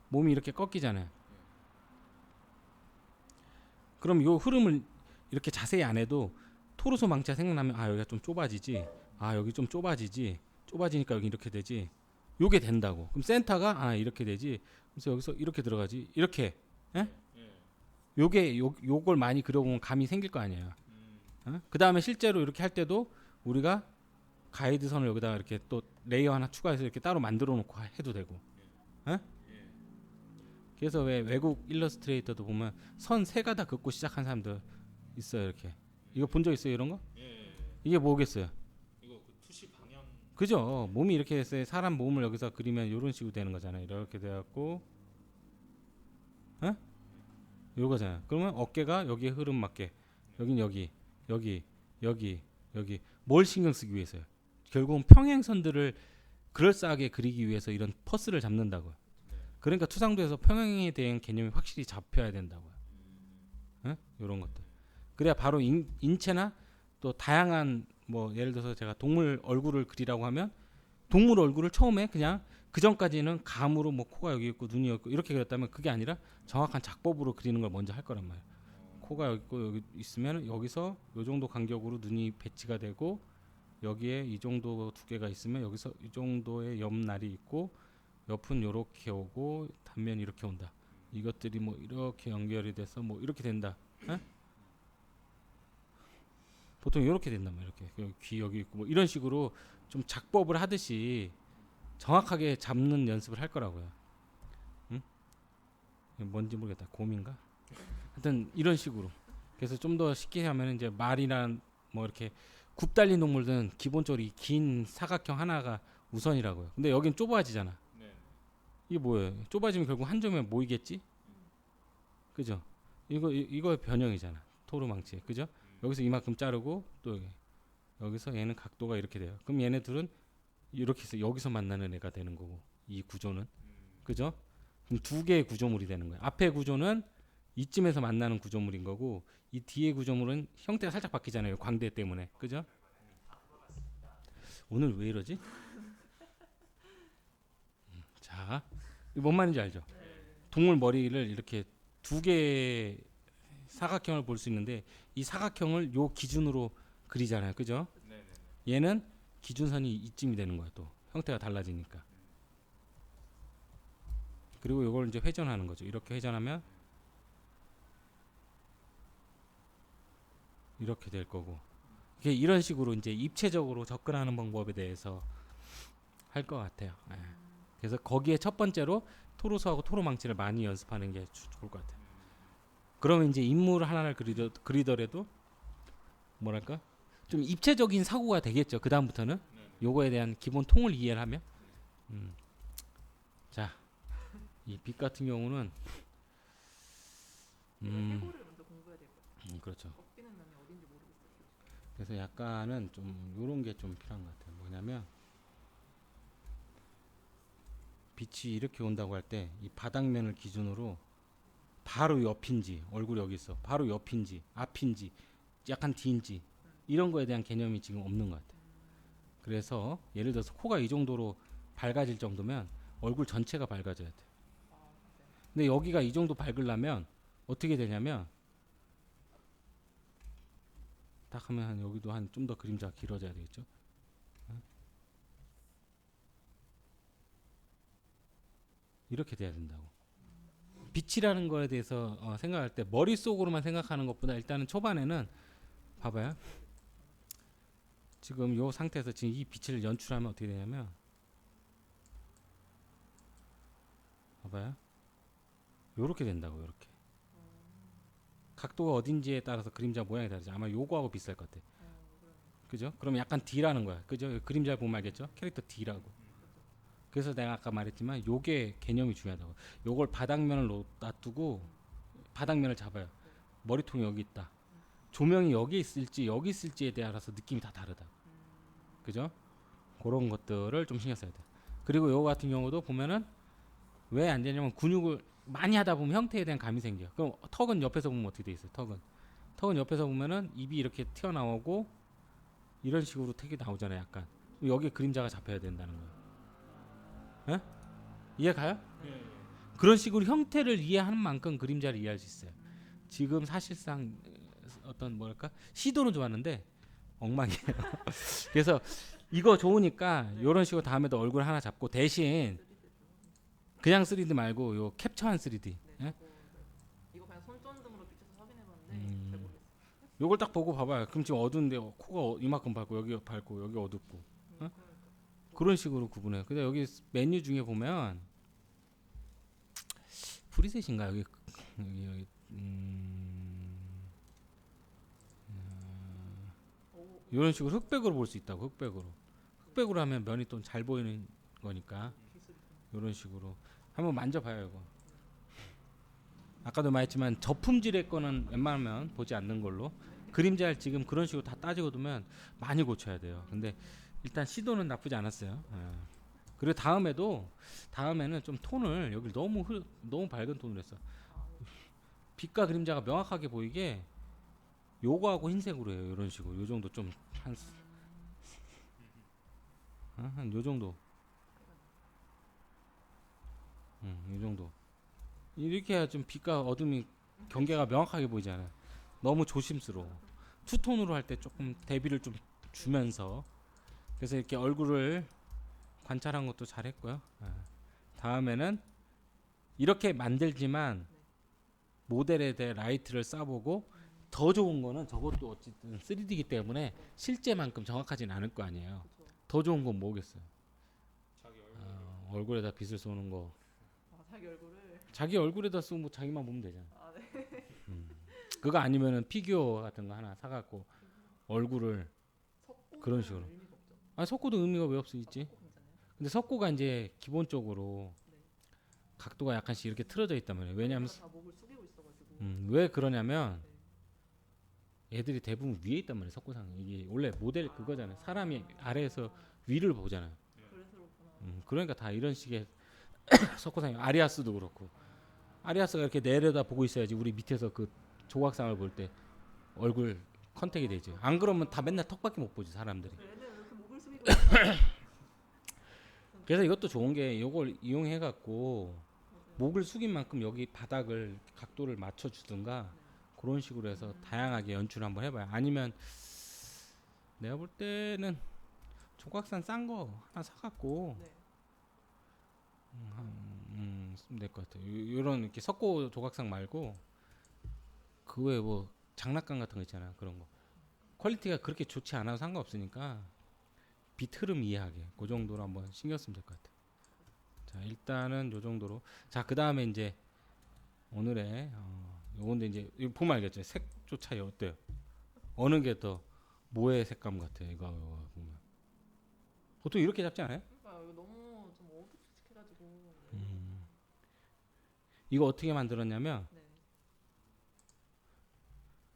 Speaker 1: 몸이 이렇게 꺾이잖아요. 그럼 요 흐름을 이렇게 자세히 안 해도 토르소 망치가 생각나면 아 여기가 좀 좁아지지, 아 여기 좀 좁아지지, 좁아지니까 여기 이렇게 되지, 요게 된다고. 그럼 센터가 아 이렇게 되지, 그래서 여기서 이렇게 들어가지, 이렇게. 예? 요걸 많이 그려보면 감이 생길 거 아니에요. 그 다음에 실제로 이렇게 할 때도 우리가 가이드선을 여기다가 이렇게 또 레이어 하나 추가해서 이렇게 따로 만들어 놓고 해도 되고. 그래서 왜 외국 일러스트레이터도 보면 선 3가닥 긋고 시작한 사람들 있어요. 이렇게. 이거 본 적 있어요? 이런 거?
Speaker 2: 예.
Speaker 1: 이게 뭐겠어요?
Speaker 2: 이거 그 투시 방향.
Speaker 1: 그죠? 몸이 이렇게 했어요. 사람 몸을 여기서 그리면 이런 식으로 되는 거잖아요. 이렇게 돼갖고, 요거잖아요. 그러면 어깨가 여기에 흐름 맞게, 여긴 여기. 뭘 신경 쓰기 위해서요? 결국은 평행선들을 그럴싸하게 그리기 위해서 이런 퍼스를 잡는다고요. 그러니까 투상도에서 평행에 대한 개념이 확실히 잡혀야 된다고요. 이런 것들. 그래야 바로 인체나 또 다양한 뭐 예를 들어서 제가 동물 얼굴을 그리라고 하면 동물 얼굴을 처음에 그냥 그 전까지는 감으로 뭐 코가 여기 있고 눈이 여기 있고 이렇게 그렸다면 그게 아니라 정확한 작법으로 그리는 걸 먼저 할 거란 말이에요. 코가 여기 있고 여기 있으면 여기서 요 정도 간격으로 눈이 배치가 되고 여기에 이 정도 두께가 있으면 여기서 이 정도의 옆날이 있고 옆은 요렇게 오고 단면이 이렇게 온다. 이것들이 뭐 이렇게 연결이 돼서 뭐 이렇게 된다. 보통 이렇게 된단 말이에요. 이렇게 귀 여기 있고 뭐 이런 식으로 좀 작법을 하듯이 정확하게 잡는 연습을 할 거라고요. 뭔지 모르겠다. 곰인가? 하여튼 이런 식으로. 그래서 좀 더 쉽게 하면 이제 말이란 뭐 이렇게 굽 달린 동물들은 기본적으로 이 긴 사각형 하나가 우선이라고요. 근데 여긴 좁아지잖아.
Speaker 2: 네.
Speaker 1: 이게 뭐예요? 좁아지면 결국 한 점에 모이겠지? 그죠? 이거 변형이잖아. 토르망치. 그죠? 여기서 이만큼 자르고 또 여기서 얘는 각도가 이렇게 돼요. 그럼 얘네들은 이렇게 해서 여기서 만나는 애가 되는 거고 이 구조는. 그죠? 그럼 2개의 구조물이 되는 거예요. 앞에 구조는 이쯤에서 만나는 구조물인 거고 이 뒤에 구조물은 형태가 살짝 바뀌잖아요. 광대 때문에. 그죠? 오늘 왜 이러지? 자, 이거 뭔 말인지 알죠? 동물 머리를 이렇게 2개의 사각형을 볼 수 있는데 이 사각형을 요 기준으로 그리잖아요. 그죠?
Speaker 2: 네.
Speaker 1: 얘는 기준선이 이쯤이 되는 거야. 또 형태가 달라지니까. 그리고 이걸 이제 회전하는 거죠. 이렇게 회전하면 이렇게 될 거고 이게 이런 식으로 이제 입체적으로 접근하는 방법에 대해서 할 것 같아요. 예. 그래서 거기에 첫 번째로 토로수하고 토로망치를 많이 연습하는 게 좋을 것 같아요. 그러면 이제 인물 하나를 그리더라도 뭐랄까 좀 입체적인 사고가 되겠죠. 그 다음부터는 요거에 대한 기본 통을 이해를 하면 자, 이 빛 같은 경우는
Speaker 3: 해골을 먼저 공부해야 될 것 같아요.
Speaker 1: 그렇죠.
Speaker 3: 꺾이는 면이 어딘지 모르겠어요.
Speaker 1: 그래서 약간은 좀 요런 게 좀 필요한 것 같아요. 뭐냐면 빛이 이렇게 온다고 할 때 이 바닥면을 기준으로 바로 옆인지 얼굴이 여기 있어 바로 옆인지 앞인지 약간 뒤인지 이런 거에 대한 개념이 지금 없는 것 같아요. 그래서 예를 들어서 코가 이 정도로 밝아질 정도면 얼굴 전체가 밝아져야 돼. 근데 여기가 이 정도 밝으려면 어떻게 되냐면 딱 하면 한 여기도 한 좀 더 그림자가 길어져야 되겠죠. 이렇게 돼야 된다고. 빛이라는 거에 대해서 생각할 때 머릿속으로만 생각하는 것보다 일단은 초반에는 봐봐요. 지금 요 상태에서 지금 이 빛을 연출하면 어떻게 되냐면 봐봐요. 요렇게 된다고. 요렇게 각도가 어딘지에 따라서 그림자 모양이 다르죠. 아마 요거하고 비슷할 것 같아. 그죠? 그럼 약간 D라는 거야. 그죠? 그림자를 보면 알겠죠? 캐릭터 D라고. 그래서 내가 아까 말했지만 요게 개념이 중요하다고. 요걸 바닥면을 놔두고 바닥면을 잡아요. 머리통이 여기 있다. 조명이 여기 있을지 여기 있을지에 따라서 느낌이 다 다르다. 그죠? 그런 것들을 좀 신경 써야 돼. 그리고 요거 같은 경우도 보면은 왜 안 되냐면 근육을 많이 하다 보면 형태에 대한 감이 생겨. 그럼 턱은 옆에서 보면 어떻게 돼 있어요? 턱은 옆에서 보면은 입이 이렇게 튀어나오고 이런 식으로 턱이 나오잖아요. 약간 여기 그림자가 잡혀야 된다는 거예요. 예? 이해 가요?
Speaker 2: 예.
Speaker 1: 그런 식으로 형태를 이해하는 만큼 그림자를 이해할 수 있어요. 지금 사실상 어떤 뭐랄까 시도는 좋았는데 엉망이에요. 그래서 이거 좋으니까 이런 식으로 다음에도 얼굴 하나 잡고 대신 그냥 3D 말고 요 캡처한 3D. 예?
Speaker 3: 이거 그냥 손전등으로 비춰서 확인해봤는데
Speaker 1: 음.
Speaker 3: 잘 모르겠어요.
Speaker 1: 요걸 딱 보고 봐봐요. 그럼 지금 어두운데 코가 이만큼 밝고 여기 밝고 여기 어둡고 그런 식으로 구분해요. 근데 여기 메뉴 중에 보면 프리셋인가 여기 이런 식으로 흑백으로 볼 수 있다고. 흑백으로 하면 면이 또 잘 보이는 거니까 이런 식으로 한번 만져봐요. 이거 아까도 말했지만 저품질의 거는 웬만하면 보지 않는 걸로. 그림자를 지금 그런 식으로 다 따지고 두면 많이 고쳐야 돼요. 근데 일단 시도는 나쁘지 않았어요. 그리고 다음에는 좀 톤을 여기 너무 밝은 톤으로 했어. 빛과 그림자가 명확하게 보이게 요거하고 흰색으로 해요. 이런 식으로 요 정도 좀 한 요 정도. 이 정도. 이렇게 해야 좀 빛과 어둠이 경계가 명확하게 보이잖아요. 너무 조심스러워. 투톤으로 할 때 조금 대비를 좀 주면서 그래서 이렇게 얼굴을 관찰한 것도 잘했고요. 다음에는 이렇게 만들지만 모델에 대해 라이트를 쏴보고 더 좋은 거는 저것도 어쨌든 3D이기 때문에 실제만큼 정확하진 않을 거 아니에요. 더 좋은 건 뭐겠어요?
Speaker 2: 자기 얼굴.
Speaker 1: 얼굴에다 빛을 쏘는 거.
Speaker 3: 자기 얼굴을
Speaker 1: 자기 얼굴에다 쏘면 뭐 자기만 보면 되잖아.
Speaker 3: 네.
Speaker 1: 그거 아니면은 피규어 같은 거 하나 사갖고 얼굴을 그런 식으로.
Speaker 3: 의미가 없죠.
Speaker 1: 석고도 의미가 왜 없어 있지?
Speaker 3: 섞고 괜찮아요.
Speaker 1: 근데 석고가 이제 기본적으로 각도가 약간씩 이렇게 틀어져 있단 말이에요. 왜냐면
Speaker 3: 다 목을 숙이고 있어가지고.
Speaker 1: 왜 그러냐면 애들이 대부분 위에 있단 말이에요. 석고상 이게 원래 모델 그거잖아요. 사람이 아래에서 위를 보잖아요.
Speaker 3: 그래서 그렇구나.
Speaker 1: 그러니까 다 이런 식의 석고상이 아리아스도 그렇고 아리아스가 이렇게 내려다 보고 있어야지 우리 밑에서 그 조각상을 볼 때 얼굴 컨택이 되지. 안 그러면 다 맨날 턱밖에 못 보지 사람들이.
Speaker 3: 애들 왜 이렇게 목을 숙이고 있어요?
Speaker 1: 그래서 이것도 좋은 게 이걸 이용해 갖고 목을 숙인 만큼 여기 바닥을 각도를 맞춰 주든가 그런 식으로 해서 다양하게 연출을 한번 해봐요. 아니면 내가 볼 때는 조각상 싼 거 하나 사갖고
Speaker 3: 네.
Speaker 1: 쓰면 될 것 같아요. 이런 이렇게 석고 조각상 말고 그 외에 뭐 장난감 같은 거 있잖아. 그런 거 퀄리티가 그렇게 좋지 않아도 상관없으니까 빛 흐름 이해하게 그 정도로 한번 신경 쓰면 될 것 같아요. 자 일단은 요 정도로. 자 그 다음에 이제 오늘의 요건데 이제 이거 보면 알겠죠. 색조 차이 어때요? 어느 게 더 뭐의 색감 같아요? 이거 보면 보통 이렇게 잡지 않아요?
Speaker 3: 그러니까 이거 너무 좀 어둡직해가지고.
Speaker 1: 이거 어떻게 만들었냐면
Speaker 3: 네.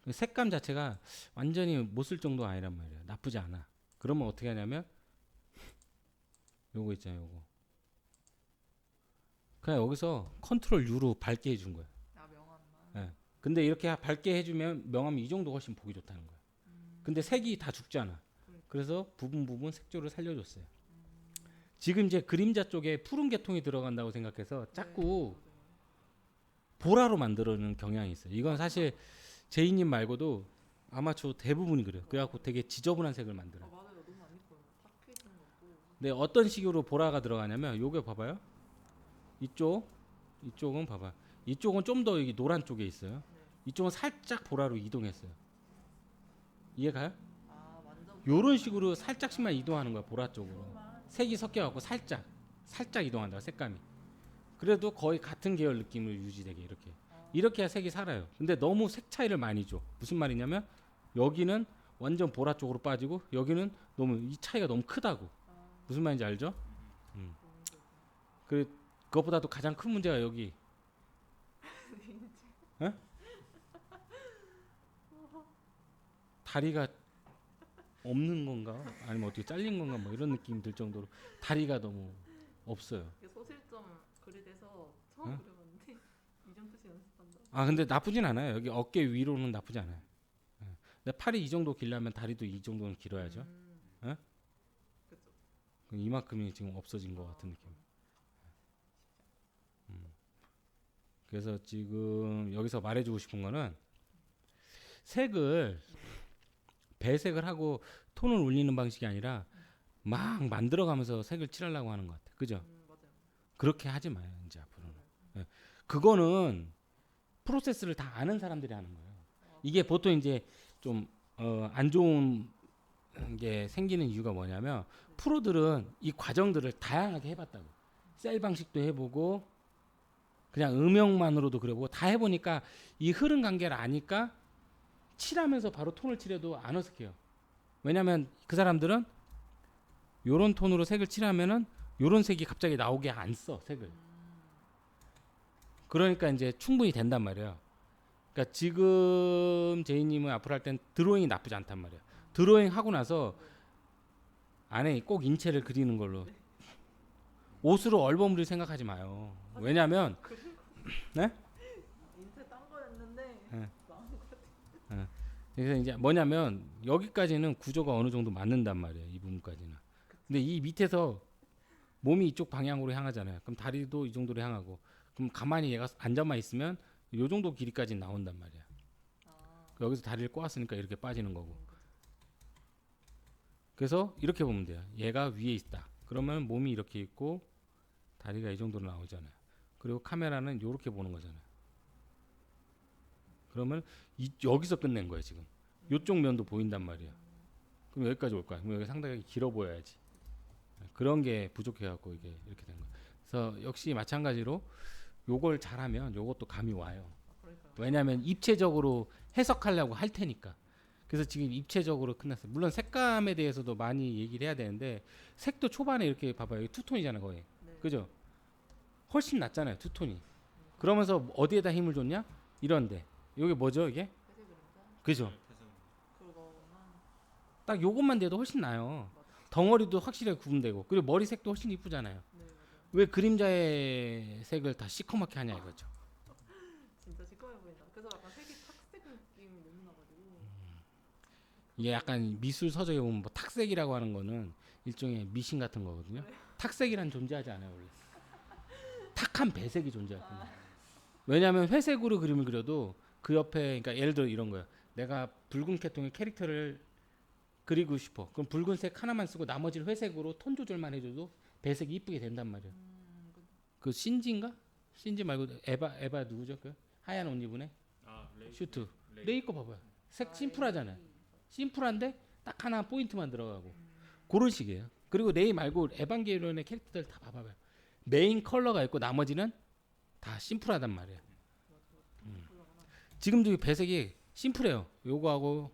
Speaker 1: 그 색감 자체가 완전히 못 쓸 정도가 아니란 말이에요. 나쁘지 않아. 그러면 어떻게 하냐면 요거 있잖아요. 요거 그냥 여기서 컨트롤 U로 밝게 해준 거예요.
Speaker 3: 아 명암만.
Speaker 1: 예. 근데 이렇게 밝게 해주면 명암이 이 정도 훨씬 보기 좋다는 거예요. 근데 색이 다 죽잖아. 그래서 부분 색조를 살려줬어요. 지금 이제 그림자 쪽에 푸른 계통이 들어간다고 생각해서 자꾸 보라로 만들어내는 경향이 있어요. 이건 사실 제이님 말고도 아마추어 대부분이 그래요. 그래갖고 되게 지저분한 색을
Speaker 3: 아
Speaker 1: 만들어요.
Speaker 3: 맞아요. 너무 안 예뻐요. 탁해지는 것도.
Speaker 1: 근데 어떤 식으로 보라가 들어가냐면 요게 봐봐요. 이쪽은 봐봐. 이쪽은 좀 더 여기 노란 쪽에 있어요. 이쪽은 살짝 보라로 이동했어요. 이해가요?
Speaker 3: 아 완전.
Speaker 1: 요런 식으로 살짝씩만 이동하는 거야 보라 쪽으로. 색이 섞여갖고 살짝 이동한다 색감이. 그래도 거의 같은 계열 느낌을 유지되게 이렇게 해야 색이 살아요. 근데 너무 색 차이를 많이 줘. 무슨 말이냐면 여기는 완전 보라 쪽으로 빠지고 여기는 너무 이 차이가 너무 크다고. 무슨 말인지 알죠? 그것보다도 가장 큰 문제가 여기. 에? 다리가 없는 건가? 아니면 어떻게 잘린 건가? 뭐 이런 느낌이 들 정도로 다리가 너무 없어요.
Speaker 3: 이게 소실점 그리돼서 처음
Speaker 1: 응?
Speaker 3: 그려봤는데 이점 표시 연습한다.
Speaker 1: 아 근데 나쁘진 않아요. 여기 어깨 위로는 나쁘지 않아요. 예. 근데 팔이 이 정도 길려면 다리도 이 정도는 길어야죠. 예?
Speaker 3: 그쵸.
Speaker 1: 그럼 이만큼이 지금 없어진 것 같은 느낌. 그래서 지금 여기서 말해주고 싶은 거는 색을 배색을 하고 톤을 올리는 방식이 아니라 막 만들어가면서 색을 칠하려고 하는 것 같아. 그죠?
Speaker 3: 맞아요.
Speaker 1: 그렇게 하지 마요. 이제 앞으로는. 예. 그거는 프로세스를 다 아는 사람들이 하는 거예요. 이게 보통 이제 좀 안 좋은 게 생기는 이유가 뭐냐면 프로들은 이 과정들을 다양하게 해봤다고. 셀 방식도 해보고 그냥 음영만으로도 그려보고 다 해보니까 이 흐름 관계를 아니까 칠하면서 바로 톤을 칠해도 안 어색해요. 왜냐면 그 사람들은 요런 톤으로 색을 칠하면은 요런 색이 갑자기 나오게 안 써 색을. 그러니까 이제 충분히 된단 말이에요. 그러니까 지금 제이님은 앞으로 할 땐 드로잉이 나쁘지 않단 말이에요. 드로잉 하고 나서 안에 꼭 인체를 그리는 걸로. 옷으로 얼버무릴 생각하지 마요. 왜냐면 네?
Speaker 3: 인쇄 딴 거였는데
Speaker 1: 네.
Speaker 3: 나온 것 같아.
Speaker 1: 그래서 이제 뭐냐면 여기까지는 구조가 어느 정도 맞는단 말이에요. 이 부분까지는. 근데 이 밑에서 몸이 이쪽 방향으로 향하잖아요. 그럼 다리도 이 정도로 향하고 그럼 가만히 얘가 앉아만 있으면 요 정도 길이까지 나온단 말이야. 여기서 다리를 꼬았으니까 이렇게 빠지는 거고. 그래서 이렇게 보면 돼요. 얘가 위에 있다. 그러면 몸이 이렇게 있고 다리가 이 정도로 나오잖아요. 그리고 카메라는 이렇게 보는 거잖아요. 그러면 여기서 끝낸 거예요 지금. 이쪽 면도 보인단 말이에요. 그럼 여기까지 올 거야. 그럼 여기 상당히 길어 보여야지. 그런 게 부족해갖고 이게 이렇게 된 거예요. 그래서 역시 마찬가지로 요걸 잘하면 요것도 감이 와요. 왜냐하면 입체적으로 해석하려고 할 테니까. 그래서 지금 입체적으로 끝났어요. 물론 색감에 대해서도 많이 얘기를 해야 되는데 색도 초반에 이렇게 봐봐요. 여기 투톤이잖아요 거의.
Speaker 3: 네.
Speaker 1: 그죠? 훨씬 낫잖아요 투톤이. 그러면서 어디에다 힘을 줬냐? 이런데. 이게 뭐죠 이게?
Speaker 3: 회색 그림자
Speaker 1: 그죠?
Speaker 3: 그거만.
Speaker 1: 딱 요것만 돼도 훨씬 나아요. 덩어리도 확실하게 구분되고 그리고 머리 색도 훨씬 이쁘잖아요.
Speaker 3: 네 맞아요.
Speaker 1: 왜 그림자의 색을 다 시커멓게 하냐 이거죠.
Speaker 3: 진짜 시커매 보인다. 그래서 약간 색이 탁색 느낌이 너무 나가지고.
Speaker 1: 이게 약간 미술 서적에 보면 뭐 탁색이라고 하는 거는 일종의 미신 같은 거거든요. 탁색이란 존재하지 않아요 원래. 탁한 배색이 존재하거든요. 왜냐하면 회색으로 그림을 그려도 그 옆에 그러니까 예를 들어 이런 거예요. 내가 붉은 계통의 캐릭터를 그리고 싶어. 그럼 붉은색 하나만 쓰고 나머지를 회색으로 톤 조절만 해줘도 배색이 이쁘게 된단 말이에요. 그 신지인가? 신지 말고 에바 누구죠? 그 하얀 옷 입은 애?
Speaker 2: 아,
Speaker 1: 슈트. 레이 거 봐봐요. 색 심플하잖아요. 심플한데 딱 하나 포인트만 들어가고 그런 식이에요. 그리고 레이 말고 에반게리온의 캐릭터들 다 봐봐요. 메인 컬러가 있고 나머지는 다 심플하단 말이에요. 지금도 이 배색이 심플해요. 요거하고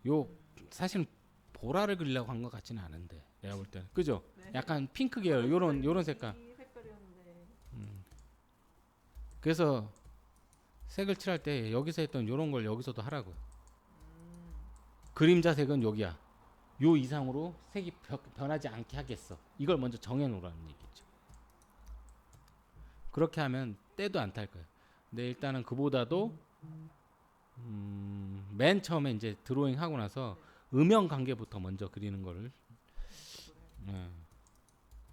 Speaker 1: 요 사실은 보라를 그리려고 한 것 같지는 않은데 내가 볼 때는 그죠?
Speaker 3: 네.
Speaker 1: 약간 핑크 계열 요런 색깔.
Speaker 3: 이 색깔이었는데
Speaker 1: 그래서 색을 칠할 때 여기서 했던 요런 걸 여기서도 하라고요. 그림자 색은 여기야. 요 이상으로 색이 변하지 않게 하겠어. 이걸 먼저 정해 놓으라는 얘기죠. 그렇게 하면 때도 안 탈 거예요. 근데 일단은 그보다도 맨 처음에 이제 드로잉 하고 나서 음영 관계부터 먼저 그리는 거를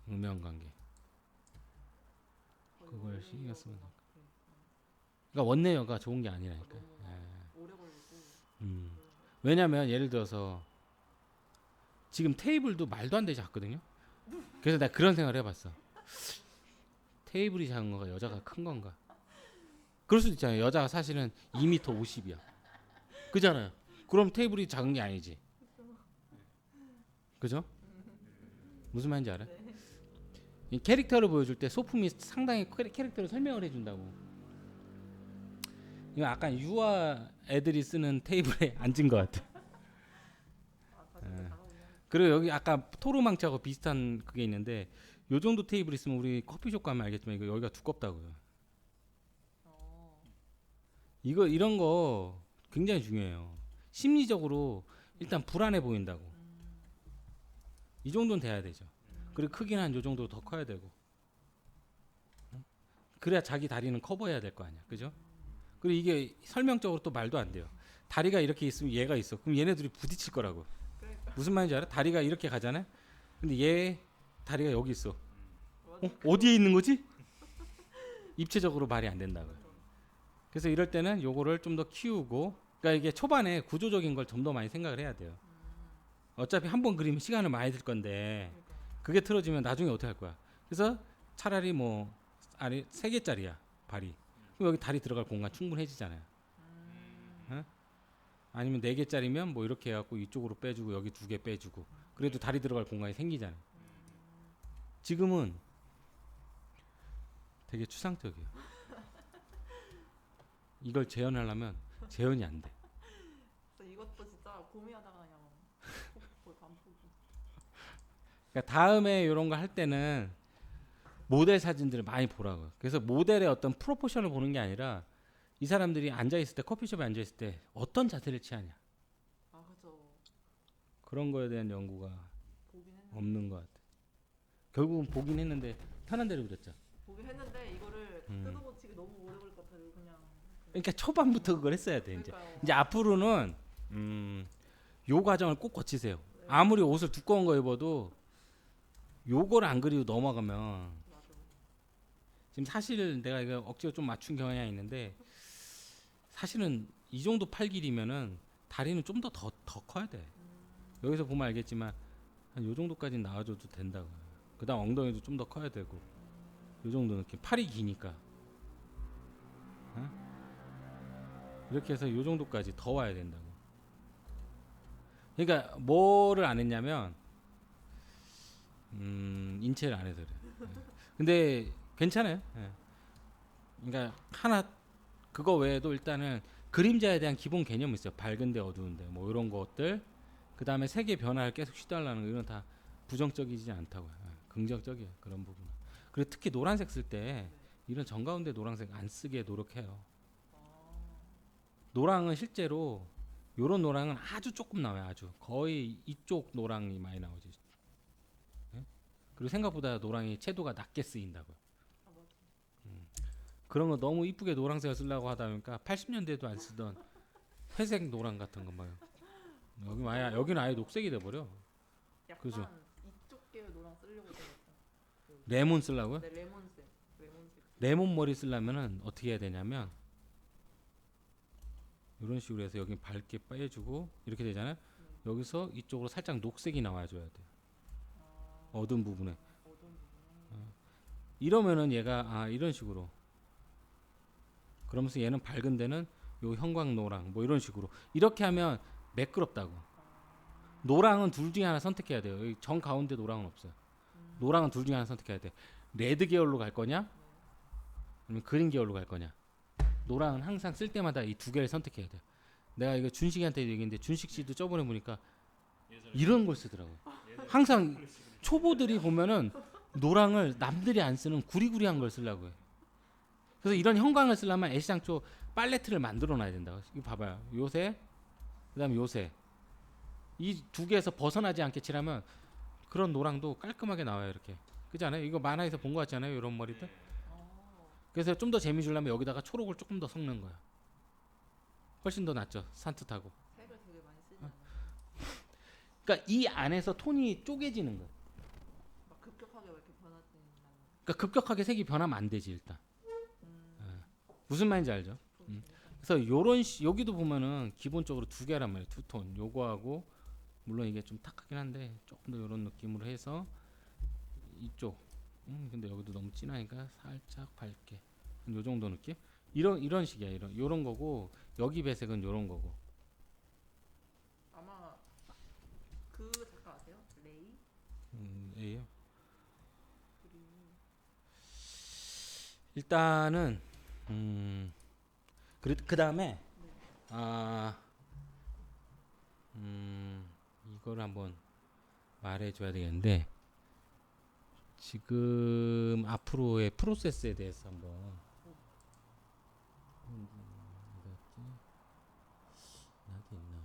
Speaker 1: 음영 관계 그걸 신경 쓰면 돼. 그러니까 원내여가 좋은 게 아니라니까.
Speaker 3: 오래 걸리고
Speaker 1: 왜냐면 예를 들어서 지금 테이블도 말도 안 되게 작거든요. 그래서 내가 그런 생각을 해봤어. 테이블이 작은 건가 여자가 큰 건가? 그럴 수도 있잖아요. 여자가 사실은 2m 50이야. 그잖아요. 그럼 테이블이 작은 게 아니지. 그죠? 무슨 말인지 알아? 이 캐릭터를 보여줄 때 소품이 상당히 캐릭터를 설명을 해준다고. 이거 약간 유아 애들이 쓰는 테이블에 앉은 것 같아. 그리고 여기 아까 토르망치하고 비슷한 그게 있는데 요 정도 테이블 있으면 우리 커피숍 가면 알겠지만 이거 여기가 두껍다고요. 이거 이런 거 굉장히 중요해요. 심리적으로 일단 불안해 보인다고. 이 정도는 돼야 되죠. 그리고 크기는 한 요 정도 더 커야 되고. 그래야 자기 다리는 커버해야 될 거 아니야. 그죠? 그리고 이게 설명적으로 또 말도 안 돼요. 다리가 이렇게 있으면 얘가 있어. 그럼 얘네들이 부딪힐 거라고. 무슨 말인지 알아? 다리가 이렇게 가잖아요. 근데 얘 다리가 여기 있어. 어디에 있는 거지? 입체적으로 말이 안 된다고요. 그래서 이럴 때는 요거를 좀 더 키우고, 그러니까 이게 초반에 구조적인 걸 좀 더 많이 생각을 해야 돼요. 어차피 한 번 그리면 시간을 많이 들 건데 그게 틀어지면 나중에 어떻게 할 거야? 그래서 차라리 뭐 아니 3개짜리야 발이. 그럼 여기 다리 들어갈 공간 충분해지잖아요. 어? 아니면 4개짜리면 뭐 이렇게 해갖고 이쪽으로 빼주고 여기 2개 빼주고 그래도 다리 들어갈 공간이 생기잖아요. 지금은 되게 추상적이에요. 이걸 재현하려면 재현이 안 돼.
Speaker 3: 그래서 이것도 진짜 고민하다가 그냥 거의 반포기.
Speaker 1: 그러니까 다음에 이런 거 할 때는 모델 사진들을 많이 보라고요. 그래서 모델의 어떤 프로포션을 보는 게 아니라 이 사람들이 앉아 있을 때 커피숍에 앉아 있을 때 어떤 자세를 취하냐
Speaker 3: 아 그죠.
Speaker 1: 그런 거에 대한 연구가
Speaker 3: 보긴 했는데
Speaker 1: 없는 것 같아. 결국은 보긴 했는데 편한 대로 그렸죠.
Speaker 3: 보긴 했는데 이거를 뜯어고치기 너무 오래 걸릴 것 같아요. 그냥.
Speaker 1: 그러니까 초반부터 그걸 했어야 돼.
Speaker 3: 그러니까요.
Speaker 1: 이제 앞으로는 요 과정을 꼭 거치세요. 아무리 옷을 두꺼운 거 입어도 요걸 안 그리고 넘어가면
Speaker 3: 맞아.
Speaker 1: 지금 사실 내가 이거 억지로 좀 맞춘 경향이 있는데 사실은 이 정도 팔 길이면은 다리는 좀 더 커야 돼. 여기서 보면 알겠지만 한 요 정도까지 나와줘도 된다고. 그다음 엉덩이도 좀 더 커야 되고 요 정도 느낌. 팔이 기니까. 어? 이렇게 해서 요 정도까지 더 와야 된다고. 그러니까 뭐를 안 했냐면 인체를 안 해서 그래. 근데 괜찮아요. 예. 그러니까 하나 그거 외에도 일단은 그림자에 대한 기본 개념이 있어요. 밝은데 어두운데 뭐 이런 것들. 그 다음에 색의 변화를 계속 시도하려는 거 이건 다 부정적이지 않다고요. 예. 긍정적이에요. 그런 부분은. 그리고 특히 노란색 쓸 때 이런 정가운데 노란색 안 쓰게 노력해요. 노랑은 실제로 요런 노랑은 아주 조금 나와요. 아주 거의 이쪽 노랑이 많이 나오지. 예? 그리고 생각보다 노랑이 채도가 낮게 쓰인다고요. 그런 거 너무 이쁘게 노란색을 쓰려고 하다 보니까 80년대도 안 쓰던 회색 노랑 같은 거 막 여기는 아예 녹색이 돼 버려.
Speaker 3: 약간
Speaker 1: 그죠.
Speaker 3: 이쪽 계열 노랑 쓰려고 했어요.
Speaker 1: 레몬 쓰려고요?
Speaker 3: 네 레몬색. 레몬색.
Speaker 1: 레몬 머리 쓰려면은 어떻게 해야 되냐면 이런 식으로 해서 여기 밝게 빼주고 이렇게 되잖아요. 여기서 이쪽으로 살짝 녹색이 나와줘야 돼. 어두운 부분에. 이러면은 얘가 이런 식으로. 그러면서 얘는 밝은 데는 요 형광 노랑 뭐 이런 식으로 이렇게 하면 매끄럽다고. 노랑은 둘 중에 하나 선택해야 돼요. 여기 정 가운데 노랑은 없어요. 노랑은 둘 중에 하나 선택해야 돼. 레드 계열로 갈 거냐? 아니면 그린 계열로 갈 거냐? 노랑은 항상 쓸 때마다 이 두 개를 선택해야 돼요. 내가 이거 준식이한테 얘기했는데 준식 씨도 저번에 보니까 이런 걸 쓰더라고요. 항상 초보들이 보면은 노랑을 남들이 안 쓰는 구리구리한 걸 쓰려고 해요. 그래서 이런 형광을 쓰려면 애시장초 팔레트를 만들어 놔야 된다고. 이거 봐봐요. 요새 그다음에 요새 이 두 개에서 벗어나지 않게 칠하면 그런 노랑도 깔끔하게 나와요. 이렇게 그렇지 않아요? 이거 만화에서 본 거 같지 않아요? 이런 머리들. 그래서 좀 더 재미 주려면 여기다가 초록을 조금 더 섞는 거야. 훨씬 더 낫죠. 산뜻하고.
Speaker 3: 색을 되게 많이 쓰지 않아요.
Speaker 1: 그러니까 이 안에서 톤이 쪼개지는 거야.
Speaker 3: 막 급격하게 왜 이렇게 변하지는 않아요.
Speaker 1: 그러니까 급격하게 색이 변하면 안 되지 일단. 무슨 말인지 알죠? 그래서 요런 여기도 보면은 기본적으로 두 개란 말이에요. 두 톤. 요거하고 물론 이게 좀 탁하긴 한데 조금 더 요런 느낌으로 해서 이쪽. 근데 여기도 너무 진하니까 살짝 밝게. 요 정도 느낌? 이런 식이야. 요런 거고 여기 배색은 요런 거고.
Speaker 3: 아마 그 작가 아세요? 레이?
Speaker 1: A요. 일단은 그 다음에 이걸 한번 말해줘야 되겠는데 지금 앞으로의 프로세스에 대해서 한번 나도 있나?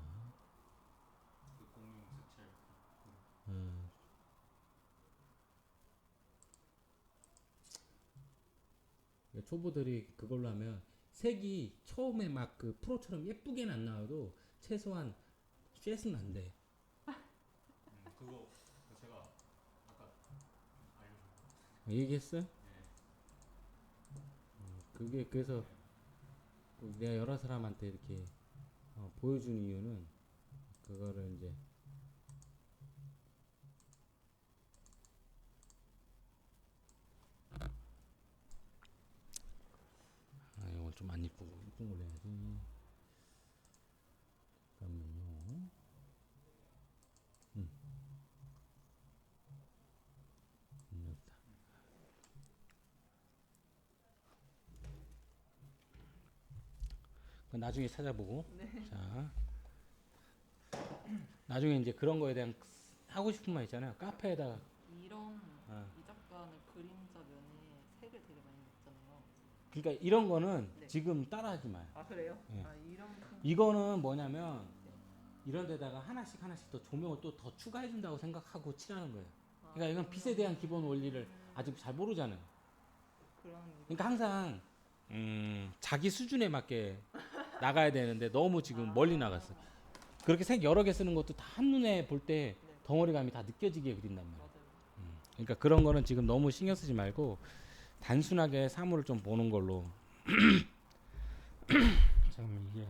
Speaker 1: 초보들이 그걸로 하면 색이 처음에 막 그 프로처럼 예쁘게는 안 나와도 최소한 쉐스는 안 돼.
Speaker 2: 그거 제가 아까
Speaker 1: 얘기했어요? 그게 그래서 내가 여러 사람한테 이렇게 보여주는 이유는 그거를 이제 이건 좀 안 이쁘고 이쁜 걸로 해야지. 잠깐만요. 됐다. 그건 나중에 찾아보고. 자, 나중에 이제 그런 거에 대한 하고 싶은 말 있잖아요. 카페에다가
Speaker 3: 이런
Speaker 1: 아.
Speaker 3: 이 작가는 그림자 면에 색을 되게 많이 넣잖아요.
Speaker 1: 그러니까 이런 거는
Speaker 3: 네.
Speaker 1: 지금 따라하지 마요.
Speaker 3: 아 그래요?
Speaker 1: 예.
Speaker 3: 아 이런
Speaker 1: 이거는 뭐냐면 이런 데다가 하나씩 하나씩 더 조명을 또 더 추가해 준다고 생각하고 칠하는 거예요. 그러니까 이건 빛에 대한 기본 원리를 아직 잘 모르잖아요.
Speaker 3: 그런
Speaker 1: 그러니까 항상 자기 수준에 맞게 나가야 되는데 너무 지금 멀리 나갔어. 그렇게 색 여러 개 쓰는 것도 다 한눈에 볼 때 덩어리감이 다 느껴지게 그린단 말이야.
Speaker 3: 맞아요.
Speaker 1: 그러니까 그런 거는 지금 너무 신경 쓰지 말고 단순하게 사물을 좀 보는 걸로. 잠깐만 이게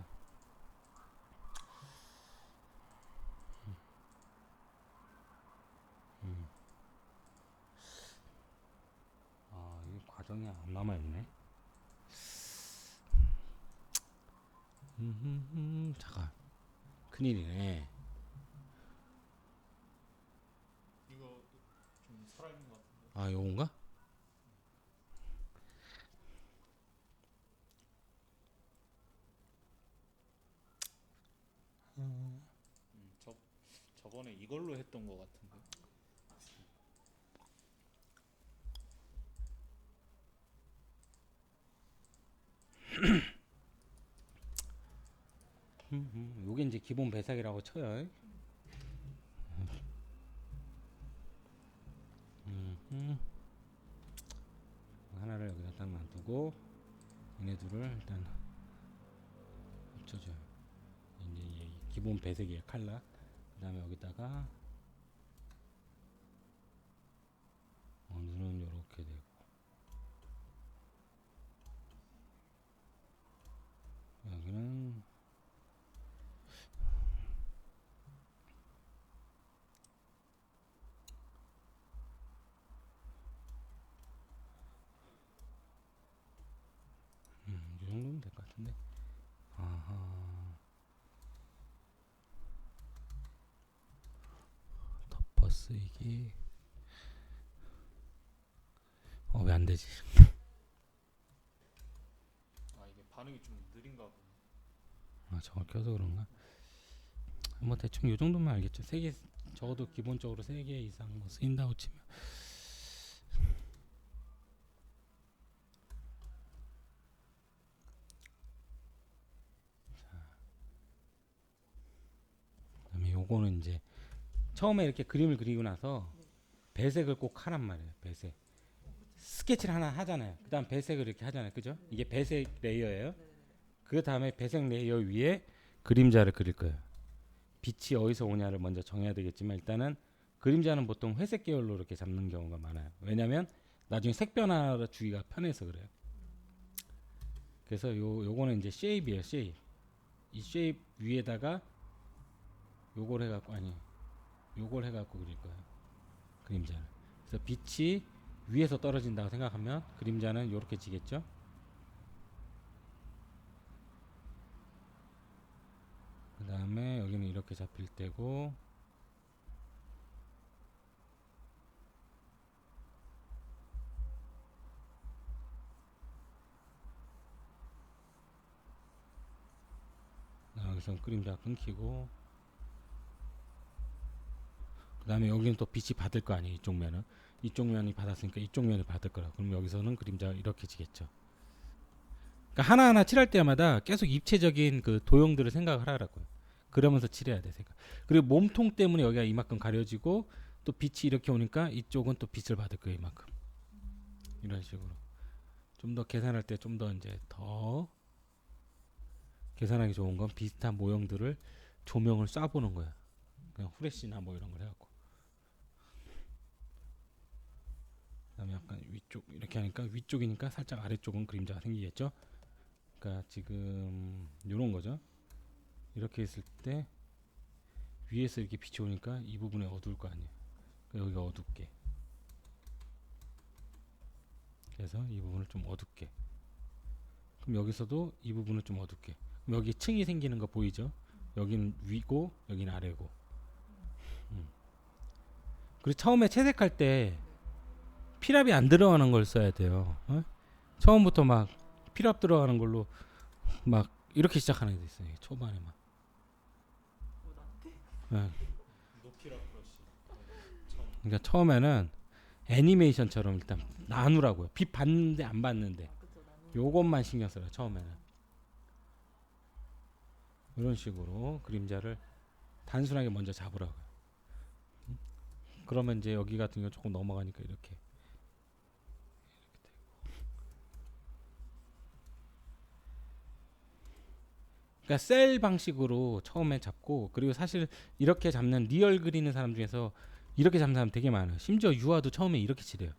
Speaker 1: 이 과정이 안 남아 있네. 잠깐 큰일이네.
Speaker 2: 이거 좀 살아있는 것 같은데.
Speaker 1: 요건가?
Speaker 2: 저번에 이걸로 했던 것 같은데.
Speaker 1: 요게 이제 기본 배색이라고 쳐요. 하나를 여기다 딱 놔두고 얘네 둘을 일단 합쳐줘요. 이제 얘 기본 배색이에요. 칼라. 그 다음에 여기다가 눈은 요렇게 되고 여기는 이 정도면 될 것 같은데. 아하. 쓰이기. 왜 안 되지?
Speaker 2: 아 이게 반응이 좀 느린가 보네.
Speaker 1: 저걸 껴서 그런가? 뭐 대충 요 정도만 알겠죠. 세 개 적어도 기본적으로 3개 이상 뭐 쓰인다고 치면. 그다음에 요거는 이제 처음에 이렇게 그림을 그리고 나서 배색을 꼭 하란 말이에요. 배색. 스케치를 하나 하잖아요. 그다음 배색을 이렇게 하잖아요. 그죠? 이게 배색 레이어예요. 그 다음에 배색 레이어 위에 그림자를 그릴 거예요. 빛이 어디서 오냐를 먼저 정해야 되겠지만 일단은 그림자는 보통 회색 계열로 이렇게 잡는 경우가 많아요. 왜냐면 나중에 색 변화 주기가 편해서 그래요. 그래서 요거는 이제 쉐입이에요. 쉐입. 이 쉐입 위에다가 요걸 해갖고 요걸 해갖고 그릴 거예요. 그림자를. 그래서 빛이 위에서 떨어진다고 생각하면 그림자는 요렇게 지겠죠. 그 다음에 여기는 이렇게 잡힐 때고, 여기서 그림자 끊기고, 그 다음에 여기는 또 빛이 받을 거 아니에요. 이쪽 면이 받았으니까 이쪽 면이 받을 거라. 그럼 여기서는 그림자 이렇게 지겠죠. 그러니까 하나하나 칠할 때마다 계속 입체적인 그 도형들을 생각을 하라고요. 그러면서 칠해야 돼. 생각. 그리고 몸통 때문에 여기가 이만큼 가려지고 또 빛이 이렇게 오니까 이쪽은 또 빛을 받을 거예요. 이만큼. 이런 식으로. 좀 더 계산할 때 좀 더 이제 더 계산하기 좋은 건 비슷한 모형들을 조명을 쏴보는 거야. 그냥 후레쉬나 뭐 이런 걸 해갖고. 그다음에 약간 위쪽 이렇게 하니까 위쪽이니까 살짝 아래쪽은 그림자가 생기겠죠. 그러니까 지금 요런 거죠. 이렇게 했을 때 위에서 이렇게 빛이 오니까 이 부분에 어두울 거 아니에요. 그러니까 여기가 어둡게. 그래서 이 부분을 좀 어둡게. 그럼 여기서도 이 부분을 좀 어둡게. 그럼 여기 층이 생기는 거 보이죠? 여기는 위고 여기는 아래고. 그리고 처음에 채색할 때 피랍이 안 들어가는 걸 써야 돼요. 처음부터 막 피랍 들어가는 걸로 막 이렇게 시작하는 게 있어요. 초반에 막.
Speaker 2: 높이라 브러쉬.
Speaker 1: 그러니까 처음에는 애니메이션처럼 일단 나누라고요. 빛 받는데 안 받는데. 요것만 신경 써요. 처음에는. 이런 식으로 그림자를 단순하게 먼저 잡으라고요. 그러면 이제 여기 같은 경우 조금 넘어가니까 이렇게. 그러니까 셀 방식으로 처음에 잡고, 그리고 사실 이렇게 잡는 리얼 그리는 사람 중에서 이렇게 잡는 사람 되게 많아요. 심지어 유화도 처음에 이렇게 칠해요.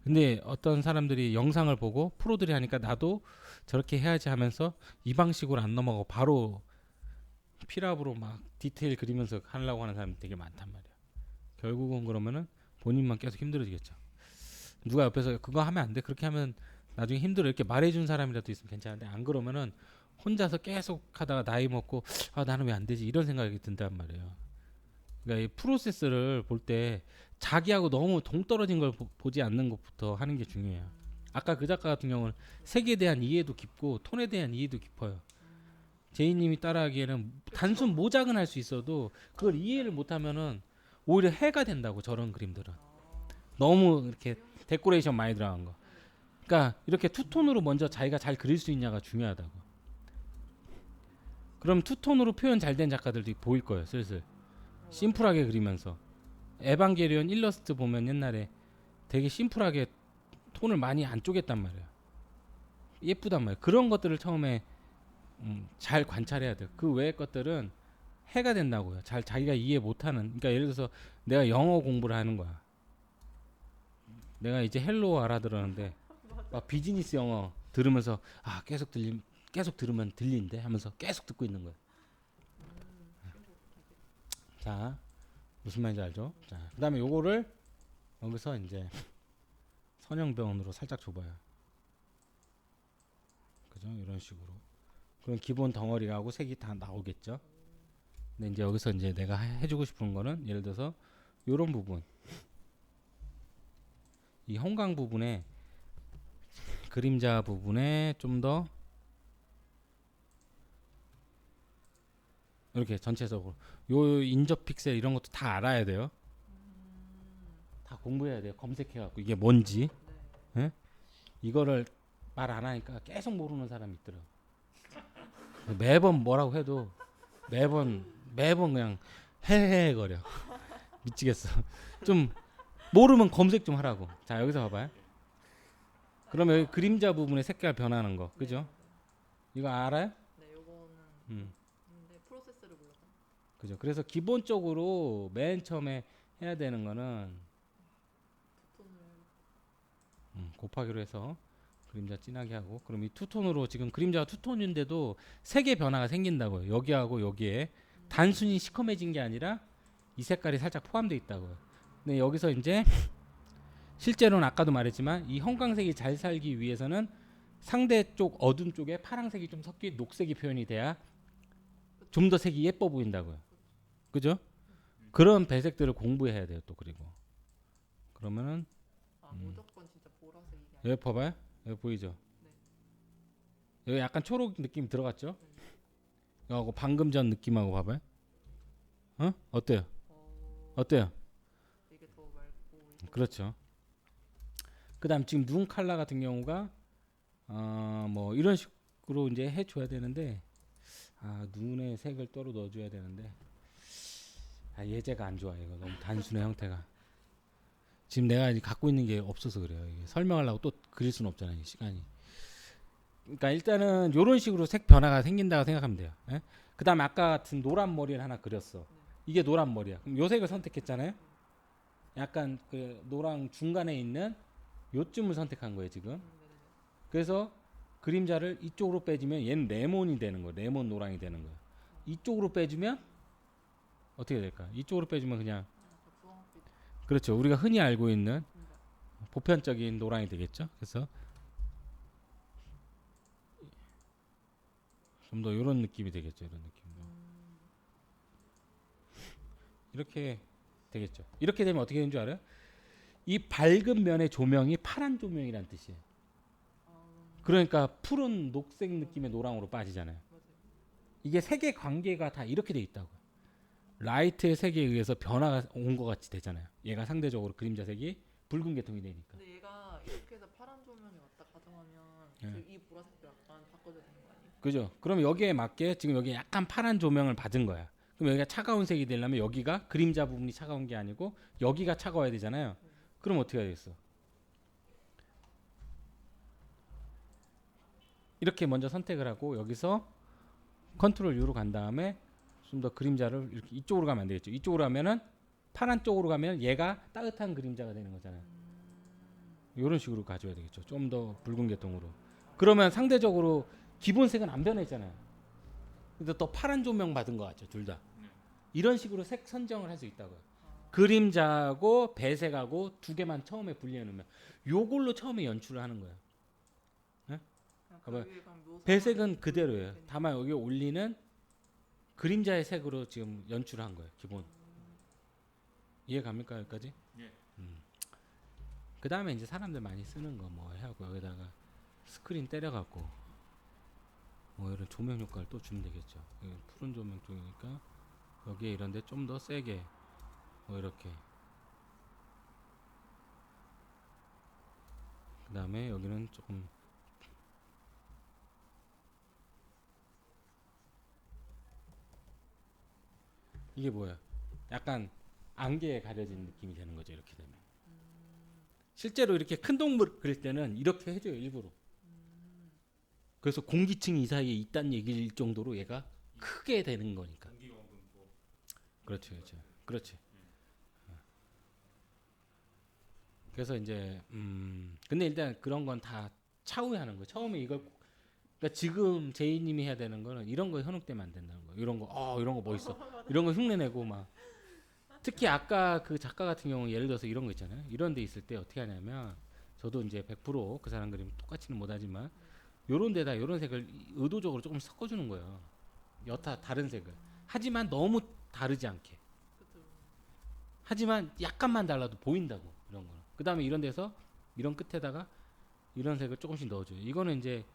Speaker 1: 근데 어떤 사람들이 영상을 보고 프로들이 하니까 나도 저렇게 해야지 하면서 이 방식으로 안 넘어가고 바로 피랍으로 막 디테일 그리면서 하려고 하는 사람이 되게 많단 말이야. 결국은 그러면은 본인만 계속 힘들어지겠죠. 누가 옆에서 그거 하면 안 돼, 그렇게 하면 나중에 힘들어, 이렇게 말해준 사람이라도 있으면 괜찮은데, 안 그러면은 혼자서 계속 하다가 나이 먹고 나는 왜 안 되지 이런 생각이 든단 말이에요. 그러니까 이 프로세스를 볼 때 자기하고 너무 동떨어진 걸 보지 않는 것부터 하는 게 중요해요. 아까 그 작가 같은 경우는 색에 대한 이해도 깊고 톤에 대한 이해도 깊어요. 제이님이 따라하기에는 단순 모작은 할 수 있어도 그걸 이해를 못하면은 오히려 해가 된다고. 저런 그림들은 너무 이렇게 데코레이션 많이 들어간 거. 그러니까 이렇게 투톤으로 먼저 자기가 잘 그릴 수 있냐가 중요하다고. 그럼 투톤으로 표현 잘 된 작가들도 보일 거예요. 슬슬 심플하게 그리면서. 에반게리온 일러스트 보면 옛날에 되게 심플하게 톤을 많이 안 쪼갰단 말이에요. 예쁘단 말이에요. 그런 것들을 처음에 잘 관찰해야 돼요. 그 외의 것들은 해가 된다고요. 잘 자기가 이해 못하는. 그러니까 예를 들어서 내가 영어 공부를 하는 거야. 내가 이제 헬로 알아들었는데 막 비즈니스 영어 들으면서 계속 들으면 들린대 하면서 계속 듣고 있는 거야. 자, 무슨 말인지 알죠? 자, 그다음에 요거를 여기서 이제 선형변으로 살짝 줘봐요. 그죠? 이런 식으로. 그럼 기본 덩어리하고 색이 다 나오겠죠? 근데 이제 여기서 이제 내가 해주고 싶은 거는 예를 들어서 요런 부분, 이 형광 부분에 그림자 부분에 좀 더 이렇게 전체적으로 요 인접 픽셀 이런 것도 다 알아야 돼요. 다 공부해야 돼요. 검색해갖고 이게 뭔지. 예? 이거를 말 안 하니까 계속 모르는 사람이 있더라. 매번 뭐라고 해도 매번 그냥 헤헤거려. 미치겠어. 좀 모르면 검색 좀 하라고. 자 여기서 봐봐요. 그러면 여기 그림자 부분의 색깔 변하는 거, 그죠? 이거 알아요?
Speaker 3: 네, 요거는
Speaker 1: 음.
Speaker 3: 근데 프로세스를 몰라서.
Speaker 1: 그죠. 그래서 기본적으로 맨 처음에 해야 되는 거는
Speaker 3: 톤을
Speaker 1: 곱하기로 해서 그림자 진하게 하고, 그럼 이 투톤으로 지금 그림자가 투톤인데도 색의 변화가 생긴다고요. 여기하고 여기에 단순히 시커매진 게 아니라 이 색깔이 살짝 포함되어 있다고요. 근데 여기서 이제 실제로는 아까도 말했지만 이 형광색이 잘 살기 위해서는 상대 쪽 어두운 쪽에 파란색이 좀 섞인 녹색이 표현이 돼야 좀 더 색이 예뻐 보인다고요. 그죠? 그런 배색들을 공부해야 돼요. 또 그리고 그러면은
Speaker 3: 무조건 진짜 보라색이 아니라.
Speaker 1: 여기 봐봐요. 여기 보이죠? 여기 약간 초록 느낌 들어갔죠? 이거하고 방금 전 느낌하고 봐봐요. 어? 어때요? 어때요?
Speaker 3: 이게 더 맑고 이거
Speaker 1: 그렇죠. 그다음 지금 눈 컬러 같은 경우가 뭐 이런 식으로 이제 해줘야 되는데 눈에 색을 따로 넣어줘야 되는데 예제가 안 좋아. 이거 너무 단순해 형태가. 지금 내가 이제 갖고 있는 게 없어서 그래요. 이게 설명하려고 또 그릴 수는 없잖아요. 이 시간이. 그러니까 일단은 이런 식으로 색 변화가 생긴다고 생각하면 돼요. 예? 그다음에 아까 같은 노란 머리를 하나 그렸어. 이게 노란 머리야. 그럼 요 색을 선택했잖아요. 약간 그 노랑 중간에 있는 요쯤을 선택한 거예요 지금.
Speaker 3: 네네네.
Speaker 1: 그래서 그림자를 이쪽으로 빼주면 얘는 레몬이 되는 거예요. 레몬 노랑이 되는 거예요. 이쪽으로 빼주면 어떻게 될까? 이쪽으로 빼주면 그냥
Speaker 3: 주황빛
Speaker 1: 그렇죠. 우리가 흔히 알고 있는
Speaker 3: 금방.
Speaker 1: 보편적인 노랑이 되겠죠. 그래서 좀 더 이런 느낌이 되겠죠. 이런 느낌으로. 이렇게 되겠죠. 이렇게 되면 어떻게 되는 줄 알아요? 이 밝은 면의 조명이 파란 조명이란 뜻이에요. 그러니까 푸른 녹색 느낌의 노랑으로 빠지잖아요.
Speaker 3: 맞아요.
Speaker 1: 이게 색의 관계가 다 이렇게 돼 있다고요. 라이트의 색에 의해서 변화가 온 것 같이 되잖아요. 얘가 상대적으로 그림자 색이 붉은 계통이 되니까.
Speaker 3: 근데 얘가 이렇게 해서 파란 조명이 왔다 가정하면 지금 이 보라색도 약간 바꿔줘야 되는 거 아니에요?
Speaker 1: 그죠? 그럼 여기에 맞게 지금 여기 약간 파란 조명을 받은 거야. 그럼 여기가 차가운 색이 되려면 여기가 그림자 부분이 차가운 게 아니고 여기가 차가워야 되잖아요. 그럼 어떻게 해야겠어? 이렇게 먼저 선택을 하고 여기서 컨트롤 U로 간 다음에 좀 더 그림자를 이렇게 이쪽으로 가면 안 되겠죠. 이쪽으로 가면은 파란 쪽으로 가면 얘가 따뜻한 그림자가 되는 거잖아요. 이런 식으로 가져야 되겠죠. 좀 더 붉은 계통으로. 그러면 상대적으로 기본색은 안 변했잖아요. 근데 또 파란 조명 받은 것 같죠, 둘 다. 이런 식으로 색 선정을 할 수 있다고요. 그림자하고 배색하고 두 개만 처음에 분리해 놓으면 요걸로 처음에 연출을 하는 거예요. 봐봐요. 배색은 그대로예요. 다만 여기 올리는 그림자의 색으로 지금 연출을 한 거예요. 기본. 이해 갑니까 여기까지?
Speaker 2: 예.
Speaker 1: 그 다음에 이제 사람들 많이 쓰는 거 뭐 하고 여기다가 스크린 때려갖고 뭐 이런 조명 효과를 또 주면 되겠죠. 여기 푸른 조명 쪽이니까 여기에 이런데 좀 더 세게 뭐 이렇게. 그 다음에 여기는 조금 이게 뭐야? 약간 안개에 가려진 느낌이 되는 거죠. 이렇게 되면. 실제로 이렇게 큰 동물 그릴 때는 이렇게 해줘요. 일부러. 그래서 공기층이 이 사이에 있다는 얘기일 정도로 얘가 크게 되는 거니까. 그렇죠. 그렇죠. 그렇지. 그래서 이제 근데 일단 그런 건 다 차후에 하는 거예요. 처음에 이걸 그러니까 지금 제이님이 해야 되는 거는 이런 거 현혹되면 안 된다는 거예요. 이런 거 멋있어. 이런 거 흉내내고 막. 특히 아까 그 작가 같은 경우 예를 들어서 이런 거 있잖아요. 이런 데 있을 때 어떻게 하냐면 저도 이제 100% 그 사람 그림 똑같이는 못하지만 요런 데다 요런 색을 의도적으로 조금 섞어주는 거예요. 여타 다른 색을 하지만 너무 다르지 않게.
Speaker 3: 그쵸.
Speaker 1: 하지만 약간만 달라도 보인다고 이런 거는. 그 다음에 이런 데서 이런 끝에다가 이런 색을 조금씩 넣어줘요. 이거는 이제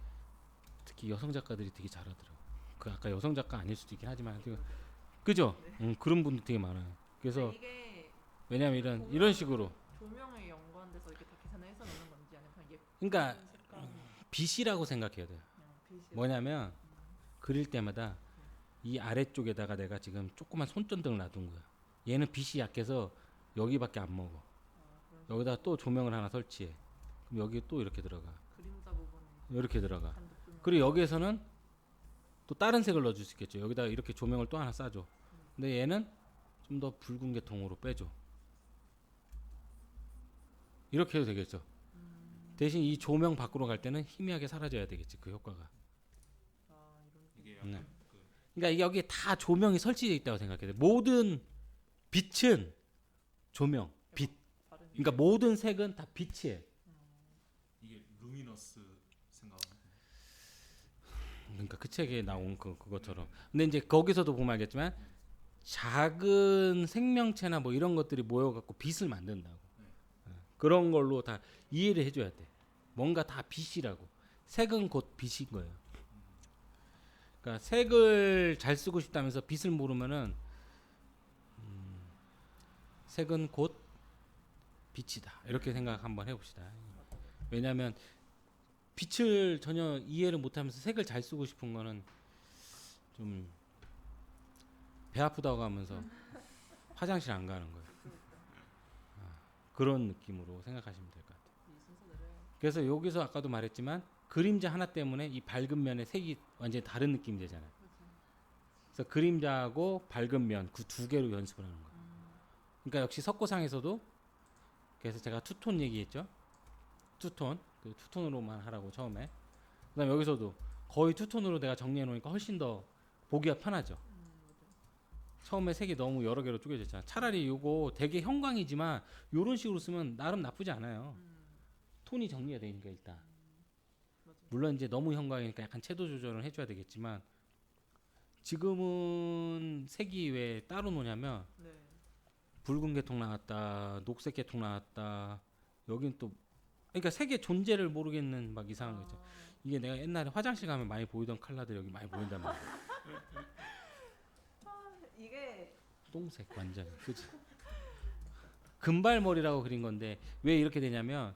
Speaker 1: 특히 여성 작가들이 되게 잘하더라고. 그 아까 여성 작가 아닐 수도 있긴 하지만 그죠? 그런 분들 되게 많아요. 그래서
Speaker 3: 근데 이게
Speaker 1: 왜냐면 이런 식으로
Speaker 3: 조명에 연관돼서 이렇게 다 계산을 해서 넣는 건지 아니면 그냥 예쁜
Speaker 1: 그러니까
Speaker 3: 색깔
Speaker 1: 빛이라고 생각해야 돼요.
Speaker 3: 그냥 빛이
Speaker 1: 뭐냐면 그릴 때마다 이 아래쪽에다가 내가 지금 조그만 손전등을 놔둔 거야. 얘는 빛이 약해서 여기밖에 안 먹어.
Speaker 3: 그런
Speaker 1: 여기다 또 조명을 하나 설치해. 그럼 여기 또 이렇게 들어가.
Speaker 3: 그림자 부분이
Speaker 1: 이렇게 들어가.
Speaker 3: 단독 조명.
Speaker 1: 그리고 여기에서는 또 다른 색을 넣어줄 수 있겠죠. 여기다 이렇게 조명을 또 하나 쏴줘. 근데 얘는 좀 더 붉은 계통으로 빼줘. 이렇게 해도 되겠죠. 대신 이 조명 밖으로 갈 때는 희미하게 사라져야 되겠지. 그 효과가.
Speaker 3: 이런
Speaker 2: 이게 약간
Speaker 1: 네.
Speaker 2: 그
Speaker 1: 그러니까 이게 여기에 다 조명이 설치되어 있다고 생각해야 돼. 모든 빛은 조명, 빛.
Speaker 3: 다른
Speaker 1: 그러니까 모든 색은 다 빛이에요.
Speaker 2: 이게 루미너스 생각하는
Speaker 1: 그러니까 그 책에 나온 그것처럼. 근데 이제 거기서도 보면 알겠지만 작은 생명체나 뭐 이런 것들이 모여갖고 빛을 만든다고. 그런 걸로 다 이해를 해줘야 돼. 뭔가 다 빛이라고. 색은 곧 빛인 거예요. 그러니까 색을 잘 쓰고 싶다면서 빛을 모르면은 색은 곧 빛이다. 이렇게 생각 한번 해봅시다. 왜냐하면 빛을 전혀 이해를 못하면서 색을 잘 쓰고 싶은 거는 좀 배 아프다고 하면서 화장실 안 가는 거예요. 그런 느낌으로 생각하시면 될 것 같아요.
Speaker 3: 이 순서대로
Speaker 1: 그래서 여기서 아까도 말했지만 그림자 하나 때문에 이 밝은 면의 색이 완전히 다른 느낌이 되잖아요. 그래서 그림자하고 밝은 면 그 두 개로 연습을 하는 거예요. 그러니까 역시 석고상에서도 그래서 제가 투톤 얘기했죠. 투톤 그 투톤으로만 하라고 처음에. 그다음 여기서도 거의 투톤으로 내가 정리해 놓으니까 훨씬 더 보기가 편하죠. 처음에 색이 너무 여러 개로 쪼개졌잖아. 차라리 요거 되게 형광이지만 요런 식으로 쓰면 나름 나쁘지 않아요. 톤이 정리가 되니까 일단. 물론 이제 너무 형광이니까 약간 채도 조절을 해줘야 되겠지만 지금은 색이 왜 따로 노냐면
Speaker 3: 네.
Speaker 1: 붉은 계통 나왔다, 녹색 계통 나왔다. 여긴 또 그러니까 색의 존재를 모르겠는 막 이상한 거 있죠. 이게 내가 옛날에 화장실 가면 많이 보이던 컬러들 여기 많이 보인단 말이야.
Speaker 3: 이게
Speaker 1: 똥색 완전 그지. 금발머리라고 그린 건데 왜 이렇게 되냐면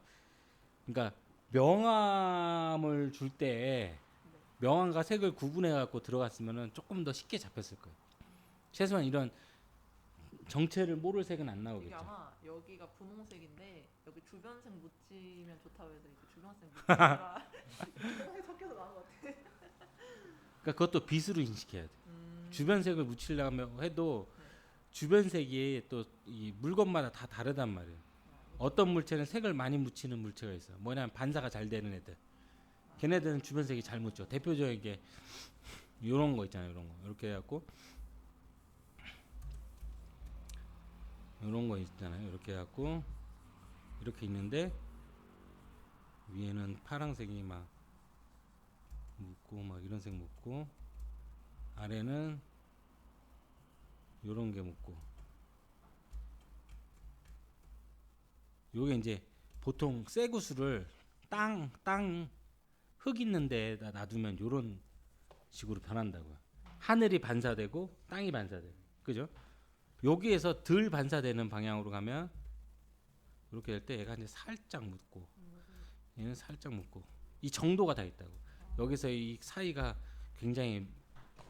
Speaker 1: 그러니까 명암을 줄 때 명암과 색을 구분해 갖고 들어갔으면은 조금 더 쉽게 잡혔을 거예요. 최소한 이런 정체를 모를 색은 안
Speaker 3: 이게
Speaker 1: 나오겠죠.
Speaker 3: 아마 여기가 분홍색인데 여기 주변색 묻히면 좋다고 해서 이렇게 주변색 묻히다가 분홍색 섞여서 나온 것 같아.
Speaker 1: 그러니까 그것도 빛으로 인식해야 돼. 주변색을 묻히려면 해도
Speaker 3: 네.
Speaker 1: 주변색이 또 이 물건마다 다 다르단 말이에요. 어떤 물체는 색을 많이 묻히는 물체가 있어요. 뭐냐면 반사가 잘 되는 애들. 걔네들은 주변색이 잘 묻죠. 대표적인 게 이런 거 있잖아요. 이런 거 이렇게 해갖고 이런 거 있잖아요. 이렇게 해갖고 이렇게 있는데 위에는 파란색이 막 묻고 막 이런 색 묻고 아래는 요런 게 묻고 요게 이제 보통 쇠구슬을 땅 흙 있는 데다 놔두면 요런 식으로 변한다고요. 하늘이 반사되고 땅이 반사되고 그죠? 여기에서 덜 반사되는 방향으로 가면 이렇게 될 때 얘가 이제 살짝 묻고 얘는 살짝 묻고 이 정도가 다 있다고. 여기서 이 사이가 굉장히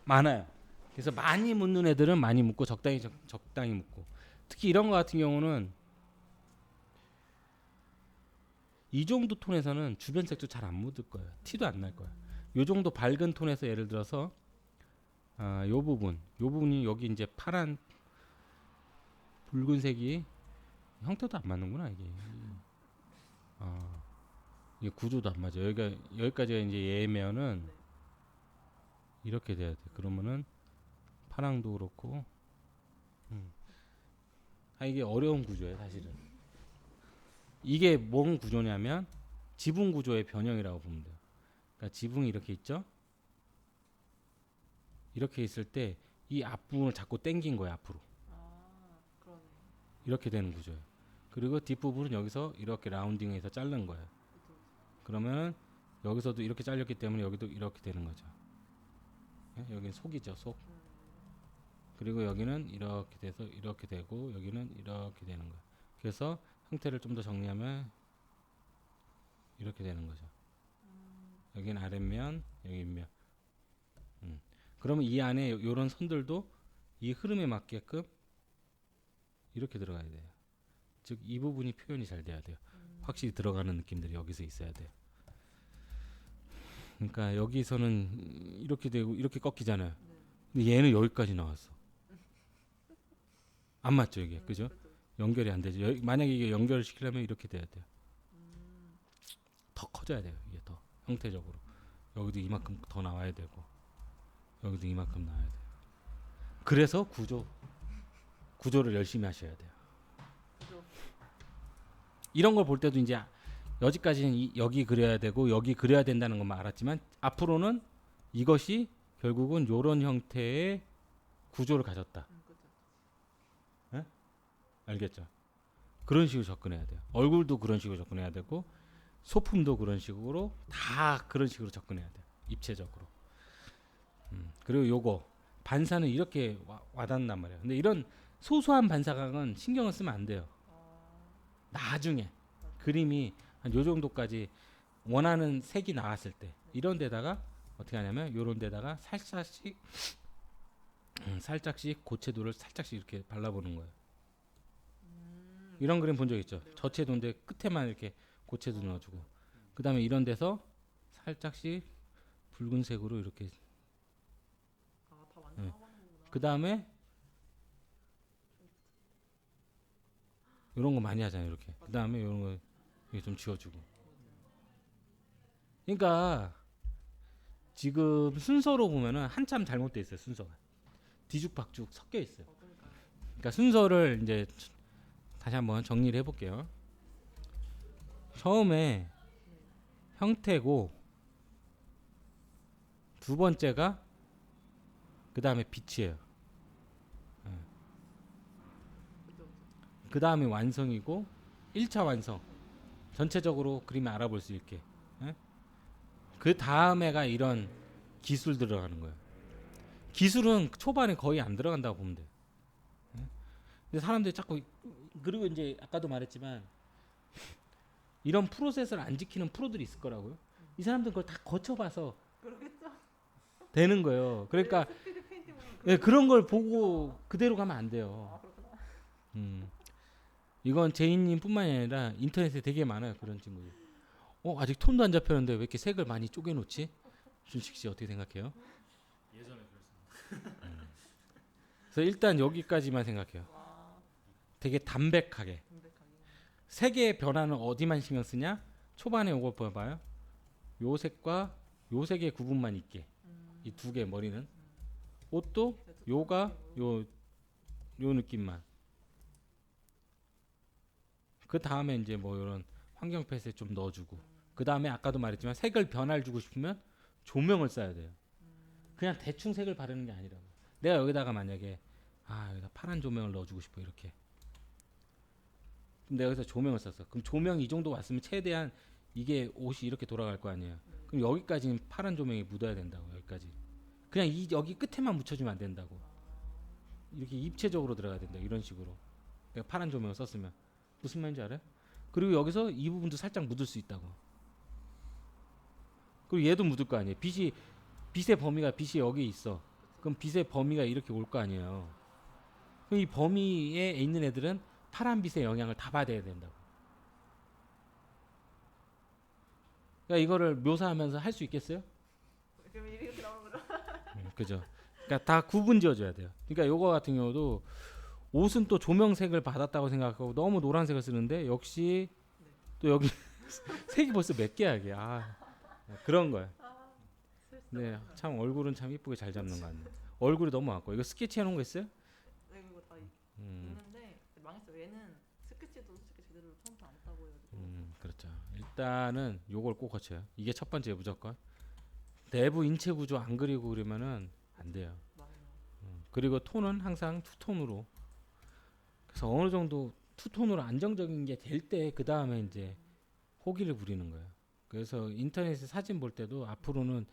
Speaker 1: 많아요. 그래서 많이 묻는 애들은 많이 묻고 적당히 묻고 특히 이런 거 같은 경우는 이 정도 톤에서는 주변색도 잘 안 묻을 거예요. 티도 안 날 거예요. 요 정도 밝은 톤에서 예를 들어서 요 부분이 여기 이제 파란 붉은색이 형태도 안 맞는구나 이게. 이게 구조도 안 맞아. 여기까지가 이제 얘면은 이렇게 돼야 돼. 그러면은 파랑도 그렇고. 이게 어려운 구조예요, 사실은. 이게 뭔 구조냐면 지붕 구조의 변형이라고 보면 돼요. 그러니까 지붕이 이렇게 있죠. 이렇게 있을 때 이 앞부분을 자꾸 당긴 거예요 앞으로.
Speaker 3: 그러네.
Speaker 1: 이렇게 되는 구조예요. 그리고 뒷부분은 여기서 이렇게 라운딩해서 자른 거예요.
Speaker 3: 그쵸.
Speaker 1: 그러면 여기서도 이렇게 잘렸기 때문에 여기도 이렇게 되는 거죠. 예? 여기는 속이죠, 속. 그리고 여기는 이렇게 돼서 이렇게 되고 여기는 이렇게 되는 거예요. 그래서 형태를 좀 더 정리하면 이렇게 되는 거죠. 여기는 아랫면, 여기 윗면. 그러면 이 안에 요런 선들도 이 흐름에 맞게끔 이렇게 들어가야 돼요. 즉 이 부분이 표현이 잘 돼야 돼요. 확실히 들어가는 느낌들이 여기서 있어야 돼요. 그러니까 여기서는 이렇게 되고 이렇게 꺾이잖아요. 근데 얘는 여기까지 나왔어. 안 맞죠 이게, 그죠? 연결이 안 되죠. 만약에 이게 연결을 시키려면 이렇게 돼야 돼요. 더 커져야 돼요. 이게 더 형태적으로. 여기도 이만큼 더 나와야 되고 여기도 이만큼 나와야 돼요. 그래서 구조를 열심히 하셔야 돼요.
Speaker 3: 그죠.
Speaker 1: 이런 걸 볼 때도 이제 여기까지는 여기 그려야 되고 여기 그려야 된다는 것만 알았지만 앞으로는 이것이 결국은 요런 형태의 구조를 가졌다.
Speaker 3: 그죠.
Speaker 1: 알겠죠? 그런 식으로 접근해야 돼요. 얼굴도 그런 식으로 접근해야 되고 소품도 그런 식으로 다 그런 식으로 접근해야 돼요. 입체적으로. 그리고 요거 반사는 이렇게 와닿는단 말이에요. 근데 이런 소소한 반사각은 신경을 쓰면 안 돼요. 나중에 그림이 한 요 정도까지 원하는 색이 나왔을 때 이런 데다가 어떻게 하냐면 요런 데다가 살짝씩 고채도를 살짝씩 이렇게 발라보는 거예요. 이런 그림 본 적 있죠? 저채도인데 끝에만 이렇게 고채도 넣어주고 그 다음에 이런 데서 살짝씩 붉은색으로 이렇게
Speaker 3: 다 완성하는 거구나.
Speaker 1: 그 다음에 이런 거 많이 하잖아요 이렇게 그 다음에 이런 거 이렇게 좀 지워주고 그러니까 지금 순서로 보면은 한참 잘못돼 있어요. 순서가 뒤죽박죽 섞여 있어요. 그러니까 순서를 이제 다시 한번 정리를 해볼게요. 처음에 형태고 두 번째가 그 다음에 빛이에요. 그 다음에 완성이고 1차 완성 전체적으로 그림을 알아볼 수 있게 그 다음에가 이런 기술 들어가는 거예요. 기술은 초반에 거의 안 들어간다고 보면 돼요. 근데 사람들이 자꾸 그리고 이제 아까도 말했지만 이런 프로세스를 안 지키는 프로들이 있을 거라고요. 이 사람들은 그걸 다 거쳐봐서
Speaker 3: 그러겠죠.
Speaker 1: 되는 거예요. 그러니까
Speaker 3: 스피드 페인팅은
Speaker 1: 예, 그런 걸 보고 그대로 가면 안 돼요.
Speaker 3: 그렇구나.
Speaker 1: 이건 제이님뿐만이 아니라 인터넷에 되게 많아요 그런 친구들. 아직 톤도 안 잡혔는데 왜 이렇게 색을 많이 쪼개놓지? 준식 씨 어떻게 생각해요?
Speaker 2: 예전에 그랬습니다.
Speaker 1: 그래서 일단 여기까지만 생각해요. 되게 담백하게.
Speaker 3: 담백하게.
Speaker 1: 색의 변화는 어디만 신경 쓰냐? 초반에 요거 봐봐요. 요 색과 요 색의 구분만 있게. 이 두 개 머리는. 옷도 요가 요 느낌만. 그 다음에 이제 뭐 이런 환경 펫에 좀 넣어주고. 그 다음에 아까도 말했지만 색을 변화를 주고 싶으면 조명을 써야 돼요. 그냥 대충 색을 바르는 게 아니라고. 내가 여기다가 만약에 여기다 파란 조명을 넣어주고 싶어 이렇게. 그럼 내가 여기서 조명을 썼어. 그럼 조명 이 정도 왔으면 최대한 이게 옷이 이렇게 돌아갈 거 아니에요. 그럼 여기까지는 파란 조명이 묻어야 된다고. 여기까지. 그냥 여기 끝에만 묻혀주면 안 된다고. 이렇게 입체적으로 들어가야 된다. 이런 식으로. 내가 파란 조명을 썼으면 무슨 말인지 알아요? 그리고 여기서 이 부분도 살짝 묻을 수 있다고. 그리고 얘도 묻을 거 아니에요. 빛의 범위가 빛이 여기 있어. 그럼 빛의 범위가 이렇게 올 거 아니에요. 그럼 이 범위에 있는 애들은 파란 빛의 영향을 다 받아야 된다고. 그러니까 이거를 묘사하면서 할 수 있겠어요?
Speaker 3: 그럼 이렇게 나오는 거죠.
Speaker 1: 그죠? 그러니까 다 구분지어줘야 돼요. 그러니까 요거 같은 경우도 옷은 또 조명색을 받았다고 생각하고 너무 노란색을 쓰는데 역시 또 여기 색이 벌써 몇 개야 이게. 그런 거야. 네, 참 얼굴은 참 이쁘게 잘 잡는 거 같네. 얼굴이 너무 많고 이거 스케치 해놓은 거 있어요?
Speaker 3: 네, 그거 다 있는데 망했어요. 얘는 스케치도 솔직히 제대로 처음부터 안 했다고 해가지고.
Speaker 1: 그렇죠. 일단은 요걸 꼭 거쳐요. 이게 첫 번째 무조건. 내부 인체 구조 안 그리고 그러면은 안 돼요.
Speaker 3: 망해요.
Speaker 1: 그리고 톤은 항상 투톤으로. 그래서 어느 정도 투톤으로 안정적인 게 될 때 그 다음에 이제 호기를 부리는 거예요. 그래서 인터넷에 사진 볼 때도 앞으로는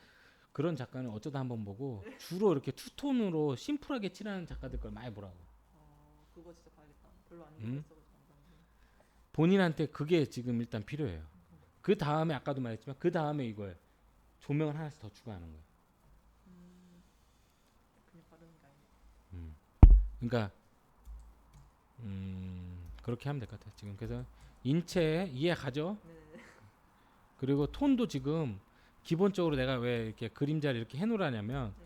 Speaker 1: 그런 작가는 어쩌다 한번 보고 주로 이렇게 투톤으로 심플하게 칠하는 작가들 걸 많이 보라고.
Speaker 3: 그거 진짜 봐야겠다. 별로 안
Speaker 1: 음.
Speaker 3: 좋아했어.
Speaker 1: 본인한테 그게 지금 일단 필요해요. 그 다음에 아까도 말했지만 그 다음에 이거예요. 조명을 하나씩 더 추가하는 거예요.
Speaker 3: 그냥 바르는 게 아니고.
Speaker 1: 그러니까 그렇게 하면 될 것 같아요. 지금 그래서 인체 이해 가죠.
Speaker 3: 네.
Speaker 1: 그리고 톤도 지금 기본적으로 내가 왜 이렇게 그림자를 이렇게 해놓으라냐면
Speaker 3: 네.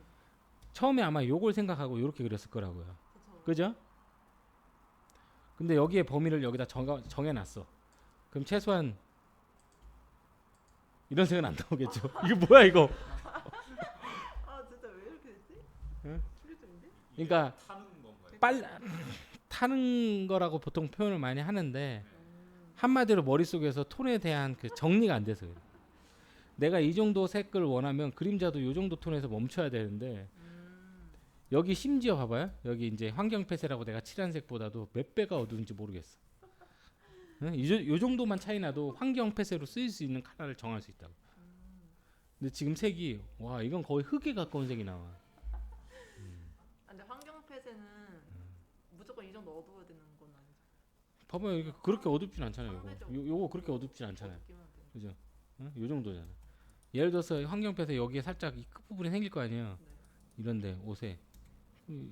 Speaker 1: 처음에 아마 요걸 생각하고 이렇게 그렸을 거라고요.
Speaker 3: 그쵸.
Speaker 1: 그죠? 근데 여기에 범위를 여기다 정해놨어. 그럼 최소한 이런 색은 안 나오겠죠. 이거 뭐야 이거?
Speaker 3: 아 진짜 왜 이렇게 됐지?
Speaker 1: 응?
Speaker 3: 충격적인데?
Speaker 2: 이게
Speaker 1: 그러니까
Speaker 2: 타는 건가요?
Speaker 1: 타는 거라고 보통 표현을 많이 하는데 한마디로 머릿속에서 톤에 대한 그 정리가 안 돼서 그래. 내가 이 정도 색을 원하면 그림자도 이 정도 톤에서 멈춰야 되는데 여기 심지어 봐봐요. 여기 이제 환경폐쇄라고 내가 칠한 색보다도 몇 배가 어두운지 모르겠어. 응? 요 정도만 차이 나도 환경폐쇄로 쓰일 수 있는 컬러를 정할 수 있다고. 근데 지금 색이 와 이건 거의 흑에 가까운 색이 나와.
Speaker 3: 근데 환경 폐쇄는 무조건 이 정도 어두워야 되는 건 아니죠.
Speaker 1: 봐봐요. 이게 그렇게 어둡진 않잖아요. 요거 그렇게 어둡진 않잖아요.
Speaker 3: 어둡기만 하면 돼요.
Speaker 1: 그죠? 응? 요 정도잖아. 예를 들어서 환경폐쇄 여기에 살짝 이 끝부분이 생길 거 아니에요.
Speaker 3: 네.
Speaker 1: 이런데 옷에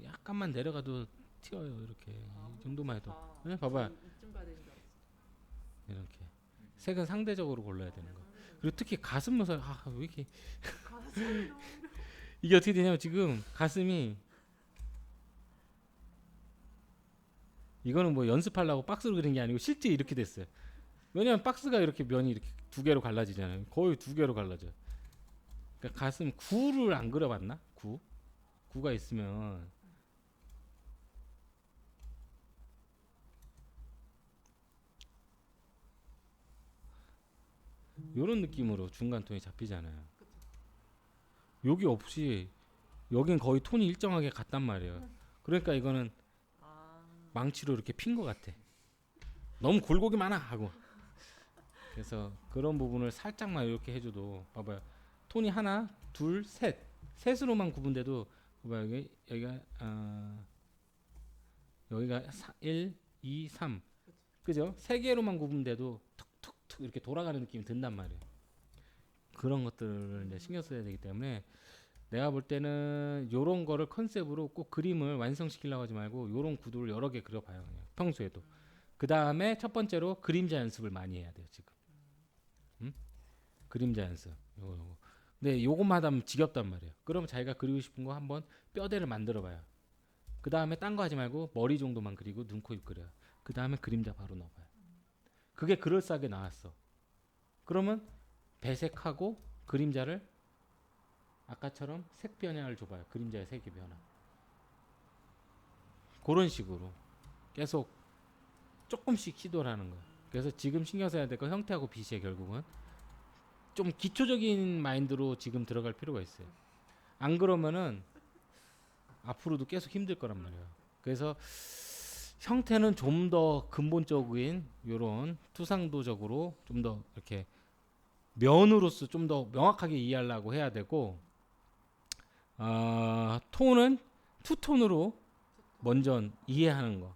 Speaker 1: 약간만 내려가도 튀어요. 이렇게 이 정도만 해도.
Speaker 3: 아,
Speaker 1: 네, 봐봐요.
Speaker 3: 이쯤 가야 되는 줄 알았어.
Speaker 1: 이렇게 색은 상대적으로 골라야 되는 거.
Speaker 3: 상대적으로.
Speaker 1: 그리고 특히 가슴 모습 왜 이렇게
Speaker 3: 가슴이 너무
Speaker 1: 이게 어떻게 되냐면 지금 가슴이 이거는 뭐 연습하려고 박스로 그린 게 아니고 실제 이렇게 됐어요. 왜냐면 박스가 이렇게 면이 이렇게 두 개로 갈라지잖아요. 거의 두 개로 갈라져. 그러니까 가슴 구를 안 그려봤나? 구가 있으면 요런 느낌으로 중간 톤이 잡히잖아요. 여기 없이 여긴 거의 톤이 일정하게 같단 말이에요. 그러니까 이거는
Speaker 3: 아,
Speaker 1: 망치로 이렇게 핀 것 같아. 너무 굴곡이 많아 하고. 그래서 그런 부분을 살짝만 이렇게 해줘도 봐봐요. 톤이 하나, 둘, 셋으로만 구분돼도 봐봐요. 여기가 1, 2, 3 그죠? 세 개로만 구분돼도 툭툭툭 이렇게 돌아가는 느낌이 든단 말이에요. 그런 것들을 이제 신경 써야 되기 때문에 내가 볼 때는 요런 거를 컨셉으로 꼭 그림을 완성시키려고 하지 말고 요런 구도를 여러 개 그려봐요. 그냥 평소에도. 그 다음에 첫 번째로 그림자 연습을 많이 해야 돼요. 지금. 그림자 연습. 요거. 근데 요것만 하면 지겹단 말이에요. 그러면 자기가 그리고 싶은 거 한번 뼈대를 만들어봐요. 그 다음에 딴 거 하지 말고 머리 정도만 그리고 눈, 코, 입 그려요. 그 다음에 그림자 바로 넣어봐요. 그게 그럴싸하게 나왔어. 그러면 배색하고 그림자를 아까처럼 색 변화를 줘봐요. 그림자의 색의 변화. 그런 식으로 계속 조금씩 시도를 하는 거예요. 그래서 지금 신경 써야 될 건 형태하고 빛이에요. 결국은 좀 기초적인 마인드로 지금 들어갈 필요가 있어요. 안 그러면은 앞으로도 계속 힘들 거란 말이에요. 그래서 형태는 좀 더 근본적인 요런 투상도적으로 좀 더 이렇게 면으로서 좀 더 명확하게 이해하려고 해야 되고 톤은 투톤으로 먼저 이해하는 거.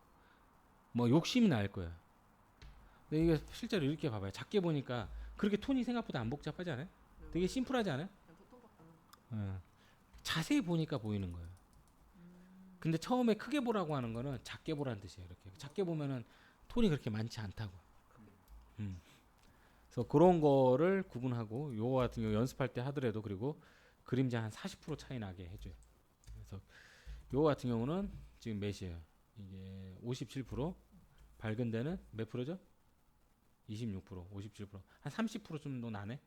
Speaker 1: 뭐 욕심이 날 거예요. 근데 이게 실제로 이렇게 봐봐요. 작게 보니까 그렇게 톤이 생각보다 안 복잡하지 않아요? 되게 심플하지 않아요?
Speaker 3: 그냥 보통밖에 안 하는 거.
Speaker 1: 자세히 보니까 보이는 거예요. 근데 처음에 크게 보라고 하는 거는 작게 보라는 뜻이에요. 이렇게 작게 보면은 톤이 그렇게 많지 않다고. 그래서 그런 거를 구분하고 요거 같은 경우 연습할 때 하더라도 그리고 그림자 한 40% 차이 나게 해줘요. 그래서 요거 같은 경우는 지금 몇이에요? 이게 57% 밝은 데는 몇 프로죠? 26%, 57%, 한 30% 정도 나네.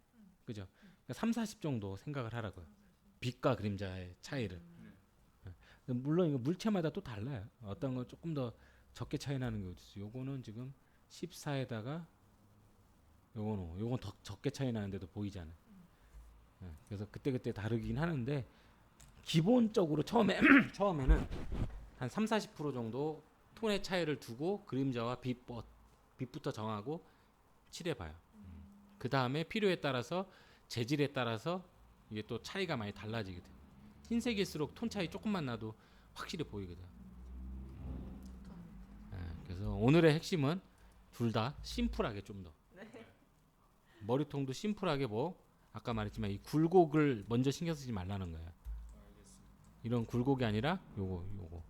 Speaker 1: 그죠? 그러니까 3, 40 정도 생각을 하라고요. 빛과 그림자의 차이를. 물론 이거 물체마다 또 달라요. 어떤 건 조금 더 적게 차이 나는 게 어딨어. 요거는 지금 14에다가 요건 더 적게 차이 나는데도 보이잖아요. 그래서 그때그때 다르긴 하는데 기본적으로 처음에는 한 3-40% 정도 톤의 차이를 두고 그림자와 빛부터 정하고 칠해봐요. 그 다음에 필요에 따라서 재질에 따라서 이게 또 차이가 많이 달라지거든. 흰색일수록 톤 차이 조금만 나도 확실히 보이거든. 그래서 오늘의 핵심은 둘 다 심플하게 좀 더. 머리통도 심플하게 뭐 아까 말했지만 이 굴곡을 먼저 신경 쓰지 말라는 거야. 이런 굴곡이 아니라 요거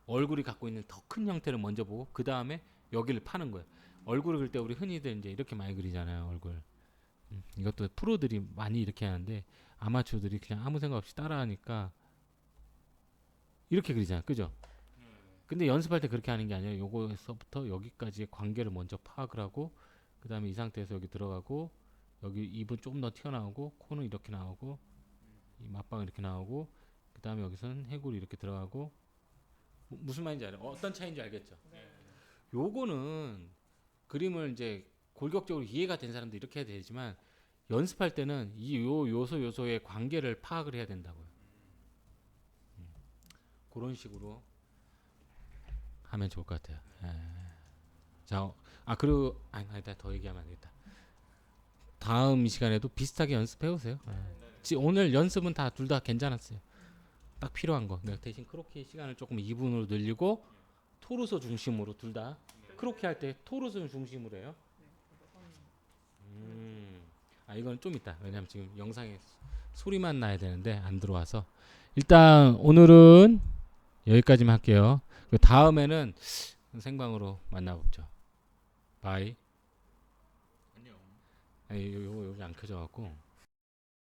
Speaker 1: 얼굴이 갖고 있는 더 큰 형태를 먼저 보고 그 다음에 여기를 파는 거야. 얼굴을 그릴 때 우리 흔히들 이제 이렇게 많이 그리잖아요. 얼굴. 이것도 프로들이 많이 이렇게 하는데 아마추어들이 그냥 아무 생각 없이 따라하니까 이렇게 그리잖아, 그죠? 근데 연습할 때 그렇게 하는 게 아니라 요거에서부터 여기까지의 관계를 먼저 파악을 하고 그 다음에 이 상태에서 여기 들어가고 여기 입은 조금 더 튀어나오고 코는 이렇게 나오고 이 맞방은 이렇게 나오고 그 다음에 여기서는 해골이 이렇게 들어가고 무슨 말인지 알아요? 어떤 차이인지 알겠죠? 요거는 그림을 이제 골격적으로 이해가 된 사람도 이렇게 해야 되지만 연습할 때는 이 요소의 관계를 파악을 해야 된다고요. 그런 식으로 하면 좋을 것 같아요. 자, 그리고 아니다 더 얘기하면 안 되겠다. 다음 이 시간에도 비슷하게 연습해 오세요. 오늘 연습은 다 둘 다 괜찮았어요. 딱 필요한 거. 내가 대신 크로키 시간을 조금 2분으로 늘리고 토르소 중심으로 둘 다 크로키 할 때 토르소 중심으로 해요. 이거는 좀 이따. 왜냐면 지금 영상에 소리만 나야 되는데 안 들어와서 일단 오늘은 여기까지만 할게요. 그 다음에는 생방으로 만나보죠. 바이.
Speaker 2: 안녕.
Speaker 1: 요거 여기 안 켜져 갖고.